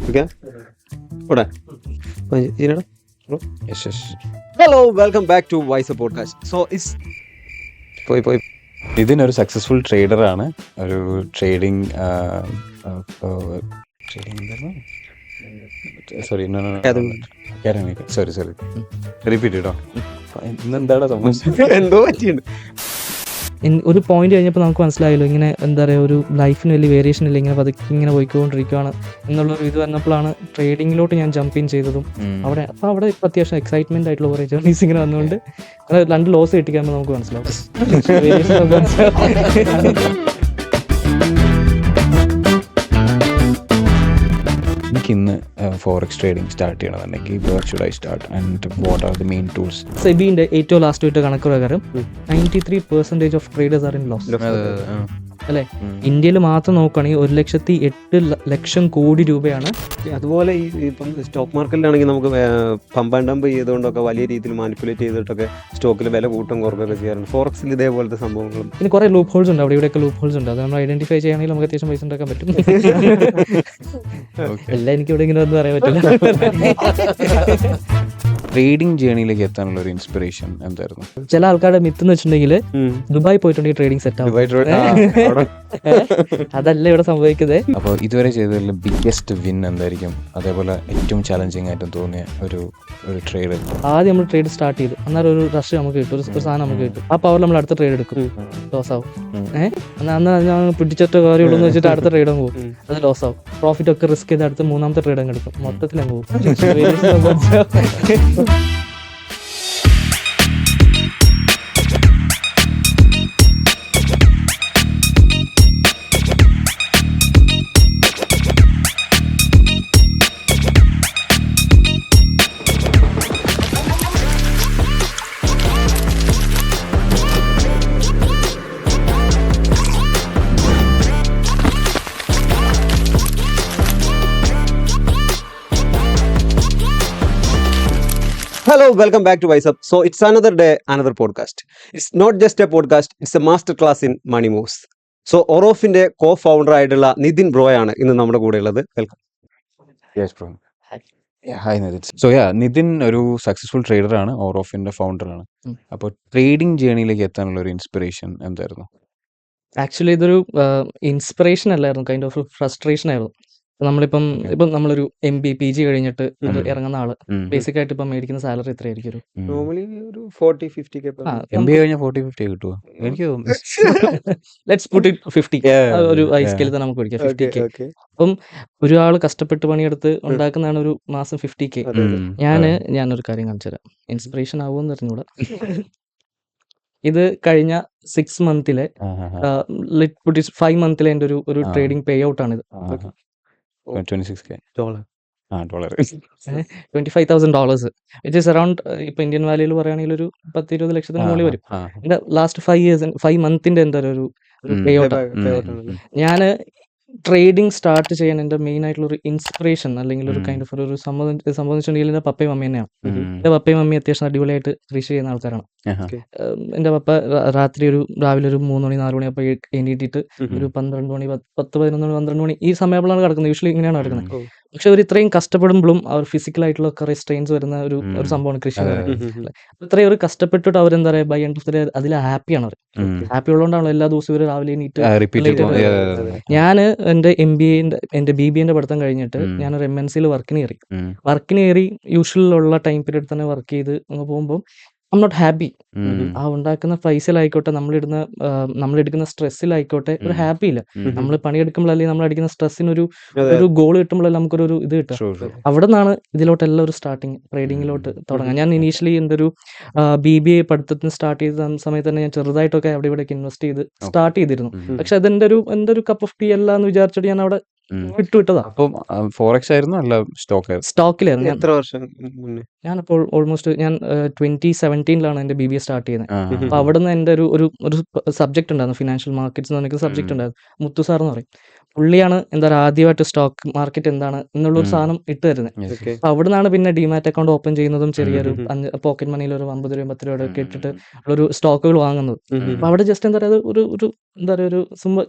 Okay. What? Yes, yes. Hello, welcome back to Voice Podcast. So it's പോയി ഇതിനൊരു successful ട്രേഡറാണ്. ഒരു trading sorry academy sorry repeat കേട്ടോ. ഇന്നെന്താടാ സംഭവിച്ചത്? എന്തോ പറ്റിയുണ്ട്. ഒരു പോയിന്റ് കഴിഞ്ഞപ്പോൾ നമുക്ക് മനസ്സിലായല്ലോ ഇങ്ങനെ എന്താ പറയുക ഒരു ലൈഫിന് വലിയ വേരിയേഷൻ ഇല്ല, ഇങ്ങനെ പതുക്കെ ഇങ്ങനെ പോയിക്കൊണ്ടിരിക്കുകയാണ് എന്നുള്ളൊരു ഇത് വന്നപ്പോഴാണ് ട്രേഡിങ്ങിലോട്ട് ഞാൻ ജമ്പ് ഇൻ ചെയ്തതും. അവിടെ ഇപ്പം അത്യാവശ്യം എക്സൈറ്റ്മെന്റ് ആയിട്ടുള്ള കുറേ ജേർണീസ് ഇങ്ങനെ വന്നുകൊണ്ട് രണ്ട് ലോസ് കിട്ടിക്കാകുമ്പോൾ നമുക്ക് മനസ്സിലാവും. വേരിയേഷൻ നമുക്ക് മനസ്സിലാവും. എനിക്കിന്ന് ഫോറക്സ് ട്രേഡിംഗ് സ്റ്റാർട്ട് ചെയ്യണമെന്നുണ്ടെങ്കിൽ where should I start and what are the main tools? സെബിന്റെ ഏറ്റവും ലാസ്റ്റ് ആയിട്ട് കണക്ക് പ്രകാരം 93% of traders are in loss അല്ലേ? ഇന്ത്യയിൽ മാത്രം നോക്കുകയാണെങ്കിൽ 1,08,00,000 കോടി രൂപയാണ്. അതുപോലെ ഈ ഇപ്പം സ്റ്റോക്ക് മാർക്കറ്റിലാണെങ്കിൽ നമുക്ക് പമ്പ് ആൻഡ് ഡംപ് ചെയ്തുകൊണ്ടൊക്കെ വലിയ രീതിയിൽ മാനിപ്പുലേറ്റ് ചെയ്തിട്ടൊക്കെ സ്റ്റോക്കിൽ വില കൂട്ടും കുറക്കൊക്കെ ചെയ്യാറുണ്ട്. ഫോറക്സിൽ ഇതേപോലത്തെ സംഭവങ്ങളും പിന്നെ കുറേ ലൂപ്പ് ഹോൾസ് ഉണ്ട്, അവിടെ ഇവിടെയൊക്കെ ലൂപ്പ് ഹോൾസ് ഉണ്ട്. അത് നമ്മൾ ഐഡന്റിഫൈ ചെയ്യുകയാണെങ്കിൽ നമുക്ക് അത്യാവശ്യം പൈസ ഉണ്ടാക്കാൻ പറ്റും. എല്ലാം എനിക്ക് ഇവിടെ ഇങ്ങനെ ഒന്നും പറയാൻ പറ്റില്ല. ട്രേഡിംഗ് ജേണിയിലേക്ക് എത്താനുള്ള ഒരു ഇൻസ്പിറേഷൻ എന്തായിരുന്നു? ചില ആൾക്കാരുടെ മിത്ത് എന്ന് വെച്ചിട്ടുണ്ടെങ്കിൽ ദുബായ് പോയിട്ടുണ്ടെങ്കിൽ ട്രേഡിംഗ് സെറ്റ് ആവും. അതല്ല ഇവിടെ സംഭവിക്കുന്നത്. അപ്പോൾ ഇതുവരെ ചെയ്തതിൽ ബിഗ്ഗസ്റ്റ് വിൻ എന്തായിരിക്കും? അതേപോലെ ഏറ്റവും ചാലഞ്ചിങ് ആയിട്ട് തോന്നിയ ഒരു ട്രേഡ്? ആദ്യം നമ്മൾ ട്രേഡ് സ്റ്റാർട്ട് ചെയ്തു, അന്നേരം ഒരു റഷ് നമുക്ക് കിട്ടും, ഒരു സാധനം നമുക്ക് കിട്ടും. ആ പവർ നമ്മൾ അടുത്ത ട്രേഡ് എടുക്കും, ലോസ് ആവും. അന്ന് ഞാൻ പിടിച്ചിട്ട് കാര്യമുള്ളൂ എന്ന് വെച്ചിട്ട് അടുത്ത ട്രേഡ് അങ്ങ് പോകും, അത് ലോസ് ആവും. പ്രോഫിറ്റ് ഒക്കെ റിസ്ക് ചെയ്ത് അടുത്ത് മൂന്നാമത്തെ ട്രേഡ് അങ്ങ് എടുക്കും, മൊത്തത്തിൽ അങ്ങ് പോകും. Hello, welcome back to Voice Up. So it's another day, another podcast. It's not just a podcast, it's a master class in money moves. So ഓറോഫിന്റെ കോ ഫൗണ്ടർ ആയിട്ടുള്ള നിതിൻ ബ്രോയാണ് ഇന്ന് നമ്മുടെ കൂടെ ഉള്ളത്. Welcome. Yes, bro. Hi Nithin. So Nithin ഒരു successful ട്രേഡറാണ്, ഓറോഫിന്റെ ഫൗണ്ടറാണ്. അപ്പോൾ trading ജേണിയിലേക്ക് എത്താനുള്ള ഒരു ഇൻസ്പിറേഷൻ എന്തായിരുന്നു? ആക്ച്വലി ഇതൊരു ഇൻസ്പിറേഷൻ അല്ലായിരുന്നു, കൈൻഡ് ഓഫ് ഫ്രസ്ട്രേഷൻ ആയിരുന്നു. നമ്മളിപ്പം നമ്മളൊരു MBA PG കഴിഞ്ഞിട്ട് ഇറങ്ങുന്ന ആള് ബേസിക് ആയിട്ട് ഇപ്പം മേടിക്കുന്ന സാലറി എത്രയായിരിക്കും? നോർമലി ഒരു 40-50 ഒക്കെ. MBA കഴിഞ്ഞാൽ 40-50 കിട്ടുമോ? എനിക്ക് ലെറ്റ്സ് പുട്ട് ഇറ്റ് 50 ഒരു ഹൈ സ്കെയിൽ തന്നെ നമുക്ക് മേടിക്കാം 50K. അപ്പം ഒരാൾ കഷ്ടപ്പെട്ട് പണിയെടുത്ത് ഉണ്ടാക്കുന്നതാണ് ഒരു മാസം 50K. ഞാനൊരു കാര്യം കാണിച്ചു തരാം, ഇൻസ്പിറേഷൻ ആവുമെന്ന് അറിഞ്ഞൂടാ. ഇത് കഴിഞ്ഞ 6 മന്തിലെ 5 മന്തിലെ എൻ്റെ ഒരു ട്രേഡിംഗ് പേ ഔട്ട് ആണിത്. $26K. $25,000 വിച്ച് ഈസ് അറൌണ്ട് ഇപ്പൊ ഇന്ത്യൻ വാല്യൂല് പറയുകയാണെങ്കിൽ ഒരു 10-20 ലക്ഷത്തിന് മുകളിൽ വരും. എന്റെ ലാസ്റ്റ് 5 മന്തിന്റെ എന്താ ഒരു പേ ഔട്ട്. ഞാൻ ട്രേഡിംഗ് സ്റ്റാർട്ട് ചെയ്യാൻ എൻ്റെ മെയിൻ ആയിട്ടുള്ള ഒരു ഇൻസ്പിറേഷൻ അല്ലെങ്കിൽ ഒരു കൈൻഡ് ഓഫ് ഒരു സംബന്ധിച്ചിട്ടുണ്ടെങ്കിൽ എൻ്റെ പപ്പയും മമ്മി തന്നെയാണ്. എൻ്റെ പപ്പയും മമ്മി അത്യാവശ്യം അടിപൊളിയായിട്ട് കൃഷി ചെയ്യുന്ന ആൾക്കാരാണ്. എൻ്റെ പപ്പ രാവിലെ ഒരു 3 മണി 4 മണി അപ്പോൾ എണീറ്റിട്ട് ഒരു 12 മണി 10-11 മണി 12 മണി ഈ സമയപ്പോഴാണ് കിടക്കുന്നത്. യൂഷ്വലി ഇങ്ങനെയാണ് കിടക്കുന്നത്. പക്ഷെ അവർ ഇത്രയും കഷ്ടപ്പെടുമ്പോഴും അവർ ഫിസിക്കലായിട്ടുള്ള കുറെ സ്ട്രെയിൻസ് വരുന്ന ഒരു സംഭവമാണ് കൃഷി. ഇത്രയും ഒരു കഷ്ടപ്പെട്ടിട്ട് അവരെന്താ പറയുക by end of the day അതിൽ ഹാപ്പിയാണ്. അവർ ഹാപ്പി ഉള്ളതുകൊണ്ടാണല്ലോ എല്ലാ ദിവസവും ഇവർ രാവിലെ എണീറ്റ്. ഞാൻ എൻ്റെ എൻ്റെ BBA പഠിത്തം കഴിഞ്ഞിട്ട് ഞാനൊരു MNCയിൽ വർക്കിന് കയറി യൂഷ്വലുള്ള ടൈം പീരീഡ് തന്നെ വർക്ക് ചെയ്ത് അങ്ങ് പോകുമ്പോൾ ഐ നോട്ട് ഹാപ്പി. ആ ഉണ്ടാക്കുന്ന പൈസയിലായിക്കോട്ടെ, നമ്മളെടുക്കുന്ന സ്ട്രെസ്സിലായിക്കോട്ടെ ഒരു ഹാപ്പി ഇല്ല. നമ്മൾ പണിയെടുക്കുമ്പോഴല്ലേ നമ്മൾ അടിക്കുന്ന സ്ട്രെസ്സിനൊരു ഗോൾ കിട്ടുമ്പോഴല്ലേ നമുക്കൊരു ഇത് കിട്ടുക. അവിടെ നിന്നാണ് ഇതിലോട്ടെല്ലാം ഒരു സ്റ്റാർട്ടിങ് ട്രേഡിങ്ങിലോട്ട് തുടങ്ങാം. ഞാൻ ഇനീഷ്യലി എൻ്റെ ഒരു BBA പഠിത്തത്തിന് സ്റ്റാർട്ട് ചെയ്ത സമയത്ത് തന്നെ ഞാൻ ചെറുതായിട്ടൊക്കെ അവിടെ ഇവിടെയൊക്കെ ഇൻവെസ്റ്റ് ചെയ്ത് സ്റ്റാർട്ട് ചെയ്തിരുന്നു. പക്ഷെ അതെന്റെ ഒരു കപ്പ് ഓഫ് ടീ അല്ല എന്ന് വിചാരിച്ചിട്ട് ഞാൻ അവിടെ വിട്ടതാ. അപ്പം ഫോറക്സ് ആയിരുന്നു അല്ല സ്റ്റോക്കിലായിരുന്നു? സ്റ്റോക്കിലായിരുന്നു. എത്ര വർഷം മുന്നേ? ഞാനപ്പോൾ ഓൾമോസ്റ്റ് ഞാൻ 2017 എൻ്റെ BBA സ്റ്റാർട്ട് ചെയ്യുന്നത്. അപ്പോൾ അവിടുന്ന് എൻ്റെ ഒരു സബ്ജക്റ്റ് ഉണ്ടായിരുന്നു, ഫിനാൻഷ്യൽ മാർക്കറ്റ്സ് എന്ന് പറഞ്ഞൊരു സബ്ജക്റ്റ് ഉണ്ടായിരുന്നു. മുത്തു സാർ എന്ന് പറയും. പുള്ളിയാണ് എന്താ പറയുക ആദ്യമായിട്ട് സ്റ്റോക്ക് മാർക്കറ്റ് എന്താണ് എന്നുള്ളൊരു സാധനം ഇട്ട് തരുന്നത്. ഓക്കെ. അപ്പോൾ അവിടുന്നാണ് പിന്നെ ഡിമാറ്റ് അക്കൗണ്ട് ഓപ്പൺ ചെയ്യുന്നതും ചെറിയൊരു പോക്കറ്റ് മണിയിൽ ഒരു 50 രൂപ 10 രൂപ ഒക്കെ ഇട്ടിട്ട് ഉള്ളൊരു സ്റ്റോക്കുകൾ വാങ്ങുന്നത്. അപ്പോൾ അവിടെ ജസ്റ്റ് എന്താ പറയുക ഒരു എന്താ പറയുക ഒരു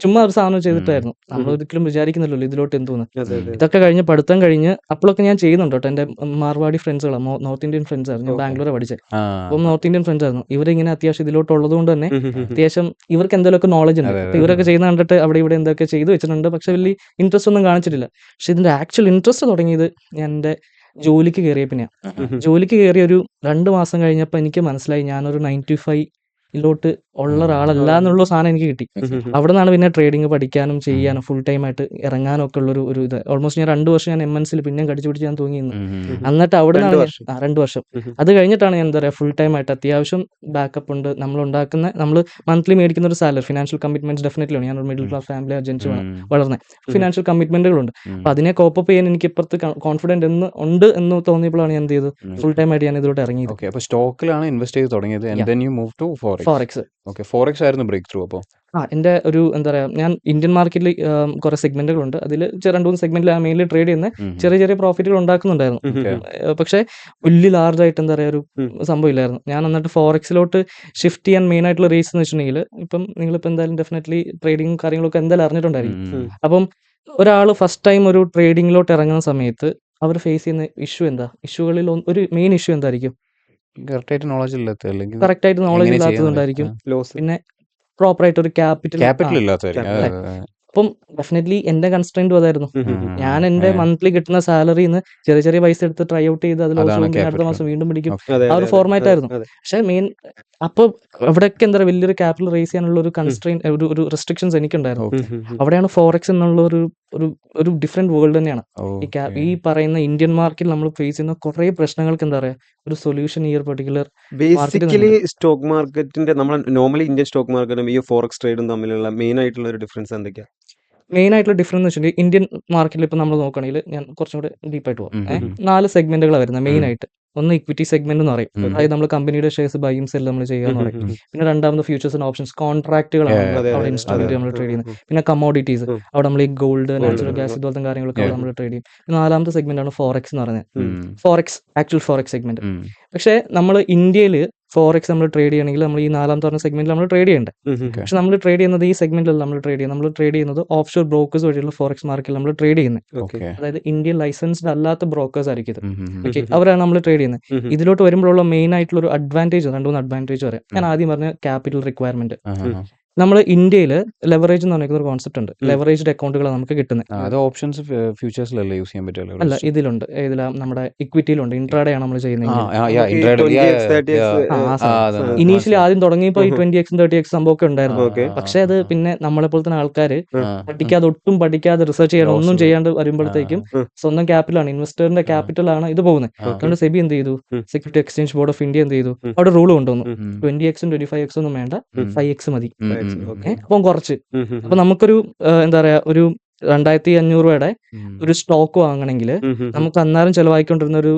ചുമ്മാ ഒരു സാധനം ചെയ്തിട്ടായിരുന്നു. നമ്മൾ ഒരിക്കലും വിചാരിക്കുന്നില്ലല്ലോ ഇതിലോട്ട് എന്തോന്ന്. അതെ അതെ. ഇതൊക്കെ കഴിഞ്ഞ് പഠിത്തം കഴിഞ്ഞ് അപ്പോഴൊക്കെ ഞാൻ ചെയ്യുന്നുണ്ട് കേട്ടോ. എൻ്റെ മാർവാടി ഫ്രണ്ട്സുകളാണ്, നോർത്ത് ഇന്ത്യൻ ഫ്രണ്ട്സ് ആയിരുന്നു. ഞാൻ ബാംഗ്ലൂർ പഠിച്ചത്. അപ്പം നോർത്ത് ഇന്ത്യൻ ഫ്രണ്ട്സ് ആയിരുന്നു. ഇവരിങ്ങനെ അത്യാവശ്യം ഇതിലോട്ടുള്ളത് കൊണ്ട് തന്നെ അത്യാവശ്യം ഇവർക്ക് എന്തെങ്കിലുമൊക്കെ നോളജ് ഉണ്ട്. അപ്പോൾ ഇവരൊക്കെ ചെയ്യുന്ന കണ്ടിട്ട് അവിടെ ഇവിടെ എന്തൊക്കെ ചെയ്തു വെച്ചിട്ടുണ്ട്. പക്ഷെ വലിയ ഇൻട്രസ്റ്റ് ഒന്നും കാണിച്ചിട്ടില്ല. പക്ഷെ ഇതിന്റെ ആക്ച്വൽ ഇൻട്രസ്റ്റ് തുടങ്ങിയത് ഞാൻ എൻ്റെ ജോലിക്ക് കയറിയ പിന്നെയാണ്. ജോലിക്ക് കയറിയ ഒരു 2 മാസം കഴിഞ്ഞപ്പോൾ എനിക്ക് മനസ്സിലായി ഞാനൊരു 9 to 5 ഇതിലോട്ട് ഉള്ള ഒരാളല്ല എന്നുള്ള സാധനം എനിക്ക് കിട്ടി. അവിടെ നിന്നാണ് പിന്നെ ട്രേഡിങ് പഠിക്കാനും ചെയ്യാനും ഫുൾ ടൈം ആയിട്ട് ഇറങ്ങാനും ഒക്കെ ഉള്ളൊരു ഇത്. ഓൾമോസ്റ്റ് ഞാൻ 2 വർഷം ഞാൻ MNCയിൽ പിന്നെയും കടിച്ചു പിടിച്ച് ഞാൻ തൂങ്ങിയിരുന്നു. എന്നിട്ട് അവിടെ നിന്നാണ് 2 വർഷം. അത് കഴിഞ്ഞിട്ടാണ് ഞാൻ എന്താ പറയുക ഫുൾ ടൈം ആയിട്ട് അത്യാവശ്യം ബാക്കപ്പ് ഉണ്ട്. നമ്മൾ മന്ത്ലി മേടിക്കുന്ന ഒരു സാലറി, ഫിനാൻഷ്യൽ കമ്മിറ്റ്മെന്റ്സ് ഡെഫിനറ്റ്ലി ഉണ്ട്. ഞാനൊരു മിഡിൽ ക്ലാസ് ഫാമിലി ജനിച്ചു വളർന്നത്. ഫിനാൻഷ്യൽ കമ്മിറ്റ്മെന്റുകളുണ്ട്. അപ്പോൾ അതിനെ കോപ്പ് ചെയ്യാൻ എനിക്ക് ഇപ്പുറത്ത് കോൺഫിഡൻറ്റ് ഉണ്ട് എന്ന് തോന്നിയപ്പോഴാണ് ഞാൻ എന്ത് ചെയ്തത് ഫുൾ ടൈം ആയിട്ട് ഞാൻ ഇതിലോട്ട് ഇറങ്ങിയത്. ഓക്കെ. അപ്പോൾ സ്റ്റോക്കിലാണ് ഇൻവെസ്റ്റ് ചെയ്ത് തുടങ്ങിയത്. And then you move to forex. Okay. Forex ആയിരുന്നു ബ്രേക്ക് ത്രൂ. അപ്പോൾ എൻ്റെ ഒരു എന്താ പറയുക ഞാൻ ഇന്ത്യൻ മാർക്കറ്റിൽ കുറേ സെഗ്മെന്റുകളുണ്ട്. അതിൽ 2-3 സെഗ്മെന്റിലാണ് മെയിൻലി ട്രേഡ് ചെയ്യുന്നത്. ചെറിയ പ്രോഫിറ്റുകൾ ഉണ്ടാക്കുന്നുണ്ടായിരുന്നു. പക്ഷേ വലിയ ലാർജ് ആയിട്ട് എന്താ പറയുക ഒരു സംഭവം ഇല്ലായിരുന്നു. ഞാൻ എന്നിട്ട് ഫോറക്സിലോട്ട് ഷിഫ്റ്റ് ചെയ്യാൻ മെയിൻ ആയിട്ടുള്ള റീസൺ എന്ന് വെച്ചിട്ടുണ്ടെങ്കിൽ ഇപ്പം നിങ്ങളിപ്പോൾ എന്തായാലും ഡെഫിനറ്റ്ലി ട്രേഡിങ് കാര്യങ്ങളൊക്കെ എന്തായാലും അറിഞ്ഞിട്ടുണ്ടായിരിക്കും. അപ്പം ഒരാൾ ഫസ്റ്റ് ടൈം ഒരു ട്രേഡിങ്ങിലോട്ട് ഇറങ്ങുന്ന സമയത്ത് അവർ ഫേസ് ചെയ്യുന്ന ഇഷ്യൂ എന്താ, ഇഷ്യൂകളിൽ ഒരു മെയിൻ ഇഷ്യൂ എന്തായിരിക്കും? കറക്റ്റായിട്ട് നോളജ് ഇല്ലാത്ത, അല്ലെങ്കിൽ കറക്റ്റായിട്ട് നോളജ് ഇല്ലാത്തതുകൊണ്ടായിരിക്കും. പിന്നെ പ്രോപ്പറായിട്ട് ഒരു ക്യാപിറ്റൽ ഇല്ലാത്തവർക്ക്. അപ്പം ഡെഫിനറ്റ്ലി എന്റെ കൺസ്ട്രെയിൻറ്റും അതായിരുന്നു. ഞാൻ എന്റെ മന്ത്ലി കിട്ടുന്ന സാലറിന്ന് ചെറിയ പൈസ എടുത്ത് ട്രൈ ഔട്ട് ചെയ്ത് അതിൽ അടുത്ത മാസം വീണ്ടും പിടിക്കും. ആ ഒരു ഫോർമാറ്റ് ആയിരുന്നു. പക്ഷെ മെയിൻ അപ്പോൾ അവിടെയൊക്കെ എന്താ പറയുക വലിയൊരു ക്യാപിറ്റൽ റേസ് ചെയ്യാനുള്ള ഒരു കൺസ്ട്രെയിൻ ഒരു റെസ്ട്രിക്ഷൻസ് എനിക്കുണ്ടായിരുന്നു. അവിടെയാണ് ഫോറക്സ് എന്നുള്ള ഒരു ഡിഫറെന്റ് വേൾഡ് തന്നെയാണ്. ഈ പറയുന്ന ഇന്ത്യൻ മാർക്കറ്റിൽ നമ്മൾ ഫേസ് ചെയ്യുന്ന കുറേ പ്രശ്നങ്ങൾക്ക് എന്താ പറയുക ഒരു സൊല്യൂഷൻ ഈ ഒരു പെർട്ടിക്കുലർ ബേസിക്കലി സ്റ്റോക്ക് മാർക്കറ്റിന്റെ നമ്മൾ നോർമലി ഇന്ത്യൻ സ്റ്റോക്ക് മാർക്കറ്റും ഈ ഫോറക്സ് ട്രേഡും തമ്മിലുള്ള മെയിൻ ആയിട്ടുള്ള ഒരു ഡിഫറൻസ് എന്തൊക്കെയാണ്? മെയിൻ ആയിട്ടുള്ള ഡിഫറൻസ് വെച്ചിട്ടുണ്ടെങ്കിൽ ഇന്ത്യൻ മാർക്കറ്റിൽ ഇപ്പോൾ നമ്മൾ നോക്കുകയാണെങ്കിൽ ഞാൻ കുറച്ചും കൂടെ ഡീപ്പായിട്ട് പോകാം. 4 സെഗ്മെന്റുകളാണ് വരുന്നത് മെയിൻ ആയിട്ട്. ഒന്ന് ഇക്വിറ്റി സെഗ്മെന്റ് എന്ന് പറയും, അതായത് നമ്മൾ കമ്പനിയുടെ ഷെയർസ് ബൈയും സെല്ലും നമ്മൾ ചെയ്യാന്ന് പറയും. പിന്നെ രണ്ടാമത് ഫ്യൂച്ചേഴ്സ് ആൻഡ് ഓപ്ഷൻസ് കോൺട്രാക്റ്റുകളാണ് അവിടെ ഇൻസ്ട്രുമെന്റ് നമ്മൾ ട്രേഡ് ചെയ്യുന്നത്. പിന്നെ കമ്മോഡിറ്റീസ്, അവിടെ നമ്മൾ ഈ ഗോൾഡ്, നാച്ചുറൽ ഗ്യാസ് ഇതുപോലത്തെ കാര്യങ്ങളൊക്കെ അവിടെ നമ്മൾ ട്രേഡ് ചെയ്യും. പിന്നെ 4ാമത്തെ സെഗ്മെന്റ് ആണ് ഫോറക്സ് എന്ന് പറയുന്നത്. Actual forex segment. പക്ഷേ നമ്മൾ ഇന്ത്യയിൽ ഫോറക്സ് നമ്മൾ ട്രേഡ് ചെയ്യണമെങ്കിൽ നമ്മൾ ഈ 4ാമത്തെ പറഞ്ഞ സെഗ്മെന്റിൽ നമ്മൾ ട്രേഡ് ചെയ്യേണ്ടത്. പക്ഷെ നമ്മൾ ട്രേഡ് ചെയ്യുന്നത് ഈ സെഗ്മെന്റിൽ നമ്മൾ ട്രേഡ് ചെയ്യുന്നത് ഓഫ് ഷോർ ബ്രോക്കേഴ്സ് വഴിയുള്ള ഫോറക്സ് മാർക്കറ്റിൽ നമ്മൾ ട്രേഡ് ചെയ്യുന്നത്. അതായത് ഇന്ത്യൻ ലൈസൻസ്ഡ് അല്ലാത്ത ബ്രോക്കേഴ്സ് ആയിരിക്കും ഇത്. ഓക്കെ, അവരാണ് നമ്മൾ ട്രേഡ് ചെയ്യുന്നത്. ഇതിലോട്ട് വരുമ്പോഴുള്ള മെയിൻ ആയിട്ടുള്ള ഒരു അഡ്വാൻറ്റേജ്, 2-3 അഡ്വാൻറ്റേജ് പറയാം. ഞാൻ ആദ്യം പറഞ്ഞ ക്യാപിറ്റൽ റിക്വയർമെന്റ്. നമ്മൾ ഇന്ത്യയിൽ ലെവറേജ് എന്ന് പറയുന്ന ഒരു കോൺസെപ്റ്റ് ഉണ്ട്. ലെവറേജ്ഡ് അക്കൗണ്ടുകളാണ് നമുക്ക് കിട്ടുന്നത്. അത് ഓപ്ഷൻസ് ഫ്യൂച്ചേഴ്സിലല്ലേ യൂസ് ചെയ്യാൻ പറ്റില്ല? അല്ല, ഇതിലുണ്ട്. നമ്മുടെ ഇക്വിറ്റിയിലുണ്ട്. ഇൻട്രാഡേ ആണ് നമ്മൾ ചെയ്യുന്നത്. ഇനീഷ്യലി ആദ്യം തുടങ്ങിയപ്പോൾ ഈ 20x 30x സംഭവമൊക്കെ ഉണ്ടായിരുന്നു. പക്ഷെ അത് പിന്നെ നമ്മളെപ്പോലെ തന്നെ ആൾക്കാർ ഒട്ടും പഠിക്കാതെ റിസർച്ച് ചെയ്യാൻ ഒന്നും ചെയ്യാണ്ട് വരുമ്പോഴത്തേക്കും സ്വന്തം ക്യാപിറ്റലാണ്, ഇൻവെസ്റ്ററിന്റെ ക്യാപിറ്റലാണ് ഇത് പോകുന്നത്. അതുകൊണ്ട് സെബി എന്ത് ചെയ്തു, security exchange board of India എന്ത് ചെയ്തു, അവിടെ റൂൾ കൊണ്ടുവന്നു. 20x 25x ഒന്നും വേണ്ട, 5x മതി. അപ്പം കുറച്ച്. അപ്പൊ നമുക്കൊരു എന്താ പറയാ ഒരു 2500 രൂപയുടെ ഒരു സ്റ്റോക്ക് വാങ്ങണമെങ്കിൽ നമുക്ക് അന്നേരം ചെലവായിക്കൊണ്ടിരുന്ന ഒരു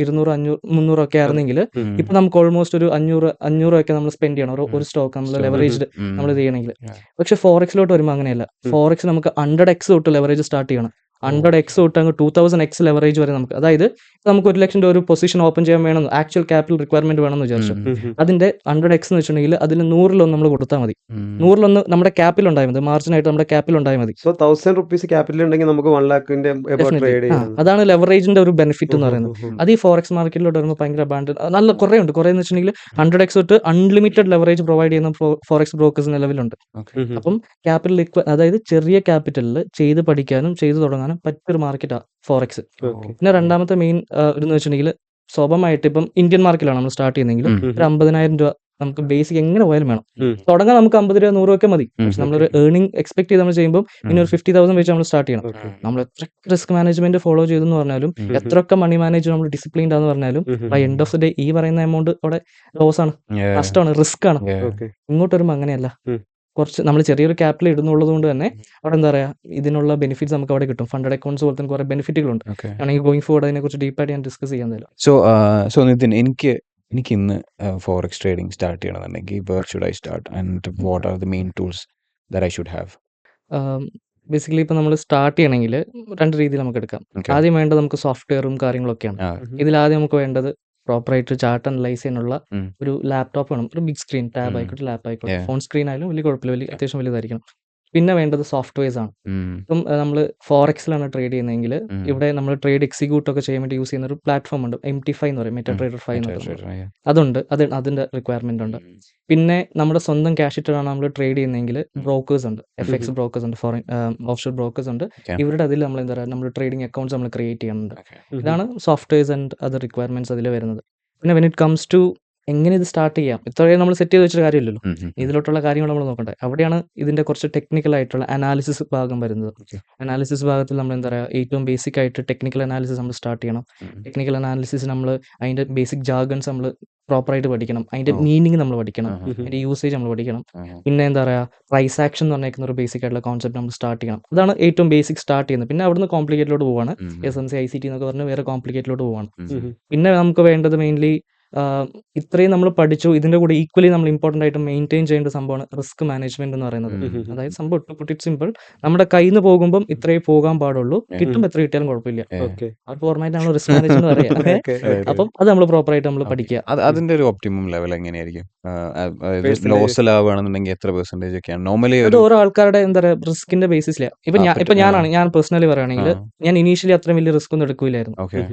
200, 500, 300 ഒക്കെ ആയിരുന്നെങ്കിൽ ഇപ്പൊ നമുക്ക് ഓൾമോസ്റ്റ് ഒരു 500 ഒക്കെ നമ്മൾ സ്പെൻഡ് ചെയ്യണം ഒരു സ്റ്റോക്ക് നമ്മൾ ലെവറേജ്ഡ് നമ്മൾ ചെയ്യണമെങ്കിൽ. പക്ഷെ ഫോറക്സിലോട്ട് വരുമ്പോൾ അങ്ങനെയല്ല. ഫോറക്സ് നമുക്ക് 100x തൊട്ട് ലെവറേജ് സ്റ്റാർട്ട് ചെയ്യണം. 100x തൊട്ട് അങ്ങ് 2000x ലെവറേജ് വരെ നമുക്ക്. അതായത് നമുക്ക് 1 ലക്ഷം ഒരു പൊസിഷൻ ഓപ്പൺ ചെയ്യാൻ വേണം, ആക്ച്വൽ ക്യാപിറ്റൽ റിക്വയർമെന്റ് വേണമെന്ന് വിചാരിച്ചു. അതിന്റെ 100x എന്ന് വെച്ചിട്ടുണ്ടെങ്കിൽ അതിൽ 100 നമ്മൾ കൊടുത്താൽ മതി. 100 നമ്മുടെ ക്യാപിറ്റൽ ഉണ്ടായാൽ മതി, മാർജിനായിട്ട് നമ്മുടെ ക്യാപിറ്റൽ ഉണ്ടായാൽ മതി. സോ 1000 rupees ക്യാപിറ്റൽ ഉണ്ടെങ്കിൽ നമുക്ക് 1 lakhന്റെ ട്രേഡ് ചെയ്യാം. അതാണ് ലെവറേജിന്റെ ഒരു ബെനിഫിറ്റ് എന്ന് പറയുന്നത്. അത് ഈ ഫോറക്സ് മാർക്കറ്റിലോട്ട് വരുമ്പോൾ ഭയങ്കര നല്ല കുറേ ഉണ്ട്. കുറേ എന്ന് വെച്ചിട്ടുണ്ടെങ്കിൽ 100x തൊട്ട് അൺലിമിറ്റഡ് ലെവറേജ് പ്രൊവൈഡ് ചെയ്യുന്ന ഫോറക്സ് ബ്രോക്കേഴ്സ് നിലവിലുണ്ട്. അപ്പം ക്യാപിറ്റൽ അതായത് ചെറിയ ക്യാപിറ്റലിൽ ചെയ്ത് പഠിക്കാനും ചെയ്ത് തുടങ്ങാനും പറ്റിയൊരു മാർക്കറ്റാണ് ഫോറക്സ്. പിന്നെ രണ്ടാമത്തെ മെയിൻ എന്ന് വെച്ചിട്ടുണ്ടെങ്കിൽ സ്വാഭാവികമായിട്ട് ഇപ്പം ഇന്ത്യൻ മാർക്കറ്റിലാണ് നമ്മൾ സ്റ്റാർട്ട് ചെയ്യുന്നതെങ്കിൽ ഒരു 50,000 രൂപ നമുക്ക് ബേസിക് എങ്ങനെ പോയാലും വേണം. തുടങ്ങാൻ നമുക്ക് 50 രൂപ 100 ഒക്കെ മതി. പക്ഷെ നമ്മളൊരു ഏർണിംഗ് എക്സ്പെക്ട് ചെയ്ത് നമ്മൾ ചെയ്യുമ്പോൾ പിന്നെ ഒരു 50,000 വെച്ച് നമ്മൾ സ്റ്റാർട്ട് ചെയ്യണം. നമ്മൾ എത്ര റിസ്ക് മാനേജ്മെന്റ് ഫോളോ ചെയ്തെന്ന് പറഞ്ഞാലും, എത്രയൊക്കെ മണി മാനേജ് നമ്മൾ ഡിസിപ്ലിൻഡ് ആണെന്ന് പറഞ്ഞാലും, by end of the day ഈ പറയുന്ന എമൗണ്ട് അവിടെ ലോസ് ആണ്, നഷ്ടമാണ്, റിസ്ക് ആണ്. ഇങ്ങോട്ട് വരുമ്പോൾ അങ്ങനെയല്ല. കുറച്ച് നമ്മൾ ചെറിയൊരു ക്യാപിറ്റൽ ഇടുന്നുള്ളത് കൊണ്ട് തന്നെ അവിടെ എന്താ പറയുക, ഇതിനുള്ള ബെനിഫിറ്റ്സ് നമുക്ക് അവിടെ കിട്ടും. ഫണ്ടഡ് അക്കൗണ്ട്സ് പോലെ തന്നെ കുറേ ബെനിഫിറ്റുകളുണ്ട്. ഓക്കെ. ആണെങ്കിൽ ഗോയിങ് ഫോർവേഡ് അതിനെക്കുറിച്ച് ഡീപ്പായിട്ട് ഞാൻ ഡിസ്കസ് ചെയ്യാൻ തരാം. സോ നിതിൻ, എനിക്ക് ഇന്ന് ഫോറക്സ് ട്രേഡിംഗ് സ്റ്റാർട്ട് ചെയ്യണമെന്നുണ്ടെങ്കിൽ where should I start and what are the main tools that I should have? Basically ഇപ്പോൾ നമ്മൾ സ്റ്റാർട്ട് ചെയ്യണമെങ്കിൽ 2 രീതിയിൽ നമുക്ക് എടുക്കാം. Okay. ആദ്യം വേണ്ടത് നമുക്ക് സോഫ്റ്റ്വെയറും കാര്യങ്ങളൊക്കെയാണ്. ഇതിലാദ്യം നമുക്ക് വേണ്ടത് പ്രോപ്പറായിട്ട് ചാർട്ട് അനലൈസ് ചെയ്യാനുള്ള ഉം. ഒരു ലാപ്ടോപ്പ് വേണം. ഒരു ബിഗ് സ്ക്രീൻ, ടാബ് ഉം. ആയിക്കോട്ടെ, ലാപ്പ് ആയിക്കോട്ടെ, Yeah. ഫോൺ സ്ക്രീൻ ആയാലും വലിയ കുഴപ്പമില്ല, അത്യാവശ്യം വലുതായിരിക്കണം. പിന്നെ വേണ്ടത് സോഫ്റ്റ്വെയർസ് ആണ്. ഉം. ഇപ്പം നമ്മൾ ഫോറക്സിലാണ് ട്രേഡ് ചെയ്യുന്നതെങ്കിൽ ഉം. ഇവിടെ നമ്മൾ ട്രേഡ് എക്സിക്യൂട്ട് ഒക്കെ ചെയ്യാൻ വേണ്ടി യൂസ് ചെയ്യുന്ന ഒരു പ്ലാറ്റ്ഫോം ഉണ്ട്, MT5 എന്ന് പറയും, മെറ്റാ ട്രേഡർ 5 എന്ന് പറയുന്നത്. Yeah. അതുണ്ട്, അതിൻ്റെ റിക്വയർമെൻ്റ് ഉണ്ട്. പിന്നെ നമ്മുടെ സ്വന്തം ക്യാഷ് ഇട്ടാണ് നമ്മൾ ട്രേഡ് ചെയ്യുന്നതെങ്കിൽ ബ്രോക്കേഴ്സ് ഉണ്ട്, FX ബ്രോക്കേഴ്സ് ഉണ്ട്, ഫോറിൻ ഓഫ്ഷോർ ബ്രോക്കേഴ്സ് ഉണ്ട്. Okay. ഇവരുടെ അതിൽ നമ്മൾ എന്താ പറയുക, നമ്മൾ ട്രേഡിംഗ് അക്കൗണ്ട്സ് നമ്മൾ ക്രിയേറ്റ് ചെയ്യുന്നുണ്ട്. Okay. ഇതാണ് സോഫ്റ്റ്വെയർസ് ആൻഡ് അതർ റിക്വയർമെൻറ്റ്സ് അതിൽ വരുന്നത്. പിന്നെ വെൻ ഇറ്റ് കംസ് ടു എങ്ങനെ ഇത് സ്റ്റാർട്ട് ചെയ്യാം, ഇത്രയും നമ്മൾ സെറ്റ് ചെയ്ത് വെച്ചൊരു കാര്യമില്ലല്ലോ, ഇതിലോട്ടുള്ള കാര്യങ്ങൾ നമ്മൾ നോക്കണ്ടേ. അവിടെയാണ് ഇതിൻ്റെ കുറച്ച് ടെക്നിക്കൽ ആയിട്ടുള്ള അനാലിസിസ് ഭാഗം വരുന്നത്. Okay. അനാലിസിസ് ഭാഗത്തിൽ നമ്മൾ എന്താ പറയുക, ഏറ്റവും ബേസിക് ആയിട്ട് ടെക്നിക്കൽ അനാലിസിസ് നമ്മൾ സ്റ്റാർട്ട് ചെയ്യണം. ടെക്നിക്കൽ അനാലിസിസ് നമ്മൾ അതിൻ്റെ ബേസിക് ജാർഗൺസ് നമ്മൾ പ്രോപ്പറായിട്ട് പഠിക്കണം, അതിൻ്റെ Oh. മീനിങ് നമ്മൾ പഠിക്കണം, Uh-huh. അതിൻ്റെ യൂസേജ് നമ്മൾ പഠിക്കണം. പിന്നെ എന്താ പറയുക, പ്രൈസ് ആക്ഷൻ എന്ന് പറഞ്ഞിരിക്കുന്ന ഒരു ബേസിക് ആയിട്ടുള്ള കോൺസെപ്റ്റ് നമ്മൾ സ്റ്റാർട്ട് ചെയ്യണം. അതാണ് ഏറ്റവും ബേസിക് സ്റ്റാർട്ട് ചെയ്യുന്നത്. പിന്നെ അവിടുന്ന് കോംപ്ലിക്കേറ്റിലോട്ട് പോവാണ്, SMC ICT എന്നൊക്കെ പറഞ്ഞ് വേറെ കോംപ്ലിക്കേറ്റിലോട്ട് പോവാണ്. പിന്നെ നമുക്ക് വേണ്ടത് മെയിൻലി ഇത്രയും നമ്മൾ പഠിച്ചു, ഇതിൻ്റെ കൂടെ ഈക്വലി നമ്മൾ ഇമ്പോർട്ടൻ്റ് ആയിട്ട് മെയിൻറ്റെയിൻ ചെയ്യേണ്ട സംഭവമാണ് റിസ്ക് മാനേജ്മെന്റ് എന്ന് പറയുന്നത്. അതായത് സംഭവം ടു പുട്ട് ഇറ്റ് സിമ്പിൾ, നമ്മുടെ കയ്യിൽ നിന്ന് പോകുമ്പം ഇത്രയേ പോകാൻ പാടുള്ളൂ, കിട്ടുമ്പോൾ എത്ര കിട്ടിയാലും കുഴപ്പമില്ല. ഓക്കെ. ആ ഫോർമാറ്റ് ആണ് റിസ്ക് മാനേജ്മെന്റ് പറയാം. അപ്പം അത് നമ്മൾ പ്രോപ്പറായിട്ട് നമ്മൾ പഠിക്കുക. അതിന്റെ ഒരു ഒപ്റ്റിമം ലെവൽ എങ്ങനെയായിരിക്കും? Percentage. ലോസ് ലാവുകയാണെന്നുണ്ടെങ്കിൽ എത്ര പെർസെന്റേജ് ഒക്കെയാണ് നോർമലി? അത് ഓരോ ആൾക്കാരുടെ എന്താ പറയുക റിസ്കിന്റെ ബേസിസില. ഞാൻ പേഴ്സണലി പറയുകയാണെങ്കിൽ ഞാൻ ഇനീഷ്യലി അത്രയും വലിയ റിസ്ക് ഒന്നും എടുക്കില്ലായിരുന്നു. ഓക്കെ.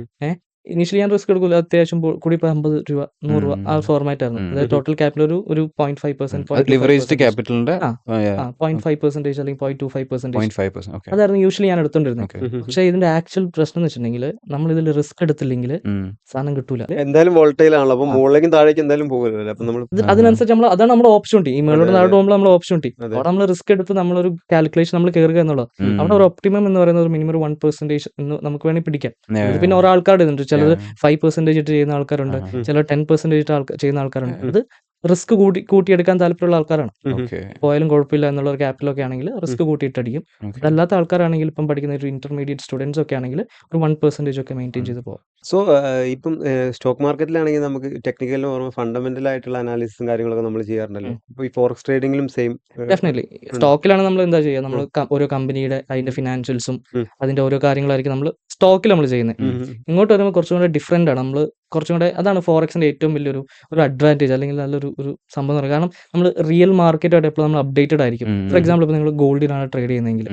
ഇനീഷ്യലി ഞാൻ റിസ്ക് എടുക്കില്ല, അത്യാവശ്യം കൂടി 50 രൂപ 100 രൂപ ആ ഫോർമാറ്റ് ആയിരുന്നു. അതായത് ടോട്ടൽ ക്യാപിറ്റൽ ഒരു 0.5%, ലിവറേജ്ഡ് ക്യാപിറ്റലിന്റെ 0.5% അല്ലെങ്കിൽ 0.25%, 0.5%. ഓക്കെ. അതായിരുന്നു യൂഷ്വലി ഞാൻ എടുത്തോണ്ടിരുന്നത്. ഓക്കെ. പക്ഷേ ഇതിന്റെ ആക്ച്വൽ പ്രശ്നം എന്ന് വെച്ചിട്ടുണ്ടെങ്കിൽ നമ്മൾ ഇതിൽ റിസ്ക് എടുത്തില്ലെങ്കിൽ സാധനം കിട്ടൂല. എന്തായാലും വോൾട്ടൈൽ ആണല്ലോ, അപ്പൊ മുകളിലേക്കും താഴേക്കും എന്തായാലും പോകുമല്ലോ. അപ്പൊ നമ്മൾ അതിനനുസരിച്ച് നമ്മൾ അതാണ് നമ്മുടെ ഓപ്ഷനിറ്റി. ഈ മേളോട് താഴോട്ട് പോകുമ്പോൾ നമ്മൾ ഓപ്ഷനിറ്റി, അതെ. അവിടെ നമ്മൾ റിസ്ക് എടുത്ത് നമ്മളൊരു കാൽക്കുലേഷൻ നമ്മൾ കയറുക എന്നുള്ളത്. അവിടെ ഒരു ഒപ്റ്റിമം എന്ന് പറയുന്നത് ഒരു മിനിമം 1% എന്ന് നമുക്ക് വേണമെങ്കിൽ പിടിക്കാം. ഇത് പിന്നെ ഓരോ ആൾക്കാരുടെ ഇതുണ്ട്, ചിലർ 5% ഇട്ട് ചെയ്യുന്ന ആൾക്കാരുണ്ട്, ചിലർ 10% ഇട്ട് ചെയ്യുന്ന ആൾക്കാരുണ്ട്. അത് റിസ്ക് കൂട്ടിയെടുക്കാൻ താല്പര്യമുള്ള ആൾക്കാരാണ്. ഓക്കെ. പോയാലും കുഴപ്പമില്ല എന്നുള്ള ഒരു ക്യാപിറ്റലൊക്കെ ആണെങ്കിൽ റിസ്ക് കൂട്ടിയിട്ടടിക്കും. അതല്ലാത്ത ആൾക്കാരാണെങ്കിൽ ഇപ്പം പഠിക്കുന്ന ഒരു ഇന്റർമീഡിയറ്റ് സ്റ്റുഡൻസ് ഒക്കെ ആണെങ്കിൽ ഒരു 1% ഒക്കെ മെയിൻറ്റെയിൻ ചെയ്ത് പോകും. സോ ഇപ്പം സ്റ്റോക്ക് മാർക്കറ്റിലാണെങ്കിൽ നമുക്ക് ടെക്നിക്കലിന് ഓർമ്മ ഫണ്ടമെന്റൽ ആയിട്ടുള്ള അനാലിസിസും കാര്യങ്ങളൊക്കെ നമ്മൾ ചെയ്യാറുണ്ടല്ലോ. അപ്പോൾ ഈ ഫോറക്സ് ട്രേഡിംഗിലും സെയിം ഡെഫിനറ്റ്ലി സ്റ്റോക്കിലാണ് നമ്മൾ എന്താ ചെയ്യുക, നമ്മൾ ഓരോ കമ്പനിയുടെ അതിന്റെ ഫിനാൻഷ്യൽസും അതിന്റെ ഓരോ കാര്യങ്ങളായിരിക്കും നമ്മൾ സ്റ്റോക്കിൽ നമ്മൾ ചെയ്യുന്നത്. ഇങ്ങോട്ട് വരുമ്പോൾ കുറച്ചും കൂടെ ഡിഫറെന്റ് ആണ്. നമ്മൾ കുറച്ചും കൂടെ അതാണ് ഫോറക്സിന്റെ ഏറ്റവും വലിയൊരു അഡ്വാൻറ്റേജ് അല്ലെങ്കിൽ നല്ലൊരു സംഭവം എന്ന് പറയുന്നത്. കാരണം നമ്മൾ റിയൽ മാർക്കറ്റായിട്ട് എപ്പോഴും നമ്മൾ അപ്ഡേറ്റഡ് ആയിരിക്കും. ഫോർ എക്സാമ്പിൾ ഇപ്പോൾ നിങ്ങൾ ഗോൾഡിനാണ് ട്രേഡ് ചെയ്യുന്നതെങ്കിൽ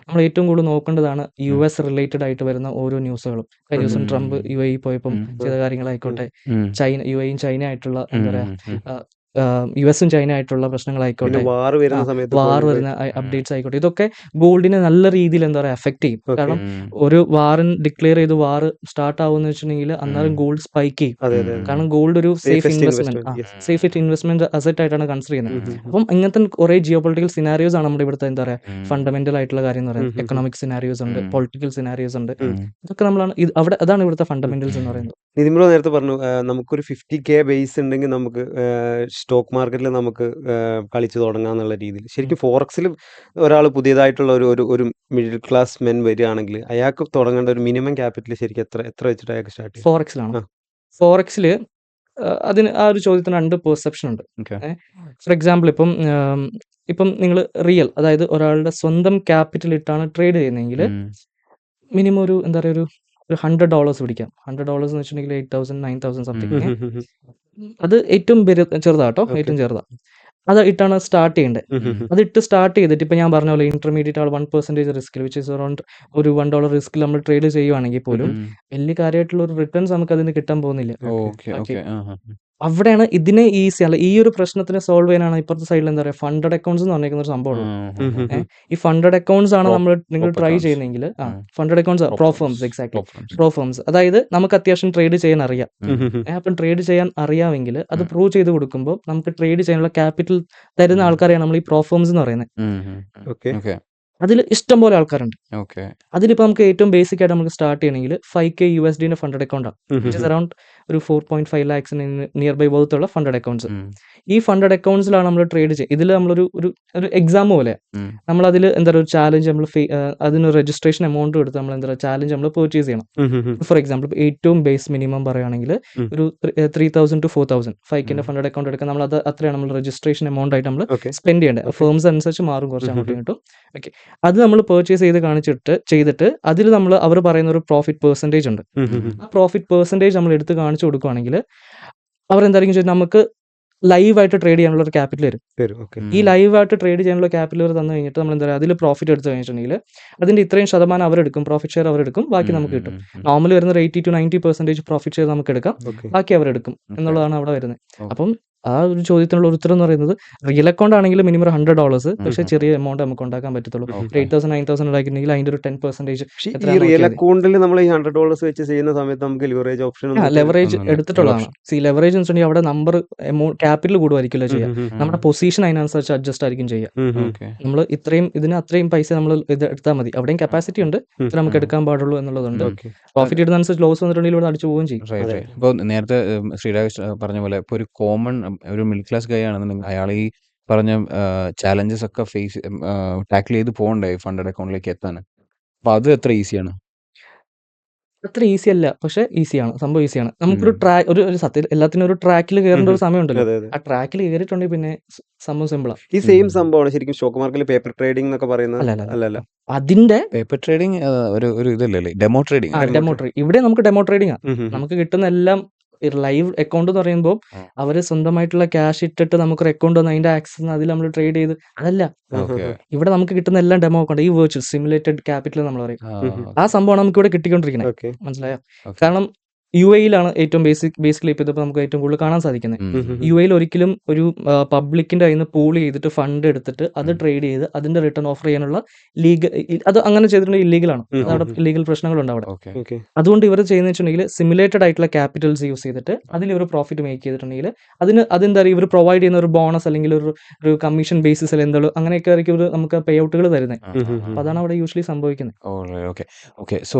നമ്മൾ ഏറ്റവും കൂടുതൽ നോക്കേണ്ടതാണ് US റിലേറ്റഡ് ആയിട്ട് വരുന്ന ഓരോ ന്യൂസുകളും. കഴിഞ്ഞ ദിവസം ട്രംപ് UAE പോയപ്പം ചെയ്ത കാര്യങ്ങളായിക്കോട്ടെ, UAE ചൈന ആയിട്ടുള്ള എന്താ പറയാ, US ചൈന ആയിട്ടുള്ള പ്രശ്നങ്ങളായിക്കോട്ടെ, വാർ വരുന്ന സമയത്ത് വാർ വരുന്ന അപ്ഡേറ്റ്സ് ആയിക്കോട്ടെ, ഇതൊക്കെ ഗോൾഡിനെ നല്ല രീതിയിൽ എന്താ പറയുക എഫക്ട് ചെയ്യും. കാരണം ഒരു വാറിന് ഡിക്ലെയർ ചെയ്ത് വാർ സ്റ്റാർട്ട് ആവുമെന്ന് വെച്ചിട്ടുണ്ടെങ്കിൽ അന്നേരം ഗോൾഡ് സ്പൈക്ക് ചെയ്യും. കാരണം ഗോൾഡ് ഒരു സേഫ് ഇൻവെസ്റ്റ്മെന്റ് അസറ്റ് ആയിട്ടാണ് കൺസിഡർ ചെയ്യുന്നത്. അപ്പം ഇങ്ങനത്തെ കുറെ ജിയോ പൊളിറ്റിക്കൽ സിനാരിയോസ് ആണ് നമ്മുടെ ഇവിടുത്തെ എന്താ പറയുക ഫണ്ടമെന്റൽ ആയിട്ടുള്ള കാര്യം എന്ന് പറയുന്നത്. എക്കണോമിക് സിനാരിയോസ് ഉണ്ട്, പൊളിറ്റിക്കൽ സിനാരിയോസ് ഉണ്ട്, ഇതൊക്കെ നമ്മളാണ് അവിടെ അതാണ് ഇവിടുത്തെ ഫണ്ടമെന്റൽസ് എന്ന് പറയുന്നത്. നിതിൻ ബ്രോ നേരത്തെ പറഞ്ഞു നമുക്കൊരു 50K ബേസ് ഉണ്ടെങ്കിൽ നമുക്ക് സ്റ്റോക്ക് മാർക്കറ്റിൽ നമുക്ക് കളിച്ചു തുടങ്ങാം എന്നുള്ള രീതിയിൽ. ശരിക്കും ഫോറക്സിൽ ഒരാൾ പുതിയതായിട്ടുള്ള ഒരു മിഡിൽ ക്ലാസ് മെൻ വരികയാണെങ്കിൽ അയാൾക്ക് തുടങ്ങേണ്ട ഒരു മിനിമം ക്യാപിറ്റൽ ശരിക്കും എത്ര വെച്ചിട്ട് അയാൾക്ക് സ്റ്റാർട്ട് ചെയ്യും? ഫോറക്സിലാണ്. ഫോറക്സിൽ അതിന് ആ ഒരു ചോദ്യത്തിന് 2 പെർസെപ്ഷൻ ഉണ്ട്. ഫോർ എക്സാമ്പിൾ ഇപ്പം നിങ്ങൾ റിയൽ, അതായത് ഒരാളുടെ സ്വന്തം ക്യാപിറ്റൽ ഇട്ടാണ് ട്രേഡ് ചെയ്യുന്നതെങ്കിൽ മിനിമം ഒരു എന്താ പറയുക ഒരു $100 പിടിക്കാം. $100 എന്ന് വെച്ചിട്ടുണ്ടെങ്കിൽ 8,000 9,000 സംതിങ്. അത് ഏറ്റവും ചെറുതാട്ടോ, ഏറ്റവും ചെറുതാ. അത് ഇട്ടാണ് സ്റ്റാർട്ട് ചെയ്യേണ്ടത്. അതിട്ട് സ്റ്റാർട്ട് ചെയ്തിട്ട് ഇപ്പം ഞാൻ പറഞ്ഞ പോലെ ഇന്റർമീഡിയറ്റ് ആൾ 1% റിസ്കിൽ വിച്ച് ഇസ് അറൗണ്ട് ഒരു $1 റിസ്കിൽ നമ്മൾ ട്രേഡ് ചെയ്യുവാണെങ്കിൽ പോലും വലിയ കാര്യമായിട്ടുള്ള ഒരു റിട്ടേൺസ് നമുക്ക് അതിന് കിട്ടാൻ പോകുന്നില്ല. അവിടെയാണ് ഇതിനെ ഈസി അല്ല, ഈ ഒരു പ്രശ്നത്തിനെ സോൾവ് ചെയ്യാനാണ് ഇപ്പുറത്തെ സൈഡിൽ എന്താ പറയുക ഫണ്ടഡ് അക്കൗണ്ട്സ് എന്ന് പറഞ്ഞിരിക്കുന്ന ഒരു സംഭവമാണ്. ഈ ഫണ്ടഡ് അക്കൗണ്ട്സ് ആണ് നിങ്ങൾ ട്രൈ ചെയ്യുന്നെങ്കിൽ ഫണ്ടഡ് അക്കൗണ്ട്സ് പ്രോഫേംസ്, എക്സാക്ട്ലി പ്രോഫേംസ്. അതായത് നമുക്ക് അത്യാവശ്യം ട്രേഡ് ചെയ്യാൻ അറിയാം. അപ്പം ട്രേഡ് ചെയ്യാൻ അറിയാമെങ്കിൽ അത് പ്രൂവ് ചെയ്ത് കൊടുക്കുമ്പോൾ നമുക്ക് ട്രേഡ് ചെയ്യാനുള്ള ക്യാപിറ്റൽ തരുന്ന ആൾക്കാരെയാണ് നമ്മൾ ഈ പ്രോഫേംസ് എന്ന് പറയുന്നത്. അതിൽ ഇഷ്ടം പോലെ ആൾക്കാരുണ്ട്. ഓക്കെ. അതിലിപ്പോൾ നമുക്ക് ഏറ്റവും ബേസിക് ആയിട്ട് നമുക്ക് സ്റ്റാർട്ട് ചെയ്യണമെങ്കിൽ 5K USD ഫണ്ടഡ് അക്കൗണ്ടാണ്, വിച്ച് ഇസ് അറൌണ്ട് ഒരു 4.5 lakhs നിയർ ബൈ ബോത്തുള്ള ഫണ്ടഡ് അക്കൗണ്ട്സ്. ഈ ഫണ്ടഡ് അക്കൗണ്ട്സിലാണ് നമ്മൾ ട്രേഡ് ചെയ്യുക. ഇതിൽ നമ്മളൊരു ഒരു ഒരു എക്സാം പോലെ നമ്മളതിൽ എന്താ പറയുക, ഒരു ചാലഞ്ച് നമ്മൾ അതിന് രജിസ്ട്രേഷൻ എമൗണ്ട് കൊടുത്ത് നമ്മൾ എന്താ പറയുക ചാലഞ്ച് നമ്മൾ പർച്ചേസ് ചെയ്യണം. ഫോർ എക്സാമ്പിൾ ഏറ്റവും ബേസ് മിനിമം പറയുകയാണെങ്കിൽ ഒരു 3,000 to 4,000 5K ഫണ്ടഡ് അക്കൗണ്ട് എടുക്കാൻ നമ്മൾ അത് അത്രയാണ് നമ്മൾ രജിസ്ട്രേഷൻ എമൗണ്ട് ആയിട്ട് നമ്മൾ സ്പെൻഡ് ചെയ്യേണ്ടത്. ഫേംസ് അനുസരിച്ച് മാറും കുറച്ച് അങ്ങോട്ടും ഇങ്ങോട്ടും. ഓക്കെ, അത് നമ്മൾ പർച്ചേസ് ചെയ്തിട്ട് അതിൽ നമ്മൾ അവർ പറയുന്ന ഒരു പ്രോഫിറ്റ് പെർസെൻറ്റേജ് ഉണ്ട്. ആ പ്രോഫിറ്റ് പെർസെൻറ്റേജ് നമ്മൾ എടുത്ത് കാണിച്ചു കൊടുക്കുകയാണെങ്കിൽ അവരെന്തായിരിക്കും ചെയ്ത് നമുക്ക് ലൈവായിട്ട് ട്രേഡ് ചെയ്യാനുള്ള ഒരു ക്യാപിറ്റൽ വരും. ഈ ലൈവായിട്ട് ട്രേഡ് ചെയ്യാനുള്ള ക്യാപിറ്റൽ തന്നു കഴിഞ്ഞിട്ട് നമ്മൾ എന്താ പറയുക അതിൽ പ്രോഫിറ്റ് എടുത്തു കഴിഞ്ഞിട്ടുണ്ടെങ്കിൽ അതിൻ്റെ ഇത്രയും ശതമാനം അവരെടുക്കും, പ്രോഫിറ്റ് ഷെയർ അവരെടുക്കും, ബാക്കി നമുക്ക് കിട്ടും. നോർമൽ വരുന്ന 80 to 90% പ്രോഫിറ്റ് ഷെയർ നമുക്ക് എടുക്കാം, ബാക്കി അവരെടുക്കും എന്നുള്ളതാണ് അവിടെ വരുന്നത്. അപ്പം ആ ഒരു ചോദ്യത്തിനുള്ള ഉത്തരം എന്ന് പറയുന്നത് റിയൽ അക്കൗണ്ട് ആണെങ്കിൽ മിനിമം $100, പക്ഷേ ചെറിയ എമൗണ്ട് നമുക്ക് ഉണ്ടാക്കാൻ പറ്റത്തുള്ളൂ. 8,000 9,000 ഉണ്ടാക്കിയിട്ടുണ്ടെങ്കിൽ അതിൻ്റെ ഒരു 10% ഈ റിയൽ അക്കൗണ്ടിൽ നമ്മൾ ഈ $100 വെച്ച് ചെയ്യുന്ന സമയത്ത് നമുക്ക് ലിവറേജ് ഓപ്ഷൻ ലെവറേജ് എടുത്തിട്ടുള്ളതാണ്. ലെവറേജ് എന്ന് വെച്ചിട്ടുണ്ടെങ്കിൽ അവിടെ നമ്പർ എമൗണ്ട് ക്യാപിറ്റൽ കൂടുമായിരിക്കില്ല ചെയ്യുക, നമ്മുടെ പൊസിഷൻ അതിനനുസരിച്ച് അഡ്ജസ്റ്റ് ആയിരിക്കും ചെയ്യുക. നമ്മൾ ഇതിന് അത്രയും പൈസ നമ്മൾ ഇത് എടുത്താൽ മതി, അവിടെയും കപ്പാസിറ്റി ഉണ്ട്, ഇത്ര നമുക്ക് എടുക്കാൻ പാടുള്ളൂ എന്നുള്ളതുണ്ട്. പ്രോഫിറ്റ് ഇടുന്നതനുസരിച്ച് ലോസ് വന്നിട്ടുണ്ടെങ്കിൽ ഇവിടെ അടിച്ചു പോവുകയും ചെയ്യും. ഇപ്പോൾ നേരത്തെ ശ്രീരാജ് പറഞ്ഞ പോലെ ഇപ്പോൾ ഒരു മിഡിൽ ക്ലാസ് ഗൈ ആണെന്നുണ്ടെങ്കിൽ അയാൾ ഈ പറഞ്ഞ ചാലഞ്ചസ് ഒക്കെ ടാക്കിൾ ചെയ്ത് പോകണ്ടേ ഫണ്ടഡ് അക്കൗണ്ടിലേക്ക് എത്താൻ. അപ്പൊ അത് എത്ര ഈസിയാണ്? അത്ര ഈസി അല്ല, പക്ഷെ ഈസിയാണ്, സംഭവം ഈസിയാണ്. നമുക്കൊരു ഒരു സത്യം എല്ലാത്തിനും ഒരു ട്രാക്കിൽ കയറേണ്ട ഒരു സമയം ഉണ്ടല്ലോ. ആ ട്രാക്കിൽ കയറിയിട്ടുണ്ടെങ്കിൽ പിന്നെ സംഭവം സിമ്പിളാണ്. ഈ സെയിം സംഭവമാണ് ശരിക്കും സ്റ്റോക്ക് മാർക്കറ്റിൽ പേപ്പർ ട്രേഡിംഗ് എന്നൊക്കെ പറയുന്നത്. അല്ല, അതിന്റെ പേപ്പർ ട്രേഡിംഗ് ഒരു ഇതല്ലേ, ഡെമോ ട്രേഡിംഗ്. ഇവിടെ നമുക്ക് ഡെമോ ട്രേഡിംഗ് ആണ്. നമുക്ക് കിട്ടുന്ന എല്ലാം ലൈവ് അക്കൗണ്ട് എന്ന് പറയുമ്പോൾ അവര് സ്വന്തമായിട്ടുള്ള ക്യാഷ് ഇട്ടിട്ട് നമുക്കൊരു അക്കൗണ്ട് വന്ന് അതിന്റെ ആക്സസ് അതിൽ നമ്മൾ ട്രേഡ് ചെയ്ത് അതല്ല. ഇവിടെ നമുക്ക് കിട്ടുന്ന എല്ലാം ഡെമോ അക്കൗണ്ട്, ഈ വെർച്വൽ സിമുലേറ്റഡ് ക്യാപിറ്റൽ നമ്മൾ പറയും, ആ സംഭവമാണ് നമുക്ക് ഇവിടെ കിട്ടിക്കൊണ്ടിരിക്കുന്നത്. മനസ്സിലായോ? കാരണം UAE-ലാണ് ഏറ്റവും ബേസിക്കലി ഇപ്പോൾ ഇതിപ്പോൾ നമുക്ക് ഏറ്റവും കൂടുതൽ കാണാൻ സാധിക്കുന്നത്. UAE-ൽ ഒരിക്കലും ഒരു പബ്ലിക്കിന്റെ കയ്യിൽ നിന്ന് പൂൾ ചെയ്തിട്ട് ഫണ്ട് എടുത്തിട്ട് അത് ട്രേഡ് ചെയ്ത് അതിന്റെ റിട്ടേൺ ഓഫർ ചെയ്യാനുള്ള അത് അങ്ങനെ ചെയ്തിട്ടുണ്ടെങ്കിൽ ഇല്ലീഗലാണ്. അവിടെ ഇല്ലീഗൽ പ്രശ്നങ്ങളുണ്ട് അവിടെ. അതുകൊണ്ട് ഇവർ ചെയ്യുന്ന വെച്ചിട്ടുണ്ടെങ്കിൽ സിമുലേറ്റഡ് ആയിട്ടുള്ള ക്യാപിറ്റൽസ് യൂസ് ചെയ്തിട്ട് അതിൽ ഒരു പ്രോഫിറ്റ് മേക്ക് ചെയ്തിട്ടുണ്ടെങ്കിൽ അതെന്താ പറയുക, ഇവർ പ്രൊവൈഡ് ചെയ്യുന്ന ഒരു ബോണസ് അല്ലെങ്കിൽ ഒരു കമ്മീഷൻ ബേസിസിൽ എന്തുള്ളൂ അങ്ങനെയൊക്കെ ആയിരിക്കും ഇവർ നമുക്ക് പേ ഔട്ടുകൾ തരുന്നത്. അപ്പൊ അതാണ് അവിടെ യൂഷ്വലി സംഭവിക്കുന്നത്. ഓക്കെ. സോ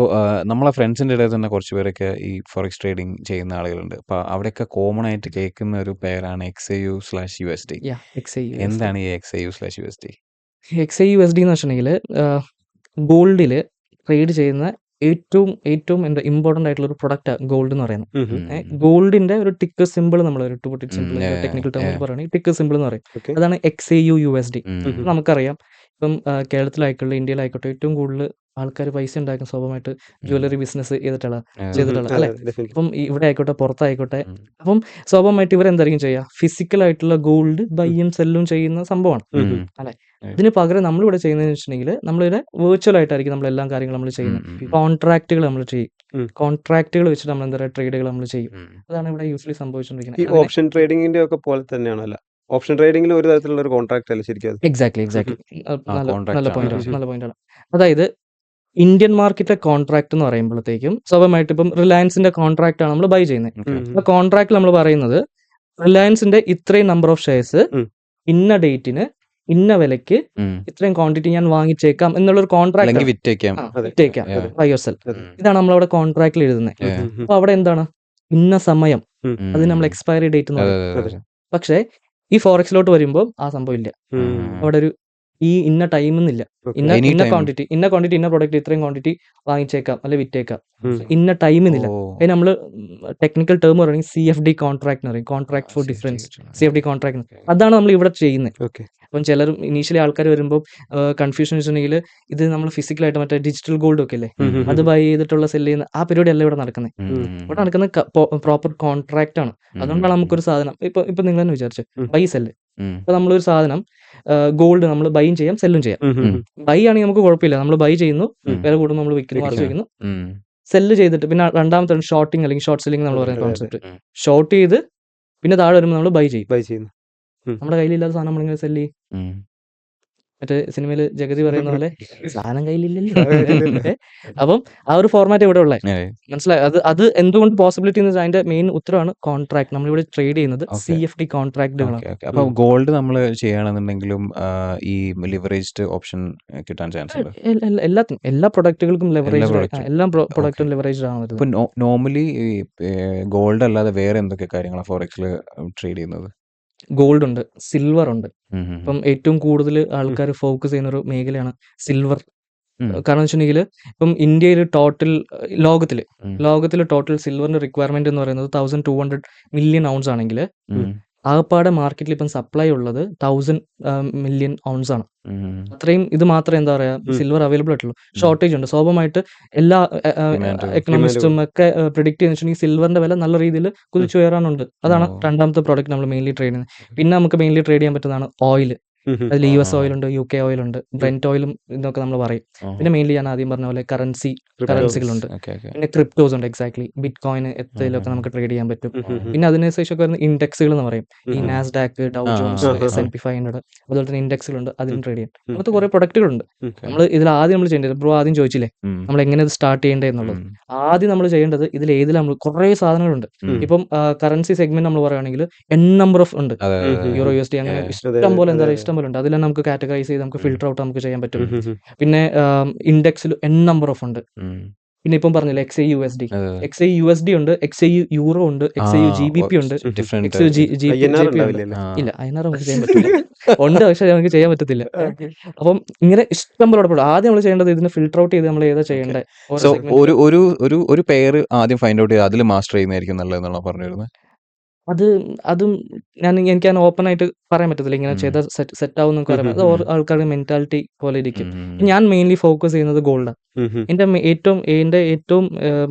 നമ്മളെ ഫ്രണ്ട്സിന്റെ ഇടയിൽ തന്നെ കുറച്ച് പേരൊക്കെ ഈ ഫോറക്സ് ട്രേഡിംഗ് ചെയ്യുന്ന ആളുകളുണ്ട്. അപ്പൊ അവിടെയൊക്കെ കോമൺ ആയിട്ട് കേൾക്കുന്ന ഒരു പേരാണ് XAU/USD. എന്താണ് ഈ XAU/USD? XAUSD എന്ന് വെച്ചിട്ടുണ്ടെങ്കിൽ ഗോൾഡിൽ ട്രേഡ് ചെയ്യുന്ന ഏറ്റവും എന്താ ഇമ്പോർട്ടന്റ് ആയിട്ടുള്ള ഒരു പ്രൊഡക്റ്റ് ഗോൾഡ് എന്ന് പറയുന്നത്. ഗോൾഡിന്റെ ഒരു ടിക്കർ സിമ്പിൾ നമ്മൾ ടെക്നിക്കൽ ടേമിൽ പറയുകയാണെങ്കിൽ ടിക്കർ സിമ്പിൾ എന്ന് പറയും. അതാണ് XAU/USD. നമുക്കറിയാം ഇപ്പം കേരളത്തിലായിക്കോട്ടെ ഇന്ത്യയിലായിക്കോട്ടെ ഏറ്റവും കൂടുതൽ ആൾക്കാർ പൈസ ഉണ്ടാക്കും സ്വാഭാവികമായിട്ട് ജ്വല്ലറി ബിസിനസ് ചെയ്തിട്ടുള്ള അല്ലെ. അപ്പം ഇവിടെ ആയിക്കോട്ടെ പുറത്തായിക്കോട്ടെ, അപ്പം സ്വാഭാവികമായിട്ട് ഇവരെന്തായിരിക്കും ചെയ്യുക, ഫിസിക്കൽ ആയിട്ടുള്ള ഗോൾഡ് ബൈയും സെല്ലും ചെയ്യുന്ന സംഭവമാണ് അല്ലെ. ഇതിന് പകരം നമ്മളിവിടെ ചെയ്യുന്നതെന്ന് വെച്ചിട്ടുണ്ടെങ്കിൽ നമ്മളിവിടെ വെർച്വൽ ആയിട്ടായിരിക്കും നമ്മൾ എല്ലാ കാര്യങ്ങളും നമ്മൾ ചെയ്യുന്നത്. കോൺട്രാക്റ്റുകൾ നമ്മൾ ചെയ്യും, കോൺട്രാക്റ്റുകൾ വെച്ചിട്ട് നമ്മൾ എന്താ പറയുക ട്രേഡുകൾ നമ്മൾ ചെയ്യും. അതാണ് ഇവിടെ യൂഷ്വലി സംഭവിച്ചുകൊണ്ടിരിക്കുന്നത്. ഈ ഓപ്ഷൻ ട്രേഡിംഗിന്റെ ഒക്കെ പോലെ തന്നെയാണല്ല, ഓപ്ഷൻ ട്രേഡിംഗിൽ ഒരു തരത്തിലുള്ള ഒരു കോൺട്രാക്ട് അല്ല ശരിക്കും? എക്സാക്ട്ലി നല്ല പോയിന്റാണ്. അതായത് ഇന്ത്യൻ മാർക്കറ്റിലെ കോൺട്രാക്ട് എന്ന് പറയുമ്പോഴത്തേക്കും സ്വാഭാവികമായിട്ട് ഇപ്പം റിലയൻസിന്റെ കോൺട്രാക്ട് ആണ് നമ്മൾ ബൈ ചെയ്യുന്നത്. ആ കോൺട്രാക്ട് നമ്മൾ പറയുന്നത് റിലയൻസിന്റെ ഇത്രയും നമ്പർ ഓഫ് ഷെയർസ് ഇന്ന ഡേറ്റിന് ഇന്ന വിലക്ക് ഇത്രയും ക്വാണ്ടിറ്റി ഞാൻ വാങ്ങിച്ചേക്കാം എന്നുള്ള ഒരു കോൺട്രാക്ട് വിറ്റേക്കാം ബൈ യോർ സെൽ. ഇതാണ് നമ്മളവിടെ കോൺട്രാക്റ്റിൽ എഴുതുന്നത്. അപ്പൊ അവിടെ എന്താണ് ഇന്ന സമയം, അത് നമ്മൾ എക്സ്പയറി ഡേറ്റ് എന്ന് പറയും. പക്ഷേ ഈ ഫോറക്സിലോട്ട് വരുമ്പോൾ ആ സംഭവം ഇല്ല. അവിടെ ഒരു ഈ ഇന്ന ടൈം എന്നില്ല, ഇന്ന ക്വാണ്ടിറ്റി ഇന്ന പ്രൊഡക്റ്റ് ഇത്രയും ക്വാണ്ടിറ്റി വാങ്ങിച്ചേക്കാം അല്ലെ വിറ്റേക്കാം, ഇന്ന ടൈം എന്നില്ല. അതിന് നമ്മള് ടെക്നിക്കൽ ടേം പറയുകയാണെങ്കിൽ CFD കോൺട്രാക്ട് എന്ന് പറയും, contract four difference, CFD contract. അതാണ് നമ്മൾ ഇവിടെ ചെയ്യുന്നത്. അപ്പം ചിലർ ഇനീഷ്യലി ആൾക്കാർ വരുമ്പോൾ കൺഫ്യൂഷൻ വെച്ചിട്ടുണ്ടെങ്കിൽ ഇത് നമ്മൾ ഫിസിക്കലായിട്ട് മറ്റേ ഡിജിറ്റൽ ഗോൾഡ് ഒക്കെ അല്ലേ അത് ബൈ ചെയ്തിട്ടുള്ള സെല് ചെയ്യുന്ന ആ പരിപാടി അല്ല ഇവിടെ നടക്കുന്നത്. ഇവിടെ നടക്കുന്നത് പ്രോപ്പർ കോൺട്രാക്ട് ആണ്. അതുകൊണ്ടാണ് നമുക്കൊരു സാധനം ഇപ്പൊ നിങ്ങൾ തന്നെ വിചാരിച്ചു ബൈ സെല്ല്. ഇപ്പൊ നമ്മളൊരു സാധനം ഗോൾഡ് നമ്മൾ ബൈയും ചെയ്യാം സെല്ലും ചെയ്യാം. ബൈ ആണെങ്കിൽ നമുക്ക് കുഴപ്പമില്ല, നമ്മൾ ബൈ ചെയ്യുന്നു, വില കൂടുമ്പോൾ നമ്മൾ വിൽക്കുന്നു, മറിച്ച് വെക്കുന്നു. സെല്ല് ചെയ്തിട്ട് പിന്നെ രണ്ടാമത്തെ ഷോർട്ടിങ് അല്ലെങ്കിൽ ഷോർട്ട് സെല്ലിംഗ് നമ്മൾ പറയുന്ന കോൺസെപ്റ്റ്. ഷോർട്ട് ചെയ്ത് പിന്നെ താഴെ വരുമ്പോൾ നമ്മൾ ബൈ ചെയ്യും. നമ്മുടെ കയ്യിലില്ലാത്ത സാധനം നമ്മളിങ്ങനെ സെല്ല് ചെയ്യും. മറ്റേ സിനിമയിൽ ജഗതി പറയുന്ന പോലെ സാധനം കയ്യിലില്ലല്ലോ. അപ്പം ആ ഒരു ഫോർമാറ്റ് ഇവിടെ ഉള്ളത് മനസ്സിലായി. അത് എന്തുകൊണ്ട് പോസിബിലിറ്റി എന്ന് വെച്ചാൽ അതിന്റെ മെയിൻ ഉത്തരവാണ് കോൺട്രാക്ട്. നമ്മളിവിടെ ട്രേഡ് ചെയ്യുന്നത് CFD കോൺട്രാക്ടുകളാണ്. അപ്പൊ ഗോൾഡ് നമ്മൾ ചെയ്യുകയാണെന്നുണ്ടെങ്കിലും ഈ ലിവറേജ്ഡ് ഓപ്ഷൻ കിട്ടാൻ ചാൻസ് ഉണ്ട്. എല്ലാത്തിനും എല്ലാ പ്രൊഡക്റ്റുകൾക്കും ലെവറേജ്, product. എല്ലാ പ്രൊഡക്റ്റും ലെവറേജ് ആണ് വരുന്നത്. ഇപ്പൊ നോർമലി ഗോൾഡ് അല്ലാതെ വേറെ എന്തൊക്കെ കാര്യങ്ങളാണ് ഫോറക്സിൽ ട്രേഡ് ചെയ്യുന്നത്? ഗോൾഡ് ഉണ്ട്, സിൽവർ ഉണ്ട്. ഇപ്പം ഏറ്റവും കൂടുതൽ ആൾക്കാർ ഫോക്കസ് ചെയ്യുന്ന ഒരു മേഖലയാണ് സിൽവർ. കാരണം വെച്ചിട്ടുണ്ടെങ്കിൽ ഇപ്പം ഇന്ത്യയിൽ ടോട്ടൽ ലോകത്തിൽ ടോട്ടൽ സിൽവറിന്റെ റിക്വയർമെന്റ് എന്ന് പറയുന്നത് 1200 മില്യൺ ഔൺസ് ആണെങ്കിൽ ആകപ്പാടെ മാർക്കറ്റിൽ ഇപ്പം സപ്ലൈ ഉള്ളത് 1000 മില്യൺ ഔൺസ് ആണ്. അത്രയും ഇത് മാത്രമേ എന്താ പറയാ സിൽവർ അവൈലബിൾ ആയിട്ടുള്ളൂ. ഷോർട്ടേജ് ഉണ്ട്. സ്വാഭാവികമായിട്ട് എല്ലാ എക്കണോമിസ്റ്റും ഒക്കെ പ്രിഡിക്ട് ചെയ്യുന്ന സിൽവറിന്റെ വില നല്ല രീതിയിൽ കുതിച്ചുയരാനുണ്ട്. അതാണ് രണ്ടാമത്തെ പ്രോഡക്റ്റ് നമ്മൾ മെയിൻലി ട്രേഡ് ചെയ്യുന്നത്. പിന്നെ നമുക്ക് മെയിൻലി ട്രേഡ് ചെയ്യാൻ പറ്റുന്നതാണ് ഓയിൽ. അതിൽ US ഓയിൽ ഉണ്ട്, UK ഓയിൽ ഉണ്ട്, ബ്രെന്റ് ഓയിലും ഇതൊക്കെ നമ്മൾ പറയും. പിന്നെ മെയിൻലി ഞാൻ ആദ്യം പറഞ്ഞ പോലെ കറൻസികളുണ്ട്. പിന്നെ ക്രിപ്റ്റോസ് ഉണ്ട്, എക്സാക്ട്ലി ബിറ്റ് കോയിൻ എത്തിലൊക്കെ നമുക്ക് ട്രേഡ് ചെയ്യാൻ പറ്റും. പിന്നെ അതിനനുസരിച്ചൊക്കെ വരുന്ന ഇൻഡെക്സുകൾ എന്ന് പറയും. ഈ നാസ്ഡാക്ക്, ഡൗ ജോൺസ്, S&P 500, അതുപോലെ തന്നെ ഇൻഡെക്സുകളുണ്ട്, അതിലും ട്രേഡ് ചെയ്യാം. അങ്ങനത്തെ കുറെ പ്രൊഡക്റ്റുകളുണ്ട്. നമ്മൾ ഇതിൽ ആദ്യം നമ്മൾ ചെയ്യേണ്ടത്, ബ്രോ ആദ്യം ചോദിച്ചില്ലേ നമ്മൾ എങ്ങനെ ഇത് സ്റ്റാർട്ട് ചെയ്യേണ്ടത് എന്നുള്ളത്. ആദ്യം നമ്മൾ ചെയ്യേണ്ടത് ഇതിൽ നമ്മൾ കുറെ സാധനങ്ങളുണ്ട്. ഇപ്പം കറൻസി സെഗ്മെന്റ് നമ്മൾ പറയുകയാണെങ്കിൽ നമ്പർ ഓഫ് ഉണ്ട്. യൂറോ USD അങ്ങനെ ഇഷ്ടം പോലെ എന്താ പറയുക ഇഷ്ടം പോലെ ഉണ്ട്. അതിലെല്ലാം നമുക്ക് കാറ്റഗറൈസ് ചെയ്ത് നമുക്ക് ഫിൽട്ടർ ഔട്ട് നമുക്ക് ചെയ്യാൻ പറ്റും. പിന്നെ ഇൻഡെക്സിൽ നമ്പർ ഓഫ് ഉണ്ട്. പിന്നെ ഇപ്പം പറഞ്ഞില്ലേ XAUSD ഉണ്ട്, XAU യൂറോ ഉണ്ട്, XAU GBP ഉണ്ട്, XAU GBP ഉണ്ട്. ഇല്ല, INR നമുക്ക് ചെയ്യാൻ പറ്റില്ല. ഉണ്ട്, പക്ഷെ നമുക്ക് ചെയ്യാൻ പറ്റത്തില്ല. അപ്പം ഇങ്ങനെ ഇഷ്ടം പോലെ ഉടപ്പെടും. ആദ്യം നമ്മൾ ചെയ്യേണ്ടത് ഇതിന് ഫിൽട്ടർ ഔട്ട് ചെയ്ത് നമ്മൾ ഏതാ ചെയ്യേണ്ടത്. ഒരു പെയർ ആദ്യം ഫൈൻഡ് ഔട്ട് ചെയ്ത് അതിൽ മാസ്റ്റർ ചെയ്യുന്നതായിരിക്കും നല്ലതെന്നാണ് പറഞ്ഞു വരുന്നത്. അതും എനിക്ക് ഓപ്പൺ ആയിട്ട് പറയാൻ പറ്റത്തില്ല. ഇങ്ങനെ ചെയ്ത സെറ്റ് ആവും എന്നൊക്കെ പറയാം. അത് ഓരോ ആൾക്കാരുടെ മെന്റാലിറ്റി പോലെ ഇരിക്കും. ഞാൻ മെയിൻലി ഫോക്കസ് ചെയ്യുന്നത് ഗോൾഡാണ്. എന്റെ ഏറ്റവും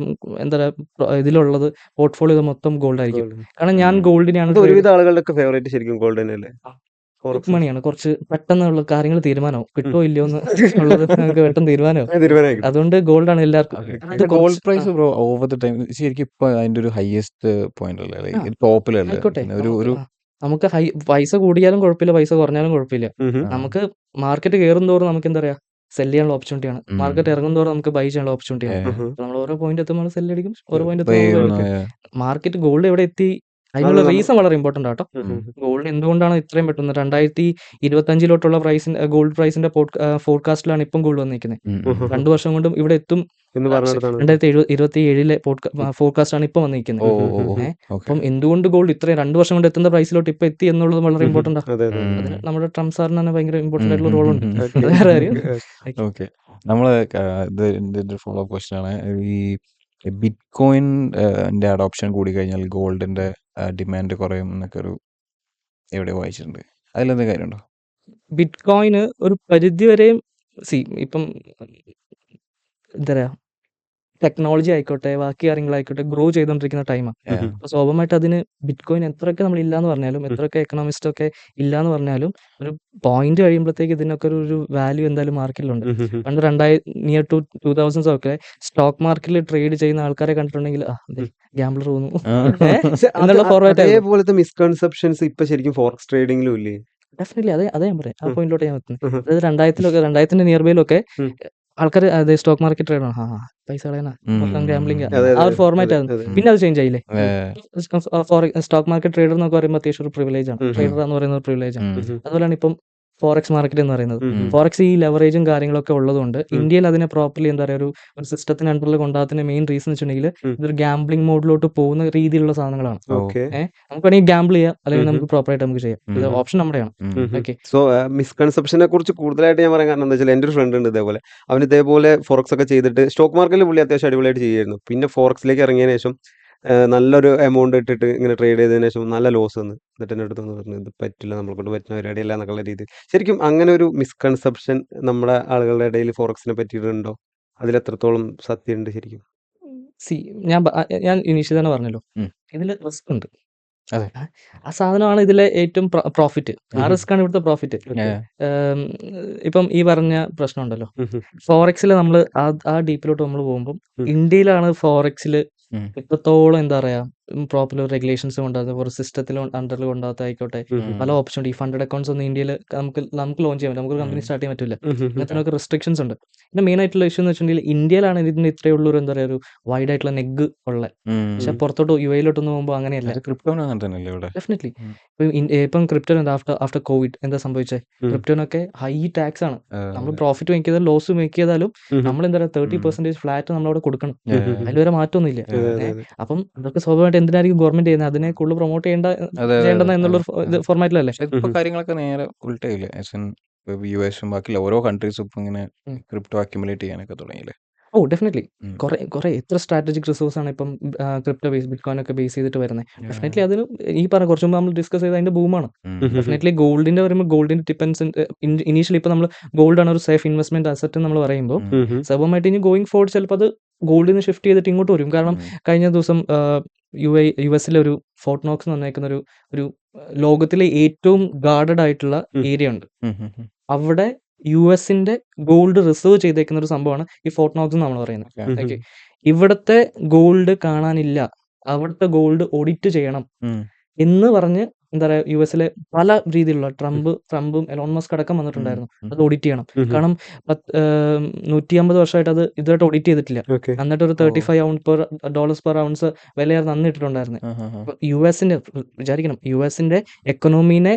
എന്താ പറയുക ഇതിലുള്ളത് പോർട്ട്ഫോളിയോ മൊത്തം ഗോൾഡ് ആയിരിക്കും. കാരണം ഞാൻ ഗോൾഡിനെയാണ് ഒരുവിധ ആളുകളുടെ ഫേവറേറ്റ് ശരിക്കും ഗോൾഡ് തന്നെയല്ലേ. മണിയാണ്. കുറച്ച് പെട്ടെന്നുള്ള കാര്യങ്ങൾ തീരുമാനമാവും. കിട്ടോ ഇല്ലയോ എന്നുള്ളത് നമുക്ക് പെട്ടെന്ന് തീരുമാനമാവും. അതുകൊണ്ട് ഗോൾഡാണ് എല്ലാവർക്കും. Gold price bro over the time ശരിക്കും ഇപ്പൊ അതിന്റെ ഒരു ഹയസ്റ്റ് പോയിന്റ് അല്ലേ, ടോപ്പിലല്ലേ? ആയിക്കോട്ടെ, നമുക്ക് പൈസ കൂടിയാലും കുഴപ്പമില്ല, പൈസ കുറഞ്ഞാലും കുഴപ്പമില്ല. നമുക്ക് മാർക്കറ്റ് കയറും തോറും നമുക്ക് എന്താ പറയാ സെല് ചെയ്യാനുള്ള ഓപ്പർച്യൂണിറ്റിയാണ്. മാർക്കറ്റ് ഇറങ്ങും തോറും നമുക്ക് ബൈ ചെയ്യാനുള്ള ഓപ്പർച്യൂണിറ്റിയാണ്. നമ്മൾ ഓരോ പോയിന്റ് എത്തുമ്പോൾ സെല് അടിക്കും, ഓരോ പോയിന്റ് എത്തുമ്പോൾ മാർക്കറ്റ് ഗോൾഡ് എവിടെ എത്തി അതിനുള്ള റീസൺ വളരെ ഇമ്പോർട്ടന്റ് ആട്ടോ. ഗോൾഡ് എന്തുകൊണ്ടാണ് ഇത്രയും പെട്ടെന്ന് 2025 ഗോൾഡ് പ്രൈസിന്റെ ഫോർകാസ്റ്റിലാണ് ഇപ്പം ഗോൾഡ് വന്നിരിക്കുന്നത്. 2 വർഷം കൊണ്ടും ഇവിടെ എത്തും. 2027 ഫോർകാസ്റ്റ് ആണ് ഇപ്പൊ വന്നിരിക്കുന്നത്. അപ്പം എന്തുകൊണ്ട് ഗോൾഡ് ഇത്രയും 2 വർഷം കൊണ്ട് എത്തുന്ന പ്രൈസിലോട്ട് ഇപ്പൊ എത്തി എന്നുള്ളത് വളരെ ഇമ്പോർട്ടന്റ് ആണ്. അതിന് നമ്മുടെ ട്രംപ് സാറിന് തന്നെ ഭയങ്കര ഇമ്പോർട്ടന്റ് ആയിട്ടുള്ള റോൾ ഉണ്ട്. വേറെ കാര്യം നമ്മള് ഫോളോ അപ്പ് ക്വസ്റ്റ്യൻ ആണ്, ഈ ബിറ്റ് കോയിന്റെ അഡോപ്ഷൻ കൂടി കഴിഞ്ഞാൽ ഗോൾഡിന്റെ ഡിമാൻഡ് കുറയും എന്നൊക്കെ എവിടെ വായിച്ചിട്ടുണ്ട്. അതിലെന്താ കാര്യമുണ്ടോ? ബിറ്റ് കോയിന് ഒരു പരിധി വരെയും ഇപ്പം എന്താ പറയാ ടെക്നോളജി ആയിക്കോട്ടെ ബാക്കി കാര്യങ്ങളായിക്കോട്ടെ ഗ്രോ ചെയ്തുകൊണ്ടിരിക്കുന്ന ടൈമാണ്. അപ്പൊ സ്വാഭാവികമായിട്ട് അതിന് ബിറ്റ് കോയിൻ എത്രയൊക്കെ നമ്മൾ ഇല്ലാന്ന് പറഞ്ഞാലും എത്രയൊക്കെ എക്കണോമിസ്റ്റ് ഒക്കെ ഇല്ലാന്ന് പറഞ്ഞാലും ഒരു പോയിന്റ് കഴിയുമ്പോഴത്തേക്ക് ഇതിനൊക്കെ ഒരു വാല്യൂ എന്തായാലും മാർക്കറ്റിലുണ്ട്. പണ്ട് 2000 ഒക്കെ സ്റ്റോക്ക് മാർക്കറ്റിൽ ട്രേഡ് ചെയ്യുന്ന ആൾക്കാരെ കണ്ടിട്ടുണ്ടെങ്കിൽ ഗാംബ്ലർ തോന്നുന്നു എന്നുള്ള ഫോർമാറ്റ്. അതേപോലത്തെ മിസ്കൺസെപ്ഷൻസ് ഇപ്പൊ ശരിക്കും ഫോറക്സ് ട്രേഡിംഗിലും ഇല്ലേ? ഡെഫിനറ്റ്ലി അതെ ഞാൻ പറയാം. ആ പോയിന്റിലോട്ട് ഞാൻ എത്തുന്നത്. അതായത് 2000 നിയർ ബൈയിലൊക്കെ ആൾക്കാർ അതെ സ്റ്റോക്ക് മാർക്കറ്റ് ട്രേഡ് ആണ്, പൈസ കളയാനാ, മൊത്തം ഗാംബ്ലിംഗ്, ആ ഒരു ഫോർമാറ്റ് ആയിരുന്നു. പിന്നെ അത് ചേഞ്ച് ആയില്ലേ. സ്റ്റോക്ക് മാർക്കറ്റ് ട്രേഡർ എന്നൊക്കെ പറയുമ്പോൾ അത്യാവശ്യം ഒരു പ്രിവിലേജ് ആണ്. ട്രേഡർ എന്ന് പറയുന്നത് പ്രിവിലേജ് ആണ്. അതുപോലെയാണ് ഇപ്പം ഫോറക്സ് മാർക്കറ്റ് എന്ന് പറയുന്നത്. ഫോറക്സ് ഈ ലെവറേജും കാര്യങ്ങളൊക്കെ ഉള്ളതുകൊണ്ട് ഇന്ത്യയിൽ അതിനെ പ്രോപ്പർലി എന്താ പറയുക ഒരു സിസ്റ്റത്തിന് അണ്ടറിൽ കൊണ്ടാകുന്ന മെയിൻ റീസൺ വെച്ചിട്ടുണ്ടെങ്കിൽ ഇതൊരു ഗാംബ്ലിംഗ് മോഡിലോട്ട് പോകുന്ന രീതിയിലുള്ള സാധനങ്ങളാണ്. നമുക്ക് വേണമെങ്കിൽ ഗാംബിൾ ചെയ്യാം, അല്ലെങ്കിൽ നമുക്ക് പ്രോപ്പറായിട്ട് നമുക്ക് ചെയ്യാം. ഇത് ഓപ്ഷൻ നമ്മുടെയാണ്. ഓക്കെ. സോ മിസ്കൺസെപ്ഷനെ കുറിച്ച് കൂടുതലായിട്ട് ഞാൻ പറയാൻ കാരണം എന്താ വെച്ചാൽ എൻ്റെ ഒരു ഫ്രണ്ട് ഉണ്ട് ഇതേപോലെ. അവൻ ഇതേപോലെ ഫോറക്സ് ഒക്കെ ചെയ്തിട്ട് സ്റ്റോക്ക് മാർക്കറ്റിൽ പുള്ളി അത്യാവശ്യം അടിപൊളിയായിട്ട് ചെയ്യുമായിരുന്നു. പിന്നെ ഫോറക്സിലേക്ക് ഇറങ്ങിയതിന് ശേഷം നല്ലൊരു എമൗണ്ട് ഇട്ടിട്ട് ഇങ്ങനെ ട്രേഡ് ചെയ്തതിനു ശേഷം നല്ല ലോസ് വന്ന് എന്നിട്ട് എൻ്റെ അടുത്ത് പറഞ്ഞു ഇത് പറ്റില്ല, നമ്മളെ കൊണ്ട് പറ്റുന്ന പരിപാടിയല്ല എന്നൊക്കെയുള്ള രീതിയിൽ. ശരിക്കും അങ്ങനെ ഒരു മിസ്കൺസെപ്ഷൻ നമ്മുടെ ആളുകളുടെ ഇടയിൽ ഫോറക്സിനെ പറ്റിയിട്ടുണ്ടോ? അതിലെത്രത്തോളം സത്യമുണ്ട് ശരിക്കും? ഞാൻ ഇനീഷ്യൽ തന്നെ പറഞ്ഞല്ലോ, ഇതിൽ റിസ്ക് ഉണ്ട്. ആ സാധനമാണ് ഇതിലെ ഏറ്റവും പ്രോഫിറ്റ്. ആ റിസ്ക് ആണ് ഇവിടുത്തെ പ്രോഫിറ്റ്. ഇപ്പം ഈ പറഞ്ഞ പ്രശ്നം ഉണ്ടല്ലോ ഫോറക്സിൽ നമ്മൾ ആ ഡീപ്പിലോട്ട് നമ്മൾ പോകുമ്പോൾ ഇന്ത്യയിലാണ് ഫോറക്സിൽ ഇത്രത്തോളം എന്താ പറയാ പ്രോപ്പർ റെഗുലേഷൻസ് കൊണ്ടാകുന്നത്, ഒരു സിസ്റ്റത്തിൽ അണ്ടറിൽ കൊണ്ടാകത്തായിക്കോട്ടെ, പല ഓപ്പർച്യൂണിറ്റി ഫണ്ടഡ് അക്കൗണ്ട്സ് ഒന്നും ഇന്ത്യയിൽ നമുക്ക് ലോഞ്ച് ചെയ്യാൻ പറ്റില്ല, നമുക്ക് കമ്പനി സ്റ്റാർട്ട് ചെയ്യാൻ പറ്റില്ല, അങ്ങനത്തെ റെസ്ട്രിക്ഷൻസ് ഉണ്ട്. പിന്നെ മെയിൻ ആയിട്ടുള്ള ഇഷ്യൂ എന്ന് വെച്ചിട്ടുണ്ടെങ്കിൽ ഇന്ത്യയിലാണ് ഇതിന് ഇത്രയുള്ളൊരു എന്താ പറയുക ഒരു വൈഡ് ആയിട്ടുള്ള നെഗ് ഉള്ളത്. പക്ഷെ പുറത്തോട്ട് UAE-ലോട്ടൊന്നും പോകുമ്പോൾ അങ്ങനെയല്ല. ക്രിപ്റ്റോനും അങ്ങനെ തന്നെയല്ലേ ഇവിടെ? ഡെഫിനറ്റ്ലി. ഇപ്പം ക്രിപ്റ്റോ എന്താ ആഫ്റ്റർ കോവിഡ് എന്താ സംഭവിച്ചത്? ക്രിപ്റ്റോനൊക്കെ ഹൈ ടാക്സ് ആണ്. നമ്മൾ പ്രോഫിറ്റ് മേക്ക് ചെയ്താലും ലോസ് മേക്ക് ചെയ്താലും നമ്മൾ എന്താ പറയുക 30% ഫ്ലാറ്റ് നമ്മളവിടെ കൊടുക്കണം. അതിൽ വരെ മാറ്റമൊന്നുമില്ല. അപ്പം അതൊക്കെ സ്വാഭാവികമായിട്ട് എന്തിനായിരിക്കും ഗവൺമെന്റ് ചെയ്യുന്നത്? അതിനെ കൂടുതൽ പ്രൊമോട്ട് ചെയ്യേണ്ടെന്ന് എന്നുള്ള ഫോർമാറ്റിലല്ലേ? ഇപ്പൊ കാര്യങ്ങളൊക്കെ നേരെ ഉൾട്ടയില്ലേ? US ബാക്കിയുള്ള ഓരോ കൺട്രീസും ഇപ്പൊ ഇങ്ങനെ ക്രിപ്റ്റോ അക്യുമുലേറ്റ് ചെയ്യാനൊക്കെ തുടങ്ങിയില്ലേ? ഡെഫിനറ്റ്ലി. കുറെ എത്ര സ്ട്രാറ്റജിക് റിസോഴ്സ് ആണ് ഇപ്പം ക്രിപ്റ്റോ ബേസ് ബിറ്റ്കോയിൻ ഒക്കെ ബേസ് ചെയ്തിട്ട് വരുന്നത്. ഡെഫിനറ്റ്ലി അതിന് ഈ പറഞ്ഞ കുറച്ച് മുമ്പ് നമ്മൾ ഡിസ്കസ് ചെയ്ത അതിന്റെ ബൂമാണ്. ഡെഫിനറ്റ്ലി ഗോൾഡിന്റെ വരുമ്പോൾ ഗോൾഡിന്റെ ഡിപ്പെൻസ് ഇനീഷ്യലി ഇപ്പൊ നമ്മൾ ഗോൾഡ് ആണ് ഒരു സേഫ് ഇൻവെസ്റ്റ്മെന്റ് അസറ്റ് നമ്മൾ പറയുമ്പോൾ സ്വാഭാവികമായിട്ട് ഇനി ഗോയിങ് ഫോർവേഡ് ചിലപ്പോൾ അത് ഗോൾഡിന് ഷിഫ്റ്റ് ചെയ്തിട്ട് ഇങ്ങോട്ട് വരും. കാരണം കഴിഞ്ഞ ദിവസം US-ലെ ഒരു ഫോർട്ട് നോക്സ് എന്ന് പറഞ്ഞേക്കുന്ന ഒരു ലോകത്തിലെ ഏറ്റവും ഗാർഡഡ് ആയിട്ടുള്ള ഏരിയ ഉണ്ട്. അവിടെ US-ന്റെ ഗോൾഡ് റിസർവ് ചെയ്തേക്കുന്ന ഒരു സംഭവമാണ് ഈ ഫോർട്ട് നോക്സ് എന്ന് നമ്മൾ പറയുന്നത്. ഓക്കെ, ഇവിടുത്തെ ഗോൾഡ് കാണാനില്ല, അവിടുത്തെ ഗോൾഡ് ഓഡിറ്റ് ചെയ്യണം എന്ന് പറഞ്ഞ് എന്താ പറയുക US-ലെ പല രീതിയിലുള്ള ട്രംപും എലോൺ മസ്ക് അടക്കം വന്നിട്ടുണ്ടായിരുന്നു. അത് ഓഡിറ്റ് ചെയ്യണം. കാരണം 150 വർഷമായിട്ട് അത് ഇതുമായിട്ട് ഓഡിറ്റ് ചെയ്തിട്ടില്ല. എന്നിട്ട് ഒരു $35 per ounce വിലയായിരുന്നു അന്ന് ഇട്ടിട്ടുണ്ടായിരുന്നത്. US-ന്റെ വിചാരിക്കണം, US-ന്റെ എക്കണോമിനെ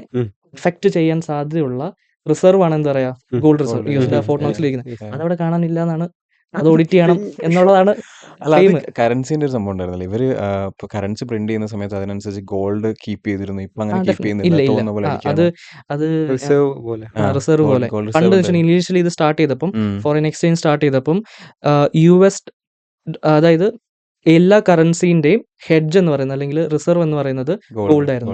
എഫക്ട് ചെയ്യാൻ സാധ്യതയുള്ള റിസർവ് ആണ് എന്താ പറയാ ഗോൾഡ് റിസർവ് US ഫോർട്ട് നോക്സിലിരിക്കുന്നത്. അതവിടെ കാണാനില്ല എന്നാണ്, അത് ഓഡിറ്റ് ചെയ്യണം എന്നുള്ളതാണ്. കറൻസിന്റെ ഒരു സംഭവം ഉണ്ടായിരുന്നില്ല, ഇവര് ഇപ്പൊ കറൻസി പ്രിന്റ് ചെയ്യുന്ന സമയത്ത് അതിനനുസരിച്ച് ഗോൾഡ് കീപ്പ് ചെയ്തിരുന്നു. ഇപ്പൊ അങ്ങനെ കീപ്പ് ചെയ്യുന്നില്ല. അത് റിസർവ് പോലെ പണ്ട് ഇനീഷ്യലി ഇത് സ്റ്റാർട്ട് ചെയ്തപ്പം ഫോറിൻ എക്സ്ചേഞ്ച് സ്റ്റാർട്ട് ചെയ്തപ്പം US അതായത് എല്ലാ കറൻസിന്റെയും ഹെഡ്ജ് എന്ന് പറയുന്നത് അല്ലെങ്കിൽ റിസർവ് എന്ന് പറയുന്നത് ഗോൾഡ് ആയിരുന്നു.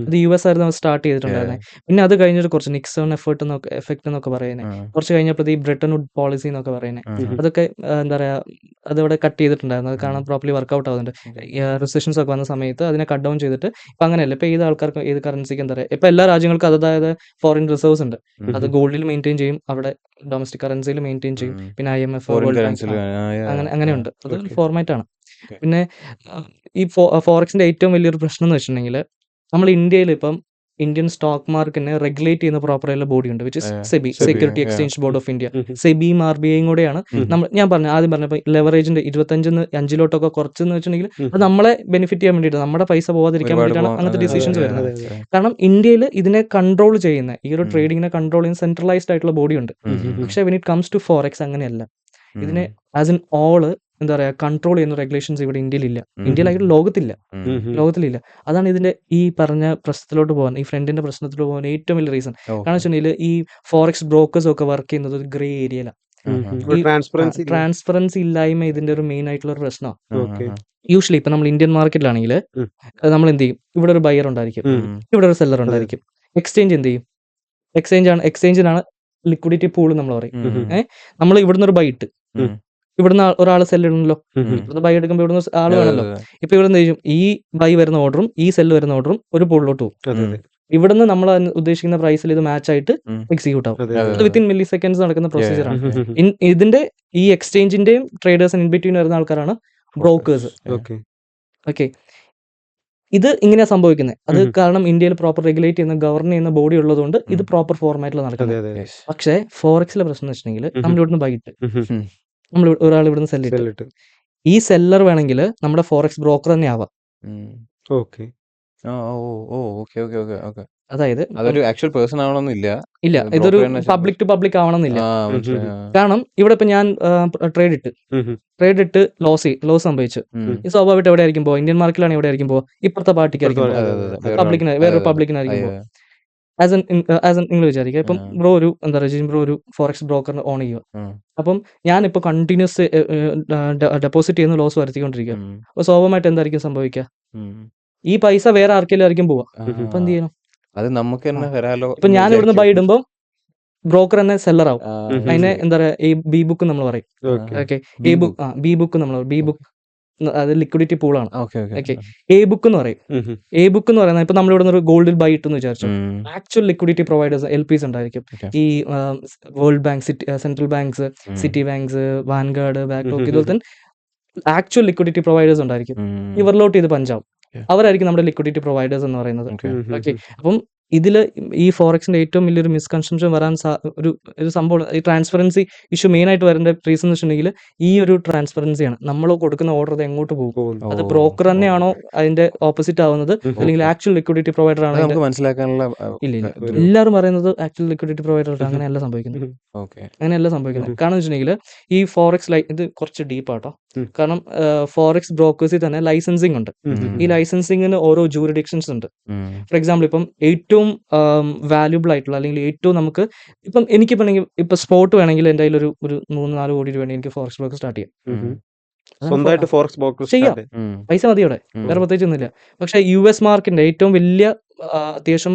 അത് US ആയിരുന്നു സ്റ്റാർട്ട് ചെയ്തിട്ടുണ്ടായിരുന്നത്. പിന്നെ അത് കഴിഞ്ഞിട്ട് കുറച്ച് നിക്സൺ എഫക്ട് എന്നൊക്കെ പറയുന്നത്, കുറച്ച് കഴിഞ്ഞപ്പോൾ ഈ ബ്രെട്ടൺ വുഡ് പോളിസി എന്നൊക്കെ പറയുന്നത്, അതൊക്കെ എന്താ പറയാ അതവിടെ കട്ട് ചെയ്തിട്ടുണ്ടായിരുന്നു. അത് കാണാൻ പ്രോപ്പർലി വർക്ക്ഔട്ട് ആവുന്നുണ്ട്. റിസെഷൻസ് ഒക്കെ വന്ന സമയത്ത് അതിനെ കട്ട് ഡൗൺ ചെയ്തിട്ട് ഇപ്പൊ അങ്ങനെയല്ല, ഇപ്പൊ ഏത് ആൾക്കാർക്കും ഏത് കറൻസിക്ക് എന്താ പറയുക, ഇപ്പൊ എല്ലാ രാജ്യങ്ങൾക്കും അതായത് ഫോറിൻ റിസർവ്സ് ഉണ്ട്. അത് ഗോൾഡിൽ മെയിൻറ്റെയിൻ ചെയ്യും, അവിടെ ഡൊമസ്റ്റിക് കറൻസിയിൽ മെയിൻറ്റെയിൻ ചെയ്യും. പിന്നെ IMF അങ്ങനെയുണ്ട്. അത് ഫോർമാറ്റ് ആണ്. പിന്നെ ഈ ഫോറക്സിന്റെ ഏറ്റവും വലിയൊരു പ്രശ്നം എന്ന് വെച്ചിട്ടുണ്ടെങ്കിൽ നമ്മൾ ഇന്ത്യയിൽ ഇപ്പം ഇന്ത്യൻ സ്റ്റോക്ക് മാർക്കറ്റിനെ റെഗുലേറ്റ് ചെയ്യുന്ന പ്രോപ്പറായിട്ടുള്ള ബോഡി ഉണ്ട്, which is SEBI, security exchange board of India. സെബിയും RBIയും കൂടെയാണ് ഞാൻ ആദ്യം പറഞ്ഞപ്പോൾ ലെവറേജിന്റെ 25-5 കുറച്ചെന്ന് വെച്ചിട്ടുണ്ടെങ്കിൽ അത് നമ്മളെ ബെനിഫിറ്റ് ചെയ്യാൻ വേണ്ടിയിട്ട്, നമ്മുടെ പൈസ പോകാതിരിക്കാൻ വേണ്ടിയിട്ടാണ് അങ്ങനത്തെ ഡിസിഷൻസ് വരുന്നത്. കാരണം ഇന്ത്യയിൽ ഇതിനെ കൺട്രോൾ ചെയ്യുന്ന ഈ ഒരു ട്രേഡിങ്ങിനെ കൺട്രോൾ ചെയ്യുന്ന സെൻട്രലൈസ്ഡ് ആയിട്ടുള്ള ബോഡി ഉണ്ട്. പക്ഷെ when it comes to forex അങ്ങനെയല്ല. ഇതിനെ ആസ് ഇൻ ഓള് എന്താ പറയാ കൺട്രോൾ ചെയ്യുന്ന റെഗുലേഷൻസ് ഇവിടെ ഇന്ത്യയിലായിട്ട് ലോകത്തിലില്ല. അതാണ് ഇതിന്റെ ഈ പറഞ്ഞ പ്രശ്നത്തിലോട്ട് പോകാൻ, ഈ ഫ്രണ്ടിന്റെ പ്രശ്നത്തിലോട്ട് പോകാൻ ഏറ്റവും വലിയ റീസൺ. കാരണം വെച്ചിട്ടുണ്ടെങ്കിൽ ഈ ഫോറക്സ് ബ്രോക്കേഴ്സ് ഒക്കെ വർക്ക് ചെയ്യുന്നത് ഒരു ഗ്രേ ഏരിയയിലാണ്. ട്രാൻസ്പെറൻസി ഇല്ലായ്മ ഇതിന്റെ ഒരു മെയിൻ ആയിട്ടുള്ള ഒരു പ്രശ്നമാണ്. യൂഷ്വലി ഇപ്പൊ നമ്മൾ ഇന്ത്യൻ മാർക്കറ്റിലാണെങ്കിൽ നമ്മൾ എന്ത് ചെയ്യും, ഇവിടെ ഒരു ബയർ ഉണ്ടായിരിക്കും, ഇവിടെ ഒരു സെല്ലർ ഉണ്ടായിരിക്കും. എക്സ്ചേഞ്ച് എന്ത് ചെയ്യും, എക്സ്ചേഞ്ചിനാണ് ലിക്വിഡിറ്റി പൂൾ നമ്മൾ പറയും. നമ്മൾ ഇവിടുന്ന് ഒരു ബൈ ഇട്ട് ഇവിടുന്ന് ഒരാൾ സെല്ല് ഇടണല്ലോ, ഇവിടുന്ന് ബൈ എടുക്കുമ്പോൾ ഇവിടുന്ന് ആൾ വേണമല്ലോ. ഇപ്പൊ ഇവിടെ എന്ത് ചെയ്യും, ഈ ബൈ വരുന്ന ഓർഡറും ഈ സെല്ല് വരുന്ന ഓർഡറും ഒരു പൂളിലോട്ട് പോകും. ഇവിടുന്ന് നമ്മൾ ഉദ്ദേശിക്കുന്ന പ്രൈസിൽ ഇത് മാച്ച് ആയിട്ട് എക്സിക്യൂട്ട് ആവും. അത് വിത്തിൻ മില്ലി സെക്കൻഡ്സ് നടക്കുന്ന പ്രൊസീജിയർ ആണ്. ഇതിന്റെ ഈ എക്സ്ചേഞ്ചിന്റെയും ട്രേഡേഴ്സ് ഇൻ ബിറ്റ്വീൻ വരുന്ന ആൾക്കാരാണ് ബ്രോക്കേഴ്സ്. ഓക്കെ, ഇത് ഇങ്ങനെയാ സംഭവിക്കുന്നത്. അത് കാരണം ഇന്ത്യയിൽ പ്രോപ്പർ റെഗുലേറ്റ് ചെയ്യുന്ന ഗവർൺ ചെയ്യുന്ന ബോഡി ഉള്ളതുകൊണ്ട് ഇത് പ്രോപ്പർ ഫോർമാറ്റിൽ നടക്കുന്നത്. പക്ഷേ ഫോറക്സിലെ പ്രശ്നം എന്ന് വെച്ചിട്ടുണ്ടെങ്കിൽ നമ്മൾ ഇവിടുന്ന് ബൈറ്റ്, നമ്മൾ ഒരാൾ ഇവിടുന്ന് സെല്ലിട്ട്, ഈ സെല്ലർ വേണമെങ്കിൽ നമ്മുടെ ഫോറക്സ് ബ്രോക്കർ തന്നെ ആവാം. അതായത് അതൊരു ആക്ച്വൽ പേഴ്സൺ ആവണമെന്നില്ല, ഇതൊരു പബ്ലിക് ടു പബ്ലിക് ആവണമെന്നില്ല. കാരണം ഇവിടെ ഇപ്പൊ ഞാൻ ട്രേഡ് ഇട്ട് ലോസ് സംഭവിച്ചു, ഈ സ്വാഭാവികമായിട്ട് എവിടെ ആയിരിക്കും പോവാ, ഇന്ത്യൻ മാർക്കറ്റിലാണ് എവിടെ ആയിരിക്കും പോവാ, ഇപ്പുറത്തെ പാർട്ടിക്കായിരിക്കും വേറൊരു പബ്ലിക്കിനായിരിക്കും പോവാ. നിങ്ങൾ വിചാരിക്കുക, ഇപ്പം ബ്രോ ഒരു എന്താ പറയുക, ബ്രോ ഒരു ഫോറക്സ് ബ്രോക്കറിന് ഓൺ ചെയ്യുക. അപ്പം ഞാനിപ്പോൾ കണ്ടിന്യൂസ് ഡെപ്പോസിറ്റ് ചെയ്യുന്ന ലോസ് വരുത്തിക്കൊണ്ടിരിക്കുക. അപ്പൊ സ്വാഭാവികമായിട്ട് എന്തായിരിക്കും സംഭവിക്കുക, ഈ പൈസ വേറെ ആർക്കെങ്കിലും ആയിരിക്കും പോവാ. അപ്പൊ എന്ത് ചെയ്യണം, അത് നമുക്ക് തന്നെ വരാലോ. ഇപ്പൊ ഞാൻ ഇവിടുന്ന് ബൈ ഇടുമ്പോൾ ബ്രോക്കർ തന്നെ സെല്ലർ ആവും. അതിനെ എന്താ പറയാ ഈ ബി ബുക്ക് നമ്മൾ പറയും. ഓക്കെ, ബി ബുക്ക് നമ്മൾ ബി ബുക്ക് അത് ലിക്വിഡിറ്റി പൂളാണ്. ഓക്കെ, എ ബുക്ക് എന്ന് പറയും. എ ബുക്ക് എന്ന് പറയുന്നത് ഇപ്പൊ നമ്മൾ ഇവിടെ ഒരു ഗോൾഡിൽ ബൈ ഇട്ടെന്ന് വിചാരിച്ചു, ആക്ച്വൽ ലിക്വിഡിറ്റി പ്രൊവൈഡേഴ്സ് LPs ഉണ്ടായിരിക്കും. ഈ world bank, central banks, Citi banks, Vanguard, BlackRock, ഇതുപോലെ തന്നെ ആക്ച്വൽ ലിക്വിഡിറ്റി പ്രൊവൈഡേഴ്സ് ഉണ്ടായിരിക്കും. ഇവർലോട്ട് ചെയ്ത് പഞ്ചാവും. Yeah. അവരായിരിക്കും നമ്മുടെ ലിക്വിഡിറ്റി പ്രൊവൈഡേഴ്സ് എന്ന് പറയുന്നത്. ഓക്കെ. ഓക്കെ. അപ്പം ഇതില് ഈ ഫോറക്സിന്റെ ഏറ്റവും വലിയൊരു മിസ്കൺസെപ്ഷൻ വരാൻ ഒരു സംഭവം, ഈ ട്രാൻസ്പെറൻസി ഇഷ്യൂ മെയിൻ ആയിട്ട് വരേണ്ട റീസൺ എന്ന് വെച്ചിട്ടുണ്ടെങ്കിൽ ഈ ഒരു ട്രാൻസ്പെറൻസിയാണ്. നമ്മൾ കൊടുക്കുന്ന ഓർഡർ അത് എങ്ങോട്ട് പോകും, അത് ബ്രോക്കർ തന്നെയാണോ അതിന്റെ ഓപ്പോസിറ്റ് ആവുന്നത്, അല്ലെങ്കിൽ ആക്ച്വൽ ലിക്വിഡിറ്റി പ്രൊവൈഡർ ആണോ? നമുക്ക് മനസ്സിലാക്കാനുള്ള ഇല്ല. എല്ലാവരും പറയുന്നത് ആക്ച്വൽ ലിക്വിഡിറ്റി പ്രൊവൈഡർ. അങ്ങനെയല്ല സംഭവിക്കുന്നത്. ഓക്കെ. അങ്ങനെയല്ല സംഭവിക്കുന്നത്. കാരണം വെച്ചിട്ടുണ്ടെങ്കിൽ ഈ ഫോറക്സ് ഇത് കുറച്ച് ഡീപ്പാട്ടോ. കാരണം ഫോറക്സ് ബ്രോക്കേഴ്സിൽ തന്നെ ലൈസൻസിങ് ഉണ്ട്. ഈ ലൈസൻസിങ്ങിന് ഓരോ ജൂറിഡിക്ഷൻസ് ഉണ്ട്. ഫോർ എക്സാമ്പിൾ, ഇപ്പം ഏറ്റവും വാല്യൂബിൾ ആയിട്ടുള്ള, അല്ലെങ്കിൽ ഏറ്റവും നമുക്ക് ഇപ്പം എനിക്കിപ്പോൾ ഇപ്പൊ സ്പോട്ട് വേണമെങ്കിൽ എൻ്റെ കയ്യിൽ ഒരു 3-4 കോടി രൂപ വേണമെങ്കിൽ എനിക്ക് ഫോറക്സ് ബ്രോക്കർ സ്റ്റാർട്ട് ചെയ്യാം. സ്വന്തമായിട്ട് ഫോറക്സ് ബ്രോക്കർ ചെയ്യാം. പൈസ മതി അവിടെ, വേറെ പ്രത്യേകിച്ച് ഒന്നുമില്ല. പക്ഷേ US മാർക്കിന്റെ ഏറ്റവും വലിയ അത്യാവശ്യം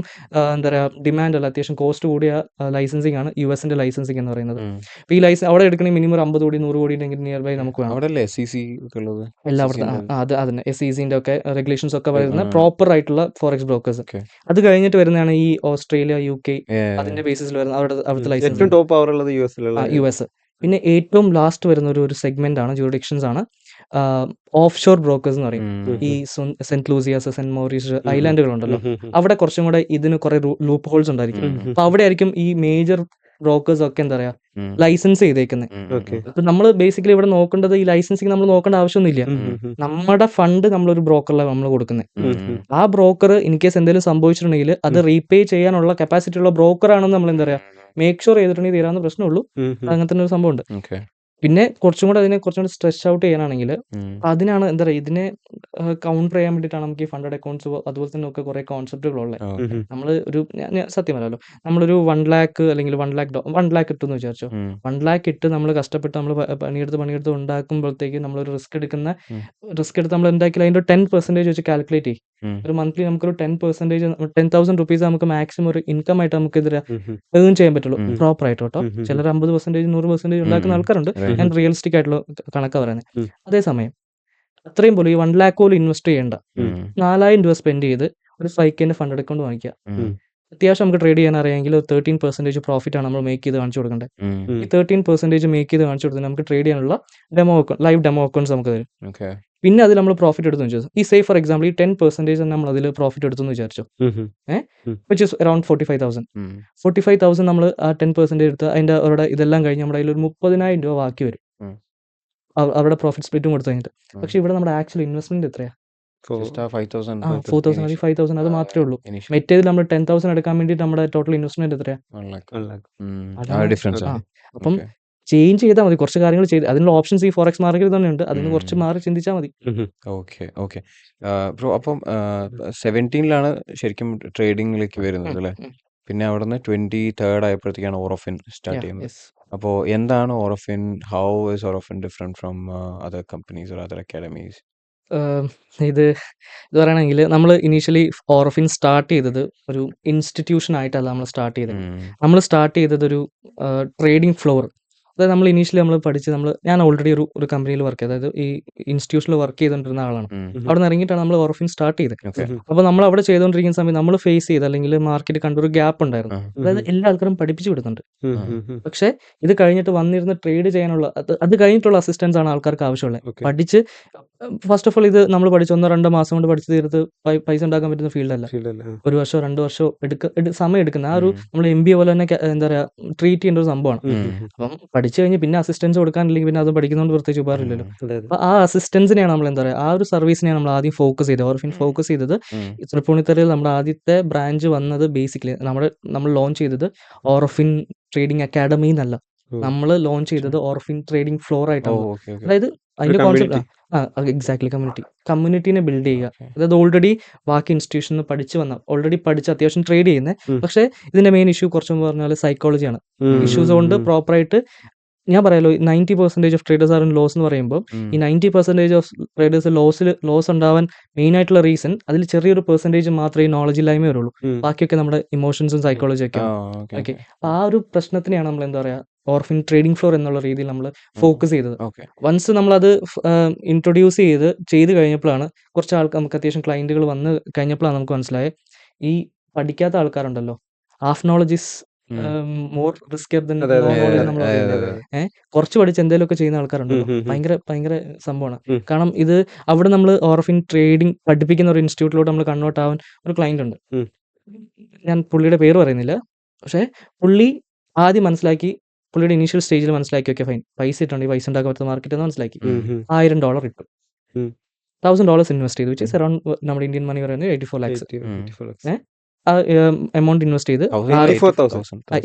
എന്താ പറയുക ഡിമാൻഡ് അല്ല, അത്യാവശ്യം കോസ്റ്റ് കൂടിയ ലൈസൻസിങ് ആണ് യുഎസിന്റെ ലൈസൻസിങ് എന്ന് പറയുന്നത്. അപ്പോൾ ഈ ലൈസൻസ് അവിടെ എടുക്കണമെങ്കിൽ മിനിമം 50 കോടി 100 കോടി ഉണ്ടെങ്കിൽ നിയർ ബൈ നമുക്ക് വേണം. അവിടെ SEC ഉള്ളത് എല്ലായിടത്തും അതിന് SECന്റെ ഒക്കെ റെഗുലേഷൻസ് ഒക്കെ വരുന്ന പ്രോപ്പർ ആയിട്ടുള്ള ഫോറക്സ് ബ്രോക്കേഴ്സ്. അത് കഴിഞ്ഞിട്ട് വരുന്നതാണ് ഈ ഓസ്ട്രേലിയ, UK അതിന്റെ ബേസിസിൽ വരുന്ന അവിടുത്തെ ലൈസൻസ്. ഏറ്റവും ടോപ്പ് പവർ ഉള്ളത് US. പിന്നെ ഏറ്റവും ലാസ്റ്റ് വരുന്ന ഒരു സെഗ്മെന്റ് ആണ്, ജൂറിഡിക്ഷൻസ് ആണ് ഓഫ് ഷോർ ബ്രോക്കേഴ്സ് എന്ന് പറയും. ഈ സെന്റ് ലൂസിയാസ്, സെന്റ് മോറിസ് ഐലാൻഡുകളുണ്ടല്ലോ, അവിടെ കുറച്ചും കൂടെ ഇതിന് കുറെ ലൂപ്പ് ഹോൾസ് ഉണ്ടായിരിക്കും. അപ്പൊ അവിടെ ആയിരിക്കും ഈ മേജർ ബ്രോക്കേഴ്സ് ഒക്കെ എന്താ പറയാ ലൈസൻസ് ചെയ്തേക്കുന്നത്. നമ്മൾ ബേസിക്കലി ഇവിടെ നോക്കേണ്ടത് ഈ ലൈസൻസിങ് നമ്മൾ നോക്കേണ്ട ആവശ്യമൊന്നുമില്ല. നമ്മുടെ ഫണ്ട് നമ്മളൊരു ബ്രോക്കറിലാണ് നമ്മൾ കൊടുക്കുന്നത്. ആ ബ്രോക്കർ ഇൻ കേസ് എന്തെങ്കിലും സംഭവിച്ചിട്ടുണ്ടെങ്കിൽ അത് റീപേ ചെയ്യാനുള്ള കപ്പാസിറ്റി ഉള്ള ബ്രോക്കർ ആണെന്ന് നമ്മൾ എന്താ പറയാ മേക്ക് ഷുവർ ചെയ്തിട്ടുണ്ടെങ്കിൽ തീരാവുന്ന പ്രശ്നമുള്ളൂ. അങ്ങനത്തെ ഒരു സംഭവം ഉണ്ട്. പിന്നെ കുറച്ചും കൂടെ അതിനെ കുറച്ചും കൂടെ സ്ട്രെച്ച് ഔട്ട് ചെയ്യാനാണെങ്കിൽ അതിനാണ് എന്താ പറയുക, ഇതിനെ കൗണ്ടർ ചെയ്യാൻ വേണ്ടിയിട്ടാണ് നമുക്ക് ഈ ഫണ്ടഡ് അക്കൗണ്ട്സ് അതുപോലെ തന്നെ ഒക്കെ കുറെ കോൺസെപ്റ്റുകളുള്ളത്. നമ്മൾ സത്യം പറയാലോ, നമ്മളൊരു 1 lakh അല്ലെങ്കിൽ 1 lakh ഇട്ടെന്ന് വിചാരിച്ചോ. 1 lakh ഇട്ട് നമ്മൾ കഷ്ടപ്പെട്ട് നമ്മൾ പണിയെടുത്ത് ഉണ്ടാക്കുമ്പോഴത്തേക്ക് നമ്മളൊരു റിസ്ക് എടുത്ത് നമ്മൾ എന്താക്കില്ല അതിന്റെ 10% വെച്ച് കാൽക്കുലേറ്റ് ചെയ്യും. ഒരു മന്ത്ലി നമുക്കൊരു 10% 10,000 rupees നമുക്ക് മാക്സിമം ഒരു ഇൻകം ആയിട്ട് നമുക്ക് ഏൺ ചെയ്യാൻ പറ്റുള്ളൂ പ്രോപ്പർ ആയിട്ട് കേട്ടോ. ചിലർ 50%, 100% ഉണ്ടാക്കുന്ന ആൾക്കാരുണ്ട്. ഞാൻ റിയലിസ്റ്റിക് ആയിട്ടുള്ള കണക്കാ പറയുന്നത്. അതേസമയം അത്രയും പോലും ഈ 1 lakh പോലും ഇൻവെസ്റ്റ് ചെയ്യേണ്ട, 4,000 രൂപ സ്പെൻഡ് ചെയ്ത് ഒരു 5K ഫണ്ട് അക്കൗണ്ട് വാങ്ങിക്കുക. അത്യാവശ്യം നമുക്ക് ട്രേഡ് ചെയ്യാൻ അറിയാമെങ്കിൽ 13% പ്രോഫിറ്റ് ആണ് നമ്മൾ മേക്ക് ചെയ്ത് കാണിച്ചു കൊടുക്കേണ്ടത്. ഈ 13% മേക്ക് ചെയ്ത് കാണിച്ചു കൊടുത്താൽ നമുക്ക് ട്രേഡ് ചെയ്യാനുള്ള ലൈവ് ഡെമോ അക്കൗണ്ട്സ് നമുക്ക് തരും. പിന്നെ അതിൽ നമ്മൾ പ്രോഫിറ്റ് എടുത്തു വിചാരിച്ചു. ഈ സേ ഫോർ എക്സാമ്പിൾ ഈ 10% നമ്മൾ അതിൽ പ്രോഫിറ്റ് എടുത്തു വിചാരിച്ചു, വിച്ച് ഇസ് അറൌണ്ട് 45,000 നമ്മൾ ആ 10% എടുത്ത് അതിന്റെ അവരുടെ ഇതെല്ലാം കഴിഞ്ഞ് നമ്മുടെ അതിൽ ഒരു 30,000 രൂപ ബാക്കി വരും അവരുടെ പ്രോഫിറ്റ് സ്പ്ലിറ്റും കൊടുത്തു കഴിഞ്ഞിട്ട്. പക്ഷെ ഇവിടെ നമ്മുടെ ആക്ച്വൽ ഇൻവെസ്റ്റ്മെന്റ് എത്രയാ? 4,000 5,000 അത് മാത്രമേ ഉള്ളൂ. മറ്റേതിൽ നമ്മൾ 10,000 എടുക്കാൻ വേണ്ടിയിട്ട് നമ്മുടെ ടോട്ടൽ ഇൻവെസ്റ്റ്മെന്റ് എത്രയാ? അപ്പം ചേഞ്ച് ചെയ്താൽ മതി, കുറച്ച് കാര്യങ്ങൾ ചെയ്ത് അതിനുള്ള ഓപ്ഷൻസ് ഈ ഫോറക്സ് മാർക്കറ്റിൽ തന്നെ ഉണ്ട്. അതിന് കുറച്ച് മാറി ചിന്തിച്ചാൽ മതി. ഓക്കെ ബ്രോ, അപ്പം 17 ശരിക്കും ട്രേഡിംഗിലേക്ക് വരുന്നത് അല്ലേ? പിന്നെ അവിടെ നിന്ന് 23rd ആയപ്പോഴത്തേക്കാണ് ഓറോഫിൻ സ്റ്റാർട്ട് ചെയ്യുന്നത്. അപ്പോൾ എന്താണ് Aurofin? How is Aurofin different from other companies or other academies? ഇത് പറയുകയാണെങ്കിൽ നമ്മൾ ഇനീഷ്യലി ഓറോഫിൻ സ്റ്റാർട്ട് ചെയ്തത് ഒരു ഇൻസ്റ്റിറ്റ്യൂഷൻ ആയിട്ടല്ല നമ്മൾ സ്റ്റാർട്ട് ചെയ്തത്. നമ്മൾ സ്റ്റാർട്ട് ചെയ്തത് ഒരു ട്രേഡിംഗ് ഫ്ലോർ. അതായത് നമ്മൾ ഇനീഷ്യലി ഞാൻ ഓൾറെഡി ഒരു കമ്പനിയിൽ വർക്ക് ചെയ്തത്, അതായത് ഈ ഇൻസ്റ്റിറ്റ്യൂഷനിൽ വർക്ക് ചെയ്തുകൊണ്ടിരുന്ന ആളാണ്. അവിടെ നിന്ന് ഇറങ്ങിയിട്ടാണ് നമ്മൾ ഓറോഫിൻ സ്റ്റാർട്ട് ചെയ്തത്. അപ്പോൾ നമ്മൾ അവിടെ ചെയ്തുകൊണ്ടിരിക്കുന്ന സമയത്ത് നമ്മൾ ഫേസ് ചെയ്ത് അല്ലെങ്കിൽ മാർക്കറ്റ് കണ്ടൊരു ഗ്യാപ്പ് ഉണ്ടായിരുന്നു. അതായത് എല്ലാ ആൾക്കാരും പഠിപ്പിച്ചു വിടുന്നുണ്ട്, പക്ഷെ ഇത് കഴിഞ്ഞിട്ട് വന്നിരുന്ന് ട്രേഡ് ചെയ്യാനുള്ള അത് കഴിഞ്ഞിട്ടുള്ള അസിസ്റ്റൻസ് ആണ് ആൾക്കാർക്ക് ആവശ്യമുള്ളത്. പഠിച്ച് ഫസ്റ്റ് ഓഫ് ഓൾ ഇത് നമ്മൾ പഠിച്ച് 1-2 മാസം കൊണ്ട് പഠിച്ചു തീർത്ത് പൈസ ഉണ്ടാക്കാൻ പറ്റുന്ന ഫീൽഡല്ല. 1 വർഷമോ 2 വർഷമോ സമയം എടുക്കുന്ന ആ ഒരു നമ്മൾ MBA പോലെ തന്നെ എന്താ പറയുക ട്രീറ്റ് ചെയ്യേണ്ട ഒരു സംഭവമാണ്. അപ്പം പഠിച്ചു കഴിഞ്ഞ് പിന്നെ അസിസ്റ്റൻസ് കൊടുക്കാനില്ലെങ്കിൽ പിന്നെ അത് പഠിക്കുന്നതുകൊണ്ട് പ്രത്യേകിച്ച് ഉപകാരമില്ലല്ലോ. അപ്പൊ ആ അസിസ്റ്റൻസിനെയാണ് നമ്മൾ എന്താ പറയുക ആ ഒരു സർവീസിനെയാണ് നമ്മൾ ആദ്യം ഫോക്കസ് ചെയ്തത്. ഓറോഫിൻ ഫോക്കസ് ചെയ്തത് തൃപ്പൂണിത്തുറയിൽ നമ്മുടെ ആദ്യത്തെ ബ്രാഞ്ച് വന്നത് ബേസിക്കലി നമ്മൾ ലോഞ്ച് ചെയ്തത് ഓറോഫിൻ ട്രേഡിംഗ് അക്കാഡമി എന്നല്ല, നമ്മൾ ലോഞ്ച് ചെയ്തത് ഓറോഫിൻ ട്രേഡിംഗ് ഫ്ലോർ ആയിട്ടാണ്. അതായത് അതിന്റെ കോൺസെപ്റ്റ് എക്സാക്ട്ലി കമ്മ്യൂണിറ്റീനെ ബിൽഡ് ചെയ്യുക. അതായത് ഓൾറെഡി ബാക്കി ഇൻസ്റ്റിറ്റ്യൂഷനിൽ പഠിച്ച് അത്യാവശ്യം ട്രേഡ് ചെയ്യുന്നത്. പക്ഷേ ഇതിന്റെ മെയിൻ ഇഷ്യൂ കുറച്ച് പറഞ്ഞാൽ സൈക്കോളജിയാണ്. ഇഷ്യൂസ് കൊണ്ട് പ്രോപ്പറായിട്ട് ഞാൻ പറയാലോ 90% of traders are in loss എന്ന് പറയുമ്പോൾ ഈ 90% ഓഫ് ട്രേഡേഴ്സ് ലോസ് ഉണ്ടാവാൻ മെയിൻ ആയിട്ടുള്ള റീസൺ അതിൽ ചെറിയൊരു പെർസെന്റേജ് മാത്രമേ നോളജ് ഇല്ലായ്മ വരുള്ളൂ. ബാക്കിയൊക്കെ നമ്മുടെ ഇമോഷൻസും സൈക്കോളജിയും ഒക്കെ. ഓക്കെ, ആ ഒരു പ്രശ്നത്തിനെയാണ് നമ്മൾ എന്താ പറയാ ഓർഫിൻ ട്രേഡിംഗ് ഫ്ലോർ എന്നുള്ള രീതിയിൽ നമ്മൾ ഫോക്കസ് ചെയ്തത്. വൺസ് നമ്മളത് ഇൻട്രൊഡ്യൂസ് ചെയ്ത് കഴിഞ്ഞപ്പോഴാണ് കുറച്ച് നമുക്ക് അത്യാവശ്യം ക്ലയന്റുകൾ വന്ന് കഴിഞ്ഞപ്പോഴാണ് നമുക്ക് മനസ്സിലായത് ഈ പഠിക്കാത്ത ആൾക്കാരുണ്ടല്ലോ, half knowledge is more riskier than അതെ, നോ അതെ, നോളജ് അതെ, നമ്മൾ അതെ, പറയുന്നത്. അതെ, അതെ. കുറച്ച് പഠിച്ച് എന്തെങ്കിലുമൊക്കെ ചെയ്യുന്ന ഉം, ആൾക്കാരുണ്ടല്ലോ, ഉം, ഉം, ഭയങ്കര ഭയങ്കര സംഭവമാണ്. ഉം, കാരണം ഇത് അവിടെ നമ്മൾ ഓർഫിൻ ട്രേഡിംഗ് പഠിപ്പിക്കുന്ന ഒരു ഇൻസ്റ്റിറ്റ്യൂട്ടിലോട്ട് നമ്മൾ കൺവേർട്ട് ആവാൻ ഒരു ക്ലയന്റ് ഉണ്ട്. ഉം. ഞാൻ പുള്ളിയുടെ പേര് പറയുന്നില്ല. പക്ഷേ പുള്ളി ആദ്യം മനസ്സിലാക്കി, പുള്ളിയുടെ ഇനീഷ്യൽ സ്റ്റേജിൽ മനസ്സിലാക്കി, ഓക്കെ ഫൈൻ, പൈസ ഇട്ടുണ്ട്, ഈ പൈസ ഉണ്ടാക്കാൻ പറ്റുന്ന മാർക്കറ്റ് എന്ന് മനസ്സിലാക്കി. ഉം, ഉം, $1000 ഇട്ടു. ഉം. $1000 ഇൻവെസ്റ്റ് ചെയ്തു, വിച്ച് ഇസ് ഉം. അറൌണ്ട് നമ്മുടെ ഇന്ത്യൻ മണി പറയുന്നത് 84 lakhs. 84 lakhs. ഏ? ആ എമൗണ്ട് ഇൻവെസ്റ്റ് ചെയ്ത് 84,000.